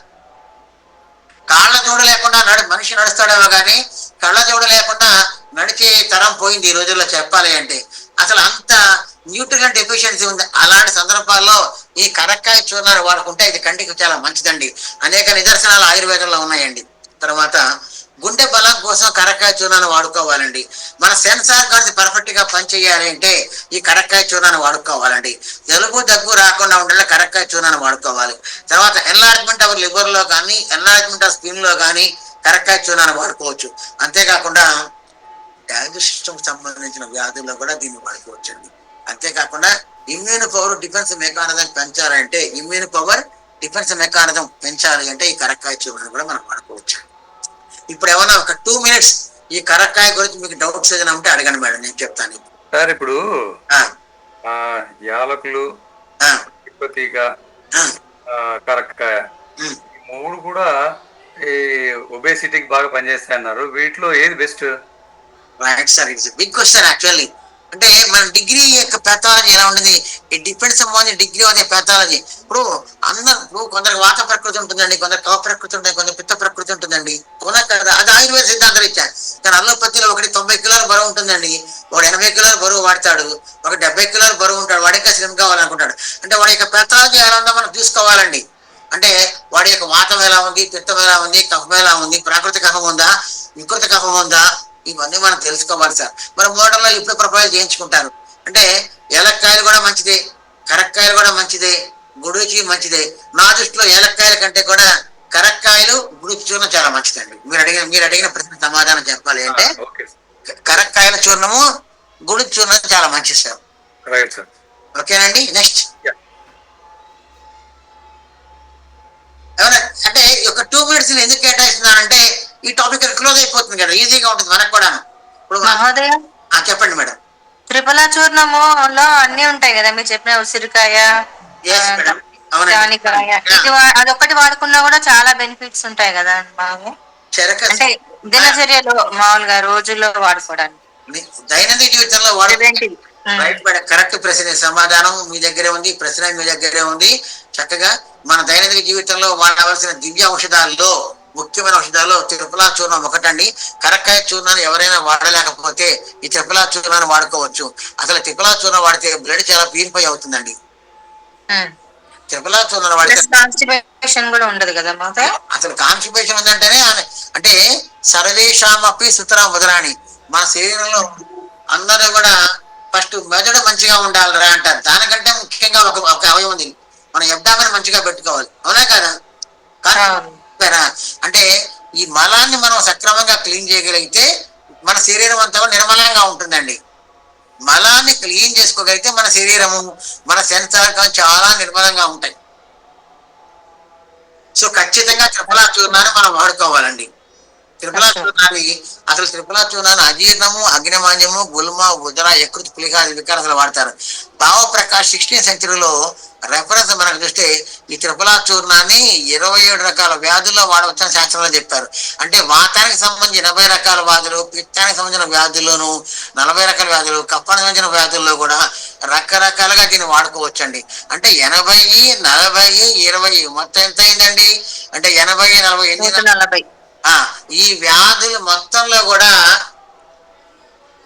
కాళ్ళ జోడు లేకుండా మనిషి నడుస్తాడేమో కానీ కళ్ళజోడు లేకుండా నడిచే తరం పోయింది ఈ రోజుల్లో చెప్పాలి అంటే. అసలు అంత న్యూట్రిషన్ డెఫిషియన్సీ ఉంది. అలాంటి సందర్భాల్లో ఈ కరక్కాయ చూర్ణాన్ని వాడుకుంటే ఇది కంటికి చాలా మంచిదండి. అనేక నిదర్శనాలు ఆయుర్వేదంలో ఉన్నాయండి. తర్వాత గుండె బలం కోసం కరక్కాయ చూర్ణాన్ని వాడుకోవాలండి. మన సెన్సార్ కానీ పర్ఫెక్ట్ గా పనిచేయాలి అంటే ఈ కరక్కాయ చూర్ణాన్ని వాడుకోవాలండి. జలుబు దగ్గు రాకుండా ఉండాలి, కరక్కాయ చూర్ణాన్ని వాడుకోవాలి. తర్వాత ఎన్లార్జ్మెంట్ ఆఫ్ లివర్ లో కానీ, ఎన్లార్జ్మెంట్ ఆఫ్ స్కిన్ లో కానీ కరక్కాయ చూర్ణాన్ని వాడుకోవచ్చు. అంతేకాకుండా డైజెస్ట్ సిస్టమ్ సంబంధించిన వ్యాధుల్లో కూడా దీన్ని వాడుకోవచ్చండి. అంతేకాకుండా ఇమ్యూన్ పవర్ డిఫెన్స్ మెకానిజం పెంచాలంటే, ఇమ్యూన్ పవర్ డిఫెన్స్ మెకానిజం పెంచాలి అంటే ఈ కరక్కాయ చూర్ణాన్ని కూడా మనం వాడుకోవచ్చు. ఇప్పుడు ఏమన్నా ఒక 2 minutes ఈ కరక్కాయ గురించి మీకు డౌట్స్ ఏదైనా ఉంటే అడగండి మేడం, నేను చెప్తాను. సార్ ఇప్పుడు యాలకులు, తిప్పతీగ, కరక్కాయ ఈ 3 కూడా ఈ ఒబేసిటీకి బాగా పనిచేస్తాయి అన్నారు. వీటిలో ఏది best? Right sir, it's big question actually. అంటే మన డిగ్రీ యొక్క పెథాలజీ ఎలా ఉంటుంది, it depends upon the degree of the pathology. ఇప్పుడు కొందరికి వాత ప్రకృతి ఉంటుందండి, కొందరు కవ ప్రకృతి ఉంటుంది, కొందరు పిత్త ప్రకృతి ఉంటుందండి. కొన కదా అది ఆయుర్వేద సిద్ధాంతం ఇచ్చా. కానీ అల్లోపతిలో ఒకటి 90 కిలోల బరువు ఉంటుందండి, వాడు 80 కిలోల బరువు వాడతాడు, ఒక 70 కిలోల బరువు ఉంటాడు, వాడి ఇంకా స్లిమ్ కావాలనుకుంటాడు. అంటే వాడి యొక్క పెథాలజీ ఎలా ఉందో మనం చూసుకోవాలండి. అంటే వాడి యొక్క వాతం ఎలా ఉంది, పిత్తం ఎలా ఉంది, కఫం ఎలా ఉంది, ప్రాకృతిక కఫం ఉందా, వికృత కఫం ఉందా, ఇవన్నీ మనం తెలుసుకోవాలి సార్. మరి మోడల్లో ఇప్పుడు ప్రొఫైల్ చేయించుకుంటారు. అంటే ఏలక్కాయలు కూడా మంచిదే, కరక్కాయలు కూడా మంచిదే, గుడిచి మంచిదే. నా దృష్టిలో ఏలక్కాయల కంటే కూడా కరక్కాయలు, గుడిచి చూర్ణం చాలా మంచిదండి. మీరు అడిగిన ప్రశ్న సమాధానం చెప్పాలి అంటే కరక్కాయల చూర్ణము, గుడిచి చూర్ణం చాలా మంచిది సార్. Right sir. ఓకేనండి. నెక్స్ట్ ఏమన్నా అంటే ఒక 2 minutes ఎందుకు కేటాయిస్తున్నానంటే ఈ టాపిక్ క్లోజ్ అయిపోతుంది కదా, ఈజీగా ఉంటుంది మనకు కూడా. ఇప్పుడు మహోదయ చెప్పండి మేడం. త్రిఫల చూర్ణములో అన్ని ఉంటాయి కదా మీరు చెప్పిన ఉసిరికాయ, జానికాయ, అదొక్కటి వాడుకున్నా కూడా చాలా బెనిఫిట్స్ ఉంటాయి కదా బాగా, అంటే దినచర్యలో మామూలుగా రోజుల్లో వాడుకోవడానికి దైనందిన జీవితంలో రైట్ మేడం, కరెక్ట్ ప్రశ్న. సమాధానం మీ దగ్గరే ఉంది, ప్రశ్న మీ దగ్గరే ఉంది. చక్కగా మన దైనందిన జీవితంలో వాడవలసిన దివ్య ఔషధాల్లో ముఖ్యమైన ఔషధాల్లో త్రిఫలా చూర్ణం ఒకటండి. కరక్కాయ చూర్ణాన్ని ఎవరైనా వాడలేకపోతే ఈ త్రిఫలా చూర్ణాన్ని వాడుకోవచ్చు. అసలు త్రిఫలా చూర్ణం వాడితే బ్లడ్ చాలా ప్యూరిఫై అవుతుందండి. త్రిఫలా చూర్ణాన్ని వాడితే కాన్స్టిపేషన్ కూడా ఉండదు కదా మాతో. అసలు కాన్స్టిపేషన్ ఉందంటేనే అంటే సర్వేషామపి సుతరాం వదరాని. మన శరీరంలో అందరూ కూడా ఫస్ట్ మెదడు మంచిగా ఉండాలిరా అంటారు. దానికంటే ముఖ్యంగా ఒక అవయవం ఉంది, మనం ఎబ్డామని మంచిగా పెట్టుకోవాలి. అవునా కదా? అంటే ఈ మలాన్ని మనం సక్రమంగా క్లీన్ చేయగలిగితే మన శరీరం అంతా నిర్మలంగా ఉంటుందండి. మలాన్ని క్లీన్ చేసుకోగలిగితే మన శరీరము, మన సెన్సార్ చాలా నిర్మలంగా ఉంటాయి. సో ఖచ్చితంగా త్రిఫలా చూర్ణాన్ని మనం వాడుకోవాలండి. త్రిఫలా చూర్ణాన్ని అసలు త్రిఫలా చూర్ణాన్ని అజీర్ణము, అగ్నిమాన్యము, గుల్మ, ఉదర, యకృత్, పులికాది వికారాలు వాడతారు. భావప్రకాష్ 16th centuryలో రెఫరెన్స్ మనకు చూస్తే ఈ త్రిఫలా చూర్ణాన్ని 27 రకాల వ్యాధుల్లో వాడవచ్చని శాస్త్రంలో చెప్పారు. అంటే వాతానికి సంబంధించిన 80 రకాల వ్యాధులు, పిత్తానికి సంబంధించిన వ్యాధుల్లోనూ 40 రకాల వ్యాధులు, కఫానికి సంబంధించిన వ్యాధుల్లో కూడా రకరకాలుగా దీన్ని వాడుకోవచ్చండి. అంటే 80, 40, 20 మొత్తం ఎంత అయిందండి అంటే 80, 40 ఈ వ్యాధులు మొత్తంలో కూడా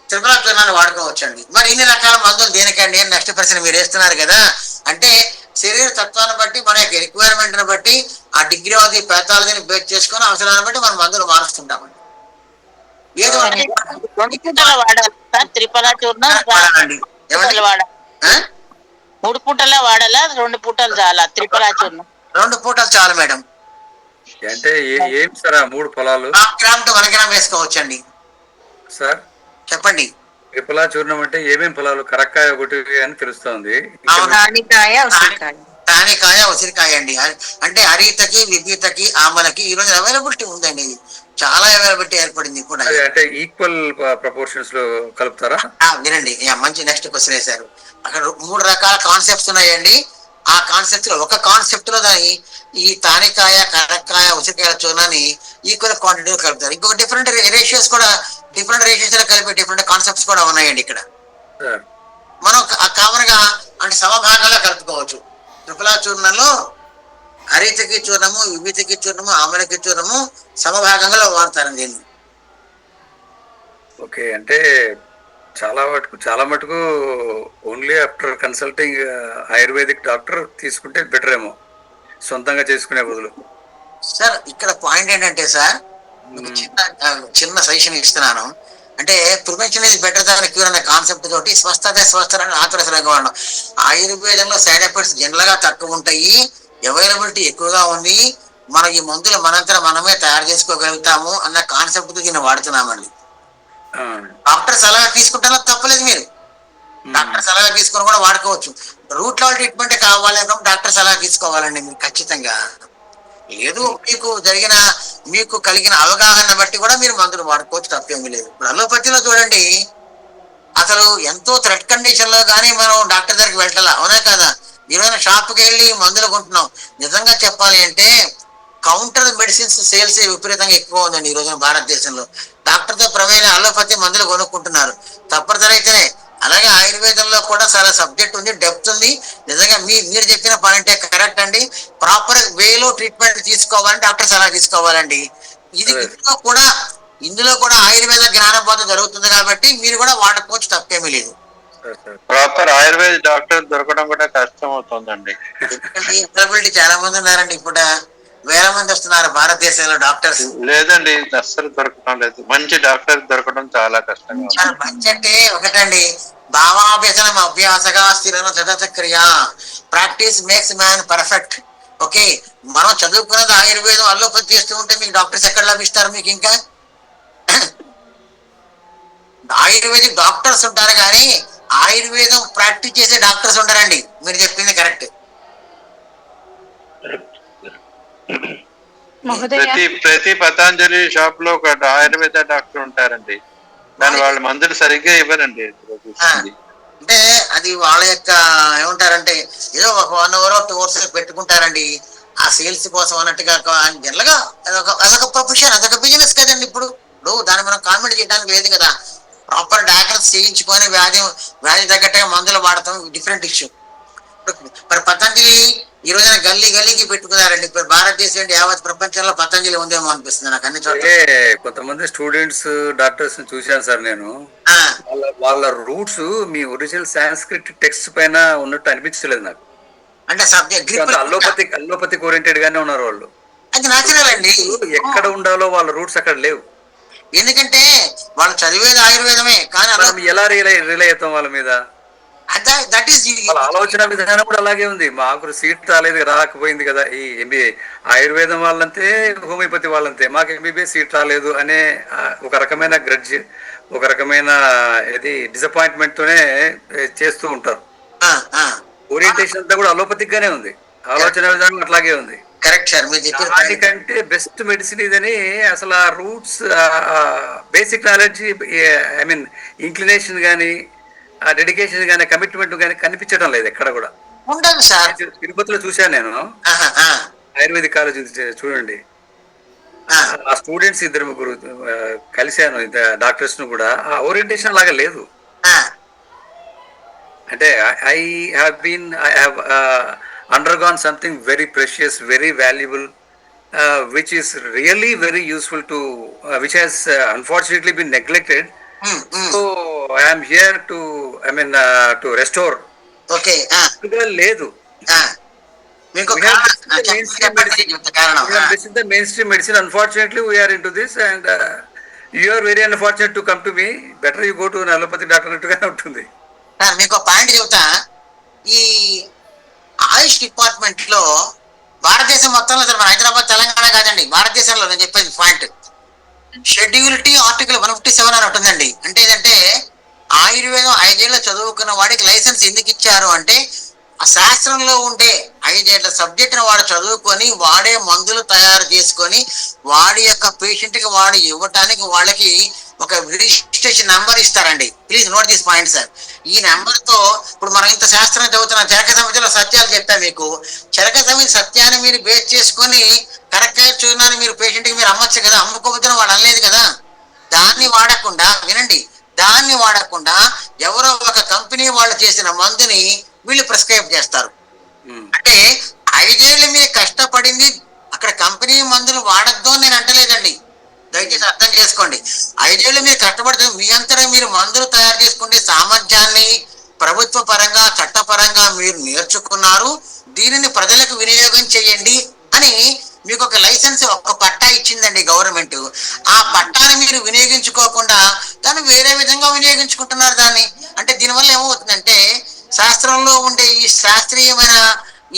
త్రిఫలా చూర్ణాన్ని వాడుకోవచ్చండి. మరి ఇన్ని రకాల మందులు దేనికండి అని నెక్స్ట్ ప్రశ్న మీరు వేస్తున్నారు కదా. అంటే శరీర తత్వాన్ని బట్టి, మన యొక్క రిక్వైర్మెంట్ ని బట్టి, ఆ డిగ్రీ ఆఫ్ ది పెథాలజీని బేస్ చేసుకొని అవసరాన్ని బట్టి మనం మందులు మారుస్తుంటామండి. ఏదో త్రిఫలా చూర్ణం 3 పూటలా వాడాలా, 2 పూటలు చాలా? త్రిఫలా చూర్ణం 2 పూటలు చాలు మేడం. అంటే ఏం సార్ 3 పొలాలు? 1 గ్రామ్ to 1 గ్రామ్ వేసుకోవచ్చండి సార్. చెప్పండి. త్రిఫలా చూర్ణం అంటే ఏమేమి పొలాలు? కరక్కాయ ఒకటి అని తెలుస్తోంది. తానికాయ, ఉసిరికాయ అండి. అంటే హరితకి, విభీతకి, ఆమలకి ఈ రోజు అవైలబిలిటీ ఉందండి, చాలా అవైలబిలిటీ ఏర్పడింది కూడా. అంటే ఈక్వల్ ప్రపోర్షన్స్ లో కలుపుతారా? వినండి, మంచి నెక్స్ట్ క్వశ్చన్ వేశారు. అక్కడ 3 రకాల కాన్సెప్ట్స్ ఉన్నాయండి. ఆ కాన్సెప్ట్ లో ఒక కాన్సెప్ట్ లో దాని ఈ తానికాయ, కరక్కాయ, ఉసిరికాయ చూర్ణాన్ని ఈక్వల్ క్వాంటిటీలో కలుపుతారు. ఇంకొక డిఫరెంట్ రేషియోస్ కూడా, డిఫరెంట్ రేషియోస్ లో కలిపే డిఫరెంట్ కాన్సెప్ట్స్ కూడా ఉన్నాయండి ఇక్కడ. మనం కామన్ గా అంటే సమభాగాల్లో కలుపుకోవచ్చు. త్రిఫలా చూర్ణంలో హరితకి చూర్ణము, విభీతకి చూర్ణము, ఆమలకి చూర్ణము సమభాగంలో వాడతారండి దీన్ని. ఓకే, అంటే చాలా మటుకు only after consulting ayurvedic doctor తీసుకుంటే బెటర్ ఏమో, సొంతంగా చేసుకునే బదులు. సార్ ఇక్కడ పాయింట్ ఏంటంటే సార్, చిన్న సజెషన్ ఇస్తున్నాను. అంటే prevention is better than cure అనే కాన్సెప్ట్ తోటి స్వస్థత అని ఆతురసరంగా వాడడం. ఆయుర్వేదంలో సైడ్ ఎఫెక్ట్స్ జనరల్ గా తక్కువ ఉంటాయి, అవైలబిలిటీ ఎక్కువగా ఉంది, మనం ఈ మందులు మనంతరం మనమే తయారు చేసుకోగలుగుతాము అన్న కాన్సెప్ట్ తో దీన్ని వాడుతున్నామండి. డాక్టర్ సలహా తీసుకుంటారో తప్పలేదు, మీరు డాక్టర్ సలహా తీసుకొని కూడా వాడుకోవచ్చు. రూట్ లెవెల్ ట్రీట్మెంట్ కావాలి అంటే డాక్టర్ సలహా తీసుకోవాలండి మీరు ఖచ్చితంగా. లేదు మీకు కలిగిన అవగాహన బట్టి కూడా మీరు మందులు వాడుకోవచ్చు, తప్పేమీ లేదు. ఇప్పుడు అలోపతిలో చూడండి, అసలు ఎంతో థ్రెట్ కండిషన్ లో కానీ మనం డాక్టర్ దగ్గరికి వెళ్ళాలా, అవునా కదా? ఈరోజు షాప్కి వెళ్ళి మందులు కొంటున్నాం. నిజంగా చెప్పాలి అంటే కౌంటర్ మెడిసిన్స్ సేల్స్ విపరీతంగా ఎక్కువ ఉందండి ఈ రోజున భారతదేశంలో. డాక్టర్తో ప్రమేయం అలోపతి మందులు కొనుక్కుంటున్నారు, తప్పనిసరి అయితేనే. అలాగే ఆయుర్వేదంలో కూడా చాలా సబ్జెక్ట్ ఉంది, డెప్త్ ఉంది. నిజంగా మీరు చెప్పిన పాయింటే కరెక్ట్ అండి. ప్రాపర్ వేలో ట్రీట్మెంట్ తీసుకోవాలంటే డాక్టర్ సలహా తీసుకోవాలండి. ఇందులో కూడా ఆయుర్వేద జ్ఞానబోధ జరుగుతుంది కాబట్టి మీరు కూడా వాడుకోవచ్చు, తప్పేమీ లేదు. ప్రాపర్ ఆయుర్వేద డాక్టర్ దొరకడం కూడా కష్టం అవుతుందండి. అవైలబిలిటీ చాలా మంది ఉన్నారండి, ఇప్పుడు వేల మంది వస్తున్నారు భారతదేశంలో డాక్టర్స్. లేదండి, అస్సలు దొరకడం లేదు. మంచి డాక్టర్ దొరకడం చాలా కష్టంగా. మంచి అంటే ఒకటండి, భావాభ్యసనం అభ్యాసగా స్థిరన సతతక్రియ, practice makes man perfect. Okay, మనం చదువుకున్నది ఆయుర్వేదం అల్లోపతి చేస్తూ ఉంటే మీకు డాక్టర్స్ ఎక్కడ లభిస్తారు? మీకు ఇంకా ఆయుర్వేదిక్ డాక్టర్స్ ఉంటారు కానీ ఆయుర్వేదం ప్రాక్టీస్ చేసే డాక్టర్స్ ఉంటారండి. మీరు చెప్పింది కరెక్ట్. ప్రతి పతాంజలి షాప్ లో ఒక ఆయుర్వేద డాక్టర్ ఉంటారండి, కానీ వాళ్ళ మందులు సరిగ్గా ఇవ్వరండి. అంటే అది వాళ్ళ యొక్క ఏమంటారంటే ఏదో ఒక 1 hour 2 hours పెట్టుకుంటారండి ఆ సేల్స్ కోసం అన్నట్టుగా. జనరల్గా అదొక ప్రొఫెషన్, అదొక బిజినెస్ కదండి. ఇప్పుడు దాన్ని మనం కామెంట్ చేయడానికి లేదు కదా. ప్రాపర్ డయాగ్నోస్ చేయించుకొని వ్యాధి తగ్గట్టుగా మందులు వాడతాం, డిఫరెంట్ ఇష్యూ. మరి పతంజలి ఈ రోజున గల్లీకి పెట్టుకున్నారండి. ఇప్పుడు భారతదేశం యావత్ ప్రపంచంలో పతంజలి ఉందేమో అనిపిస్తుంది నాకు అన్ని చోట్ల. కొంతమంది స్టూడెంట్స్ డాక్టర్స్ చూశాను సార్ నేను. వాళ్ళ రూట్స్ మీ ఒరిజినల్ సాంస్క్రిట్ టెక్స్ట్ పైన ఉన్నట్టు అనిపించలేదు నాకు. అంటే సబ్జెక్ట్ అల్లోపతిక్ ఓరియంటెడ్ గానే ఉన్నారు వాళ్ళు. అది న్యాచురల్ అండి. ఎక్కడ ఉండాలో వాళ్ళ రూట్స్ అక్కడ లేవు. ఎందుకంటే వాళ్ళు చదివేది ఆయుర్వేదమే, కానీ ఎలా రిలే అవుతాం వాళ్ళ మీద? వాళ్ళ ఆలోచన విధానం కూడా అలాగే ఉంది. మాకు సీట్ రాకపోయింది కదా ఈ ఎంబీఏ. ఆయుర్వేదం వాళ్ళంతే, హోమియోపతి వాళ్ళంతే, మాకు ఎంబీబీఎస్ సీట్ రాలేదు అనే ఒక రకమైన గ్రడ్జ్, ఒక రకమైన డిసప్పాయింట్మెంట్ తోనే చేస్తూ ఉంటారు. ఓరియంటేషన్ అంతా కూడా అలోపతిక్ గానే ఉంది, ఆలోచన విధానం అట్లాగే ఉంది. కరెక్ట్ సార్, దానికంటే బెస్ట్ మెడిసిన్ ఇదని అసలు ఆ roots, basic knowledge, I mean inclination కానీ, ఆ డెడికేషన్ కానీ, కమిట్మెంట్ కానీ కనిపించడం లేదు ఎక్కడ కూడా. ఉండదు సార్. తిరుపతిలో చూశాను నేను, ఆయుర్వేదిక్ కాలేజ్ చూడండి. ఆ స్టూడెంట్స్ 2-3 కలిశాను, డాక్టర్స్ ను కూడా. ఆ ఓరియంటేషన్ లాగా లేదు. అంటే I have undergone something very precious, very valuable, which is really very useful to, which has unfortunately been neglected. So I am here to, to restore. Okay. లేదు. We have the mainstream medicine. Unfortunately, we are into this, and you are very unfortunate to come to me. Better you go to an allopathic doctor అన్నట్టుగానే ఉంటుంది. మీకు పాయింట్ చెబుతా. ఈ ఆయుష్ డిపార్ట్మెంట్ లో భారతదేశం మొత్తంలో, మన హైదరాబాద్ తెలంగాణ కాదండి, భారతదేశంలో నేను చెప్పేది పాయింట్, షెడ్యూల్ టీ ఆర్టికల్ 157 అని ఉంటుందండి. అంటే ఏంటంటే ఆయుర్వేదం 5 ఏళ్ళు చదువుకున్న వాడికి లైసెన్స్ ఎందుకు ఇచ్చారు అంటే, ఆ శాస్త్రంలో ఉండే 5 ఏళ్ల సబ్జెక్ట్ని వాడు చదువుకొని వాడే మందులు తయారు చేసుకొని వాడి యొక్క పేషెంట్కి వాడు ఇవ్వటానికి వాళ్ళకి ఒక రిజిస్ట్రేషన్ నెంబర్ ఇస్తారండి. Please note this point sir. ఈ నెంబర్ తో ఇప్పుడు మనం ఇంత శాస్త్రం చదువుతున్నాం, చరక సమితిలో సత్యాలు చెప్పా మీకు. చరక సమితి సత్యాన్ని మీరు బేస్ చేసుకొని కరెక్ట్ చూడాలని మీరు పేషెంట్కి మీరు అమ్మచ్చు కదా, అమ్ముకోవద్దని వాడు అనలేదు కదా. దాన్ని వాడకుండా, వినండి, దాన్ని వాడకుండా ఎవరో ఒక కంపెనీ వాళ్ళు చేసిన మందుని వీళ్ళు ప్రిస్క్రైబ్ చేస్తారు. అంటే 5 ఏళ్ళు మీరు కష్టపడింది అక్కడ కంపెనీ మందులు వాడద్దు అని నేను అంటలేదండి, దయచేసి అర్థం చేసుకోండి. 5 ఏళ్ళు మీరు కష్టపడుతుంది, మీ అంతటా మీరు మందులు తయారు చేసుకునే సామర్థ్యాన్ని ప్రభుత్వ పరంగా, చట్టపరంగా మీరు నేర్చుకున్నారు. దీనిని ప్రజలకు వినియోగం చేయండి అని మీకు ఒక లైసెన్స్, ఒక పట్టా ఇచ్చిందండి గవర్నమెంట్. ఆ పట్టాని మీరు వినియోగించుకోకుండా దాన్ని వేరే విధంగా వినియోగించుకుంటున్నారు దాన్ని. అంటే దీనివల్ల ఏమవుతుందంటే శాస్త్రంలో ఉండే ఈ శాస్త్రీయమైన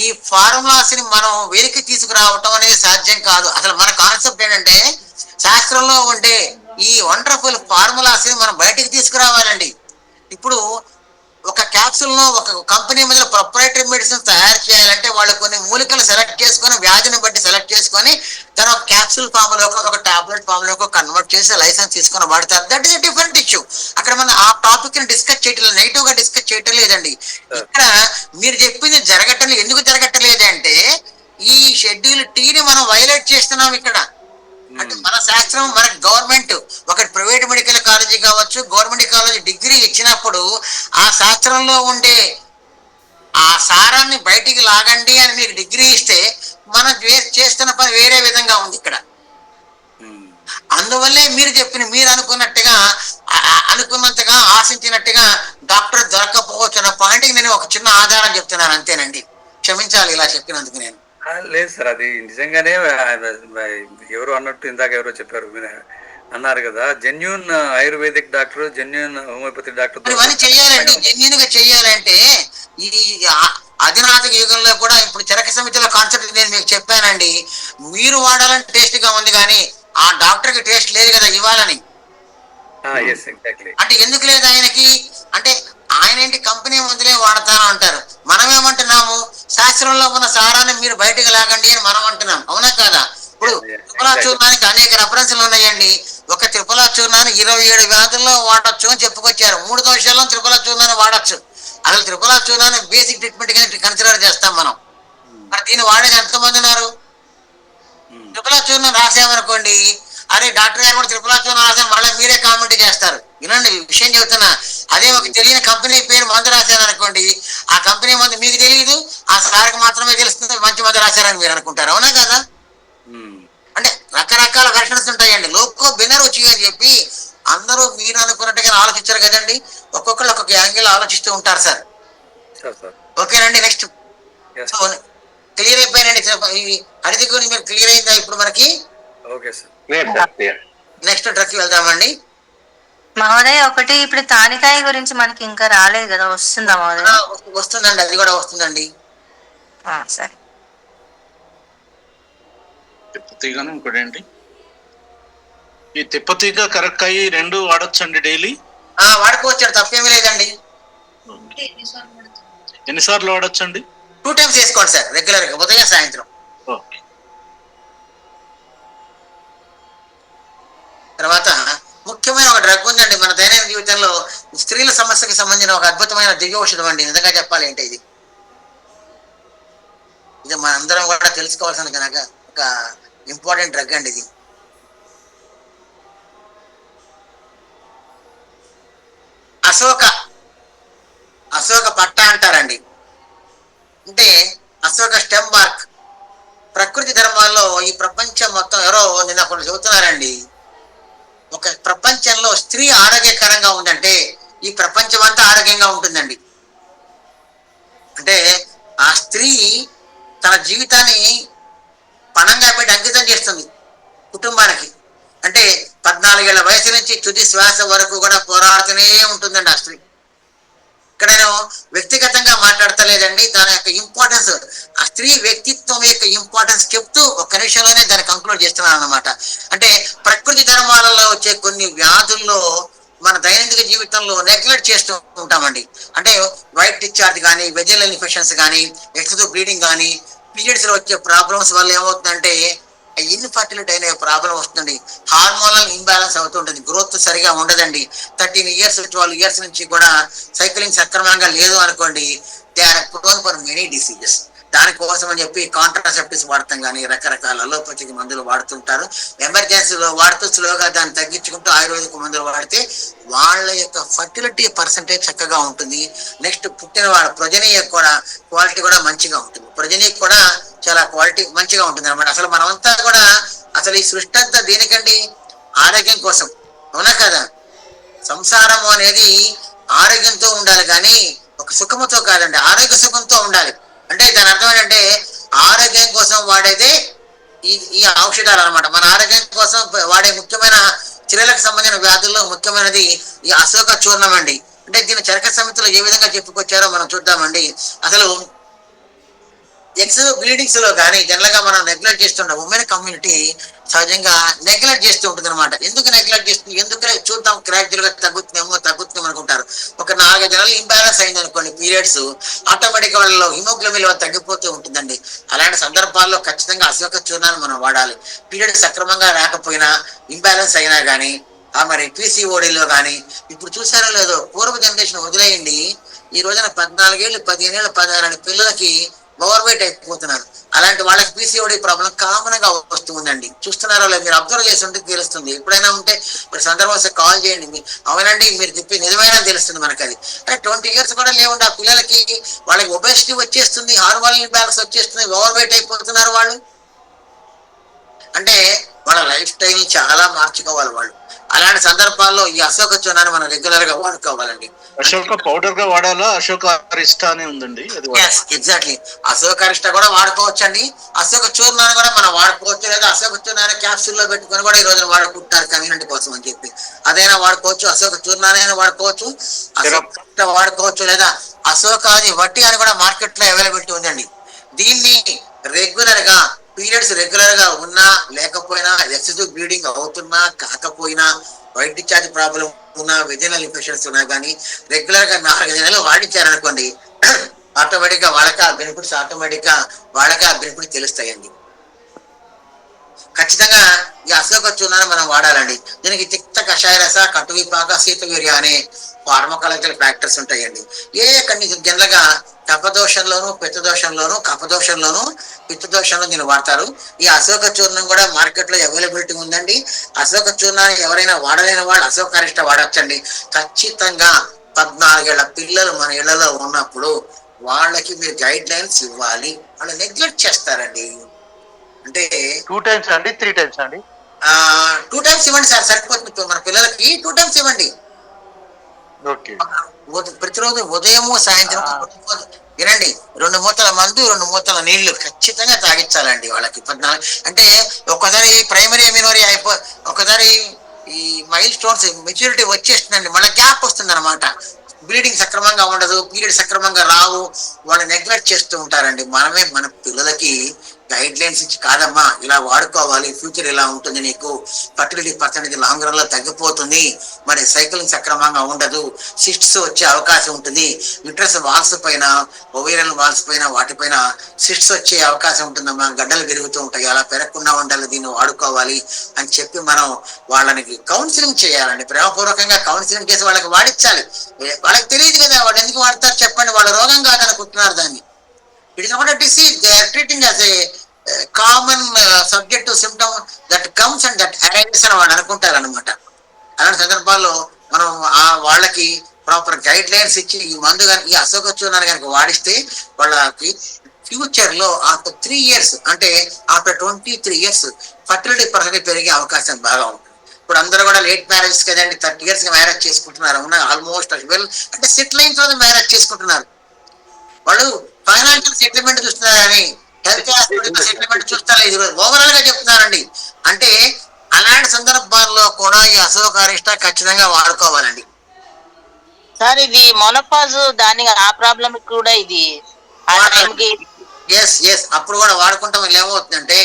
ఈ ఫార్ములాస్ ని మనం వెలికి తీసుకురావటం అనేది సాధ్యం కాదు. అసలు మన కాన్సెప్ట్ ఏంటంటే శాస్త్రంలో ఉండే ఈ వండర్ఫుల్ ఫార్ములాస్ ని మనం బయటికి తీసుకురావాలండి. ఇప్పుడు ఒక క్యాప్సూల్ ను ఒక కంపెనీ మీద ప్రొప్రైటరీ మెడిసిన్ తయారు చేయాలంటే వాళ్ళు కొన్ని మూలికలు సెలెక్ట్ చేసుకొని, వ్యాధిని బట్టి సెలెక్ట్ చేసుకొని తన ఒక క్యాప్సూల్ ఫామ్ లోకి, ఒక టాబ్లెట్ ఫామ్ లోకి కన్వర్ట్ చేసి లైసెన్స్ తీసుకొని వాడతారు. That is different issue. అక్కడ మనం ఆ టాపిక్ ని డిస్కస్ చేయటం, నెగిటివ్ గా డిస్కస్ చేయటం లేదండి. ఇక్కడ మీరు చెప్పింది ఎందుకు జరగట్లేదు అంటే ఈ షెడ్యూల్ టీని మనం వైలేట్ చేస్తున్నాం. ఇక్కడ అంటే మన శాస్త్రం మనకి గవర్నమెంట్ ఒక ప్రైవేట్ మెడికల్ కాలేజీ కావచ్చు, గవర్నమెంట్ కాలేజీ డిగ్రీ ఇచ్చినప్పుడు ఆ శాస్త్రంలో ఉండే ఆ సారాన్ని బయటికి లాగండి అని మీకు డిగ్రీ ఇస్తే మనం చేస్తున్న పని వేరే విధంగా ఉంది ఇక్కడ. అందువల్లే మీరు మీరు అనుకున్నంతగా ఆశించినట్టుగా డాక్టర్ దొరకకపోవచ్చు అన్న పాయింట్కి నేను ఒక చిన్న ఆధారం చెప్తున్నాను, అంతేనండి. క్షమించాలి ఇలా చెప్పినందుకు నేను. లేదు సార్, అది నిజంగానే ఎవరు అన్నట్టు ఇందాక ఎవరో చెప్పారు, అన్నారు కదా, genuine ayurvedic doctor, genuine homeopathy doctor ఇవన్నీ చెయ్యాలండి. జెన్యూన్ గా చెయ్యాలంటే ఈ అధునాతక యుగంలో కూడా ఇప్పుడు చరక సమితిలో కాన్సెప్ట్ నేను మీకు చెప్పానండి. మీరు వాడాలని టేస్ట్ గా ఉంది కానీ ఆ డాక్టర్ కి టేస్ట్ లేదు కదా ఇవ్వాలని. అంటే ఎందుకు లేదు ఆయనకి? అంటే ఆయన ఏంటి కంపెనీ మందులే వాడతాను అంటారు. మనం ఏమంటున్నాము, శాస్త్రంలో ఉన్న సారాన్ని మీరు బయటకు లాగండి అని మనం అంటున్నాం, అవునా కాదా? ఇప్పుడు త్రిపులా చూర్ణానికి అనేక రెఫరెన్స్లు ఉన్నాయండి. ఒక త్రిపులా చూర్ణాన్ని 27 వ్యాధుల్లో వాడచ్చు అని చెప్పుకొచ్చారు. 3 దోషాల్లో త్రిపులా చూర్ణాన్ని వాడచ్చు. అసలు త్రిపులా చూర్ణాన్ని బేసిక్ ట్రీట్మెంట్ గా కన్సిడర్ చేస్తాం మనం. మరి దీన్ని వాడేది ఎంతమంది ఉన్నారు? త్రిపులా చూర్ణం రాసామనుకోండి, అరే డాక్టర్ గారు కూడా త్రిపులా చూర్ణం రాసాను, మళ్ళీ మీరే కామెంట్ చేస్తారు. వినండి విషయం చెబుతున్నా. అదే ఒక తెలియని కంపెనీ పేరు మందు రాశాను అనుకోండి, ఆ కంపెనీ మందు మీకు తెలియదు, ఆ సార్కి మాత్రమే తెలుస్తుంది మంచి మందు రాశారని మీరు అనుకుంటారు, అవునా కదా? అంటే రకరకాల వెర్షన్స్ ఉంటాయండి. లోకో భిన్నరుచి అని చెప్పి అందరూ మీరు అనుకున్నట్టుగా ఆలోచించారు కదండి. ఒక్కొక్కరు ఒక్కొక్క యాంగిల్ ఆలోచిస్తూ ఉంటారు సార్. ఓకేనండి, నెక్స్ట్ క్లియర్ అయిపోయినండి. హరిత గురించి మీరు క్లియర్ అయిందా ఇప్పుడు మనకి? నెక్స్ట్ డ్రగ్ వెళ్దామండి. మహోదయ ఒకటి ఇప్పుడు తానికాయ గురించి మనకి ఇంకా రాలేదు కదా, వస్తుందా మహోదయ? వస్తుందండి, అది కూడా వస్తుందండి. సరే. తిప్పతీగను ఇంకోటి ఏంటి, ఈ తిప్పతీగ కరక్కాయి 2 వాడొచ్చండి డైలీ? వాడుకోవచ్చు, తప్పేమీ లేదండి. ఎన్నిసార్లు వాడొచ్చండి? 2 times వేసుకోండి సార్, రెగ్యులర్ గా ఉదయం సాయంత్రం. తర్వాత ముఖ్యమైన ఒక డ్రగ్ ఉందండి మన దైనందిన జీవితంలో, స్త్రీల సమస్యకి సంబంధించిన ఒక అద్భుతమైన దివ్య ఔషధం అండి. నిజంగా చెప్పాలి అంటే ఇది మనందరం కూడా తెలుసుకోవాల్సిన కనుక ఒక ఇంపార్టెంట్ డ్రగ్ అండి ఇది. అశోక పట్ట అంటారండి. అంటే అశోక స్టెమ్ బార్క్. ప్రకృతి ధర్మాల్లో ఈ ప్రపంచం మొత్తం ఎవరో నిన్న కొన్ని చెబుతున్నారండి, ఒక ప్రపంచంలో స్త్రీ ఆరోగ్యకరంగా ఉందంటే ఈ ప్రపంచం అంతా ఆరోగ్యంగా ఉంటుందండి. అంటే ఆ స్త్రీ తన జీవితాన్ని పణంగా పెట్టి అంకితం చేస్తుంది కుటుంబానికి. అంటే 14 ఏళ్ల వయసు నుంచి తుది శ్వాస వరకు కూడా పోరాడుతూనే ఉంటుందండి ఆ స్త్రీ. ఇక్కడ నేను వ్యక్తిగతంగా మాట్లాడతలేదండి, దాని యొక్క ఇంపార్టెన్స్, ఆ స్త్రీ వ్యక్తిత్వం యొక్క ఇంపార్టెన్స్ చెప్తూ ఒక్క నిమిషంలోనే దాన్ని కంక్లూడ్ చేస్తున్నాను అన్నమాట. అంటే ప్రకృతి ధర్మాలలో వచ్చే కొన్ని వ్యాధుల్లో మన దైనందిక జీవితంలో నెగ్లెక్ట్ చేస్తూ ఉంటామండి. అంటే వైట్ డిశ్చార్జ్ కానీ, వెజినల్ ఇన్ఫెక్షన్స్ కానీ, ఎక్సెసివ్ బ్లీడింగ్ కానీ, పీరియడ్స్ లో వచ్చే ప్రాబ్లమ్స్ వల్ల ఏమవుతుందంటే ఇన్ఫర్టిలిటీ అనే ప్రాబ్లం వస్తుంది. హార్మోనల్ ఇంబ్యాలెన్స్ అవుతుంటుంది, గ్రోత్ సరిగా ఉండదండి. 13 years 12 years నుంచి కూడా సైక్లింగ్ సక్రమంగా లేదు అనుకోండి, they are prone for many diseases. దానికోసం అని చెప్పి కాంట్రాసెప్టివ్స్ వాడతాం కానీ రకరకాల అలోపతిక్ మందులు వాడుతుంటారు. ఎమర్జెన్సీలో వాడుతూ స్లోగా దాన్ని తగ్గించుకుంటూ ఆయుర్వేదిక మందులు వాడితే వాళ్ళ యొక్క ఫర్టిలిటీ పర్సంటేజ్ చక్కగా ఉంటుంది. నెక్స్ట్ పుట్టిన వాళ్ళ ప్రొజనీ కూడా క్వాలిటీ కూడా మంచిగా ఉంటుంది. ప్రొజనీ కూడా చాలా క్వాలిటీ మంచిగా ఉంటుంది అనమాట. అసలు మనమంతా కూడా అసలు ఈ సృష్టి అంతా దేనికండి? ఆరోగ్యం కోసం, అవునా కదా? సంసారము అనేది ఆరోగ్యంతో ఉండాలి కానీ ఒక సుఖముతో కాదండి, ఆరోగ్య సుఖంతో ఉండాలి. అంటే దాని అర్థం ఏంటంటే ఆరోగ్యం కోసం వాడేదే ఈ ఔషధాలు అనమాట. మన ఆరోగ్యం కోసం వాడే ముఖ్యమైన చర్యలకు సంబంధించిన వ్యాధుల్లో ముఖ్యమైనది ఈ అశోక చూర్ణం అండి. అంటే దీని చరక సమితిలో ఏ విధంగా చెప్పుకొచ్చారో మనం చూద్దామండి. అసలు ఎక్సెసివ్ బ్లీడింగ్స్ లో కానీ జనరల్ గా మనం నెగ్లెక్ట్ చేస్తుంటాం. ఉమెన్ కమ్యూనిటీ సహజంగా నెగ్లెక్ట్ చేస్తూ ఉంటుంది అనమాట. ఎందుకు నెగ్లెక్ట్ చేస్తుంది? ఎందుకు చూద్దాం గ్రాడ్యువల్ గా తగ్గుతుందేమో అనుకుంటారు. ఒక 4-5 నెలలు ఇంబ్యాలెన్స్ అయింది అనుకోండి పీరియడ్స్, ఆటోమేటిక్ వాళ్ళలో హిమోగ్లోబిన్ తగ్గిపోతూ ఉంటుందండి. అలాంటి సందర్భాల్లో ఖచ్చితంగా అశోక చూర్ణాన్ని మనం వాడాలి. పీరియడ్ సక్రమంగా రాకపోయినా, ఇంబ్యాలెన్స్ అయినా కానీ, మరి పీసీఓడిలో కానీ, ఇప్పుడు చూసారో లేదో పూర్వ జనరేషన్ వదిలేయండి, ఈ రోజున 14 ఏళ్ళు 15 ఏళ్ళు 16 ఏళ్ళ పిల్లలకి ఓవర్ వెయిట్ అయిపోతున్నారు. అలాంటి వాళ్ళకి పీసీఓడి ప్రాబ్లం కామన్ గా వస్తుందండి. చూస్తున్నారో లేదు, మీరు అబ్జర్వ్ చేసి ఉంటే తెలుస్తుంది. ఎప్పుడైనా ఉంటే మీరు సందర్భం వస్తే కాల్ చేయండి. అవునండి మీరు చెప్పి నిజమైన తెలుస్తుంది మనకి. అది 20 years కూడా లేవండి ఆ పిల్లలకి. వాళ్ళకి ఒబేసిటీ వచ్చేస్తుంది, హార్మోనల్ ఇంబ్యాలెన్స్ వచ్చేస్తుంది, ఓవర్ వెయిట్ అయిపోతున్నారు వాళ్ళు. అంటే వాళ్ళ లైఫ్ స్టైల్ చాలా మార్చుకోవాలి వాళ్ళు. అలాంటి సందర్భాల్లో ఈ అశోక చూర్ణాన్ని మనం రెగ్యులర్ గా వాడుకోవాలండి. అశోక పౌడర్ గా వాడాలా, అశోక అరిష్ట అని ఉందండి, అది ఎగ్జాక్ట్లీ. అశోక అరిష్ట కూడా వాడుకోవచ్చు అండి, అశోక చూర్ణాన్ని కూడా మనం వాడుకోవచ్చు. లేదా అశోక చూర్ణాన్ని క్యాప్సూల్ లో పెట్టుకొని కూడా ఈ రోజున వాడుకుంటున్నారు కమ్యూనిటీ కోసం అని చెప్పి. అదైనా వాడుకోవచ్చు, అశోక చూర్ణాన్ని అయినా వాడుకోవచ్చు, అశోక వాడుకోవచ్చు. లేదా అశోకాది వట్టి అని కూడా మార్కెట్ లో అవైలబిలిటీ ఉందండి. దీన్ని రెగ్యులర్ గా పీరియడ్స్ రెగ్యులర్ గా ఉన్నా లేకపోయినా, ఎక్సెసివ్ బ్లీడింగ్ అవుతున్నా కాకపోయినా, వైట్ డిశ్చార్జ్ ప్రాబ్లం ఉన్నా, వెజినల్ ఇన్ఫెక్షన్స్ ఉన్నా కానీ రెగ్యులర్ గా 4 నెలలు వాడించారనుకోండి, ఆటోమేటిక్ గా వాళ్ళకి ఆ బెనిఫిట్స్ తెలుస్తాయండి. ఖచ్చితంగా ఈ అశోక చూర్ణాన్ని మనం వాడాలండి. దీనికి తిక్త కషాయ రస, కటువిపాక, శీతవీర్య అనే ఫార్మకాలజికల్ ఫ్యాక్టర్స్ ఉంటాయండి. ఏ కండిషన్ జనరల్ గా కఫదోషంలోను, పిత్తదోషంలోను, కఫదోషంలోను, పిత్తదోషంలో దీన్ని వాడతారు. ఈ అశోక చూర్ణం కూడా మార్కెట్ లో అవైలబిలిటీ ఉందండి. అశోక చూర్ణాన్ని ఎవరైనా వాడలేని వాళ్ళు అశోక అరిష్ట వాడచ్చండి. ఖచ్చితంగా 14 ఏళ్ల పిల్లలు మన ఇళ్లలో ఉన్నప్పుడు వాళ్ళకి మీరు గైడ్ లైన్స్ ఇవ్వాలి. వాళ్ళు నెగ్లెక్ట్ చేస్తారండి. అంటే 2 times అండి, 3 times అండి? 2 times ఇవ్వండి సార్, సరిపోతుంది. మన పిల్లలకి 2 times ఇవ్వండి. ప్రతిరోజు ఉదయము సాయంత్రం వినండి, 2 మూతల మందు, 2 మూతల నీళ్లు ఖచ్చితంగా తాగించాలండి వాళ్ళకి. 14 అంటే ఒక్కసారి ప్రైమరీ అమినోరియా ఒకసారి ఈ మైల్ స్టోన్స్ మెచ్యూరిటీ వచ్చేస్తుందండి, మళ్ళీ గ్యాప్ వస్తుంది అనమాట. బ్లీడింగ్ సక్రమంగా ఉండదు, పీరియడ్ సక్రమంగా రావు, వాళ్ళు నెగ్లెక్ట్ చేస్తూ ఉంటారండి. మనమే మన పిల్లలకి గైడ్ లైన్స్ ఇచ్చి, కాదమ్మా ఇలా వాడుకోవాలి, ఫ్యూచర్ ఇలా ఉంటుంది, నీకు ఫర్టిలిటీ పర్సెంటేజ్ లాంగ్ రన్ లో తగ్గిపోతుంది, మరి సైక్లింగ్ సక్రమంగా ఉండదు, సిస్ట్స్ వచ్చే అవకాశం ఉంటుంది, యుట్రస్ వాల్స్ పైన, ఓవేరియన్ వాల్స్ పైన, వాటిపైన సిస్ట్స్ వచ్చే అవకాశం ఉంటుందమ్మా, గడ్డలు పెరుగుతూ ఉంటాయి, అలా పెరగకుండా ఉండాలి, దీన్ని వాడుకోవాలి అని చెప్పి మనం వాళ్ళని కౌన్సిలింగ్ చేయాలండి. ప్రేమపూర్వకంగా కౌన్సిలింగ్ చేసి వాళ్ళకి వాడించాలి. వాళ్ళకి తెలియదు కదా వాళ్ళు ఎందుకు వాడతారు చెప్పండి, వాళ్ళ రోగం కాదనుకుంటున్నారు దాన్ని. It is not a disease. They are treating as a common subjective symptom that comes and that arises అని వాళ్ళు అనుకుంటారు అనమాట. అలాంటి సందర్భాల్లో మనం వాళ్ళకి ప్రాపర్ గైడ్ లైన్స్ ఇచ్చి ఈ మందు కనుక, ఈ అశోక చూర్ణాన్ని కనుక వాడిస్తే వాళ్ళకి ఫ్యూచర్ లో ఆఫ్టర్ 3 years, అంటే ఆఫ్టర్ 23 years ఫర్టిలిటీ పర్సెంటేజ్ పెరిగే అవకాశం బాగా ఉంటుంది. ఇప్పుడు అందరూ కూడా లేట్ మ్యారేజ్ కదండి, 30 years కి మ్యారేజ్ చేసుకుంటున్నారు. ఆల్మోస్ట్ అంటే సెటిల్ అయిన తర్వాత మ్యారేజ్ చేసుకుంటున్నారు. వాళ్ళు ఫైనాన్షియల్ సెటిల్మెంట్ చూస్తున్నారు కానీ హెల్త్ సెటిల్మెంట్ చూస్తారు. ఇది ఓవరాల్ గా చెప్తున్నారండి. అంటే అలాంటి సందర్భాల్లో కూడా ఈ అశోక అరిష్ట ఖచ్చితంగా వాడుకోవాలండి. సార్ ఇది మొనోపాజ్, దాని ఆ ప్రాబ్లం కూడా ఇది అప్పుడు కూడా వాడుకుంటాం. ఏమవుతుందంటే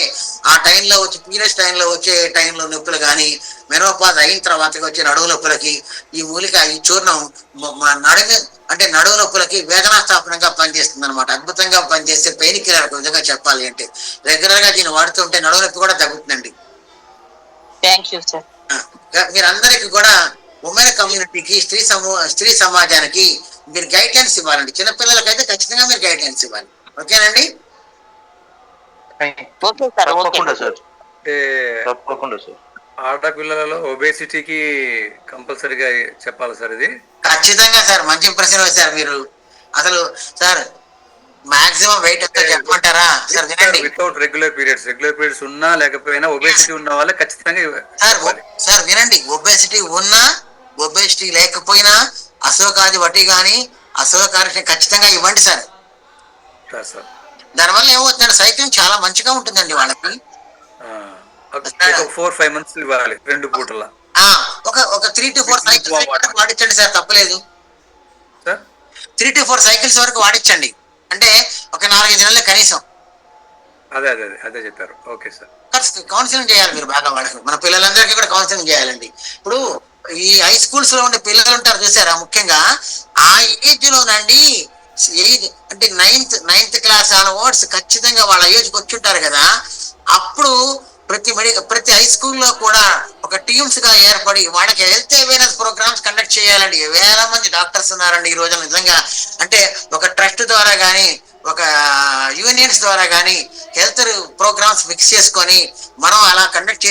ఆ టైంలో వచ్చి పీరియడ్స్ టైంలో వచ్చే టైంలో నొప్పులు కానీ, మెనోపాజ్ అయిన తర్వాత వచ్చే నడువు నొప్పులకి ఈ మూలిక, ఈ చూర్ణం నడువు నొప్పులకి వేదనాస్థాపనంగా పనిచేస్తుంది అనమాట. అద్భుతంగా పనిచేసే పెయిన్ కిల్లర్ విధంగా చెప్పాలి అంటే. రెగ్యులర్ గా దీన్ని వాడుతుంటే నడువు నొప్పి కూడా తగ్గుతుందండి. మీరందరికి కూడా ఉమెన్ కమ్యూనిటీకి, స్త్రీ సమాజానికి మీరు గైడ్ లైన్స్ ఇవ్వాలండి. చిన్నపిల్లలకైతే ఖచ్చితంగా మీరు గైడ్ లైన్స్ ఇవ్వాలి. ఓకేనండి? తప్పకుండా సార్. ఆడపిల్లలలో ఒబేసిటీకి కంపల్సరీగా చెప్పాలి సార్ ఇది? ఖచ్చితంగా సార్, మంచి ప్రశ్న వేశారు మీరు. అసలు సార్ మాక్సిమం వెయిట్ ఎంత చెప్పమంటారా సార్? వినండి, వితౌట్ రెగ్యులర్ పీరియడ్స్ ఉన్నా లేకపోయినా ఒబేసిటీ ఉన్న వాళ్ళే ఖచ్చితంగా సార్ వినండి, ఒబేసిటీ ఉన్నా ఒబేసిటీ లేకపోయినా అశోకాది వటి కానీ అశోకారిని ఖచ్చితంగా ఇవ్వండి సార్. దానివల్ల ఏమవుతుందంటే సైక్లింగ్ చాలా మంచిగా ఉంటుందండి వాళ్ళకి. 4-5 months ఇవ్వాలి, 2 పూటల. ఒక 3 to 4 సైకిల్స్ వాడించండి సార్, తప్పలేదు. 3 to 4 సైకిల్స్ వరకు వాడించండి, అంటే ఒక 4-5 నెలలు కనీసం. అదే చెప్పారు. Okay sir. కౌన్సిలింగ్ చేయాలి మీరు బాగా వాళ్ళకి. మన పిల్లలందరికీ కూడా కౌన్సిలింగ్ చేయాలండి. ఇప్పుడు ఈ హై స్కూల్స్ లో ఉండే పిల్లలు ఉంటారు చూసారా, ముఖ్యంగా ఆ ఏజ్ లోనండి, అంటే 9th క్లాస్ ఆన్వర్డ్స్ ఖచ్చితంగా వాళ్ళ ఏజ్కి వచ్చి ఉంటారు కదా. అప్పుడు ప్రతి హై స్కూల్లో కూడా ఒక టీమ్స్ గా ఏర్పడి వాళ్ళకి హెల్త్ అవేర్నెస్ ప్రోగ్రామ్స్ కండక్ట్ చేయాలండి. వేల మంది డాక్టర్స్ ఉన్నారండి ఈ రోజు నిజంగా. అంటే ఒక ట్రస్ట్ ద్వారా కానీ, ఒక యూనియన్స్ ద్వారా కానీ హెల్త్ ప్రోగ్రామ్స్ ఫిక్స్ చేసుకొని మనం అలా కండక్ట్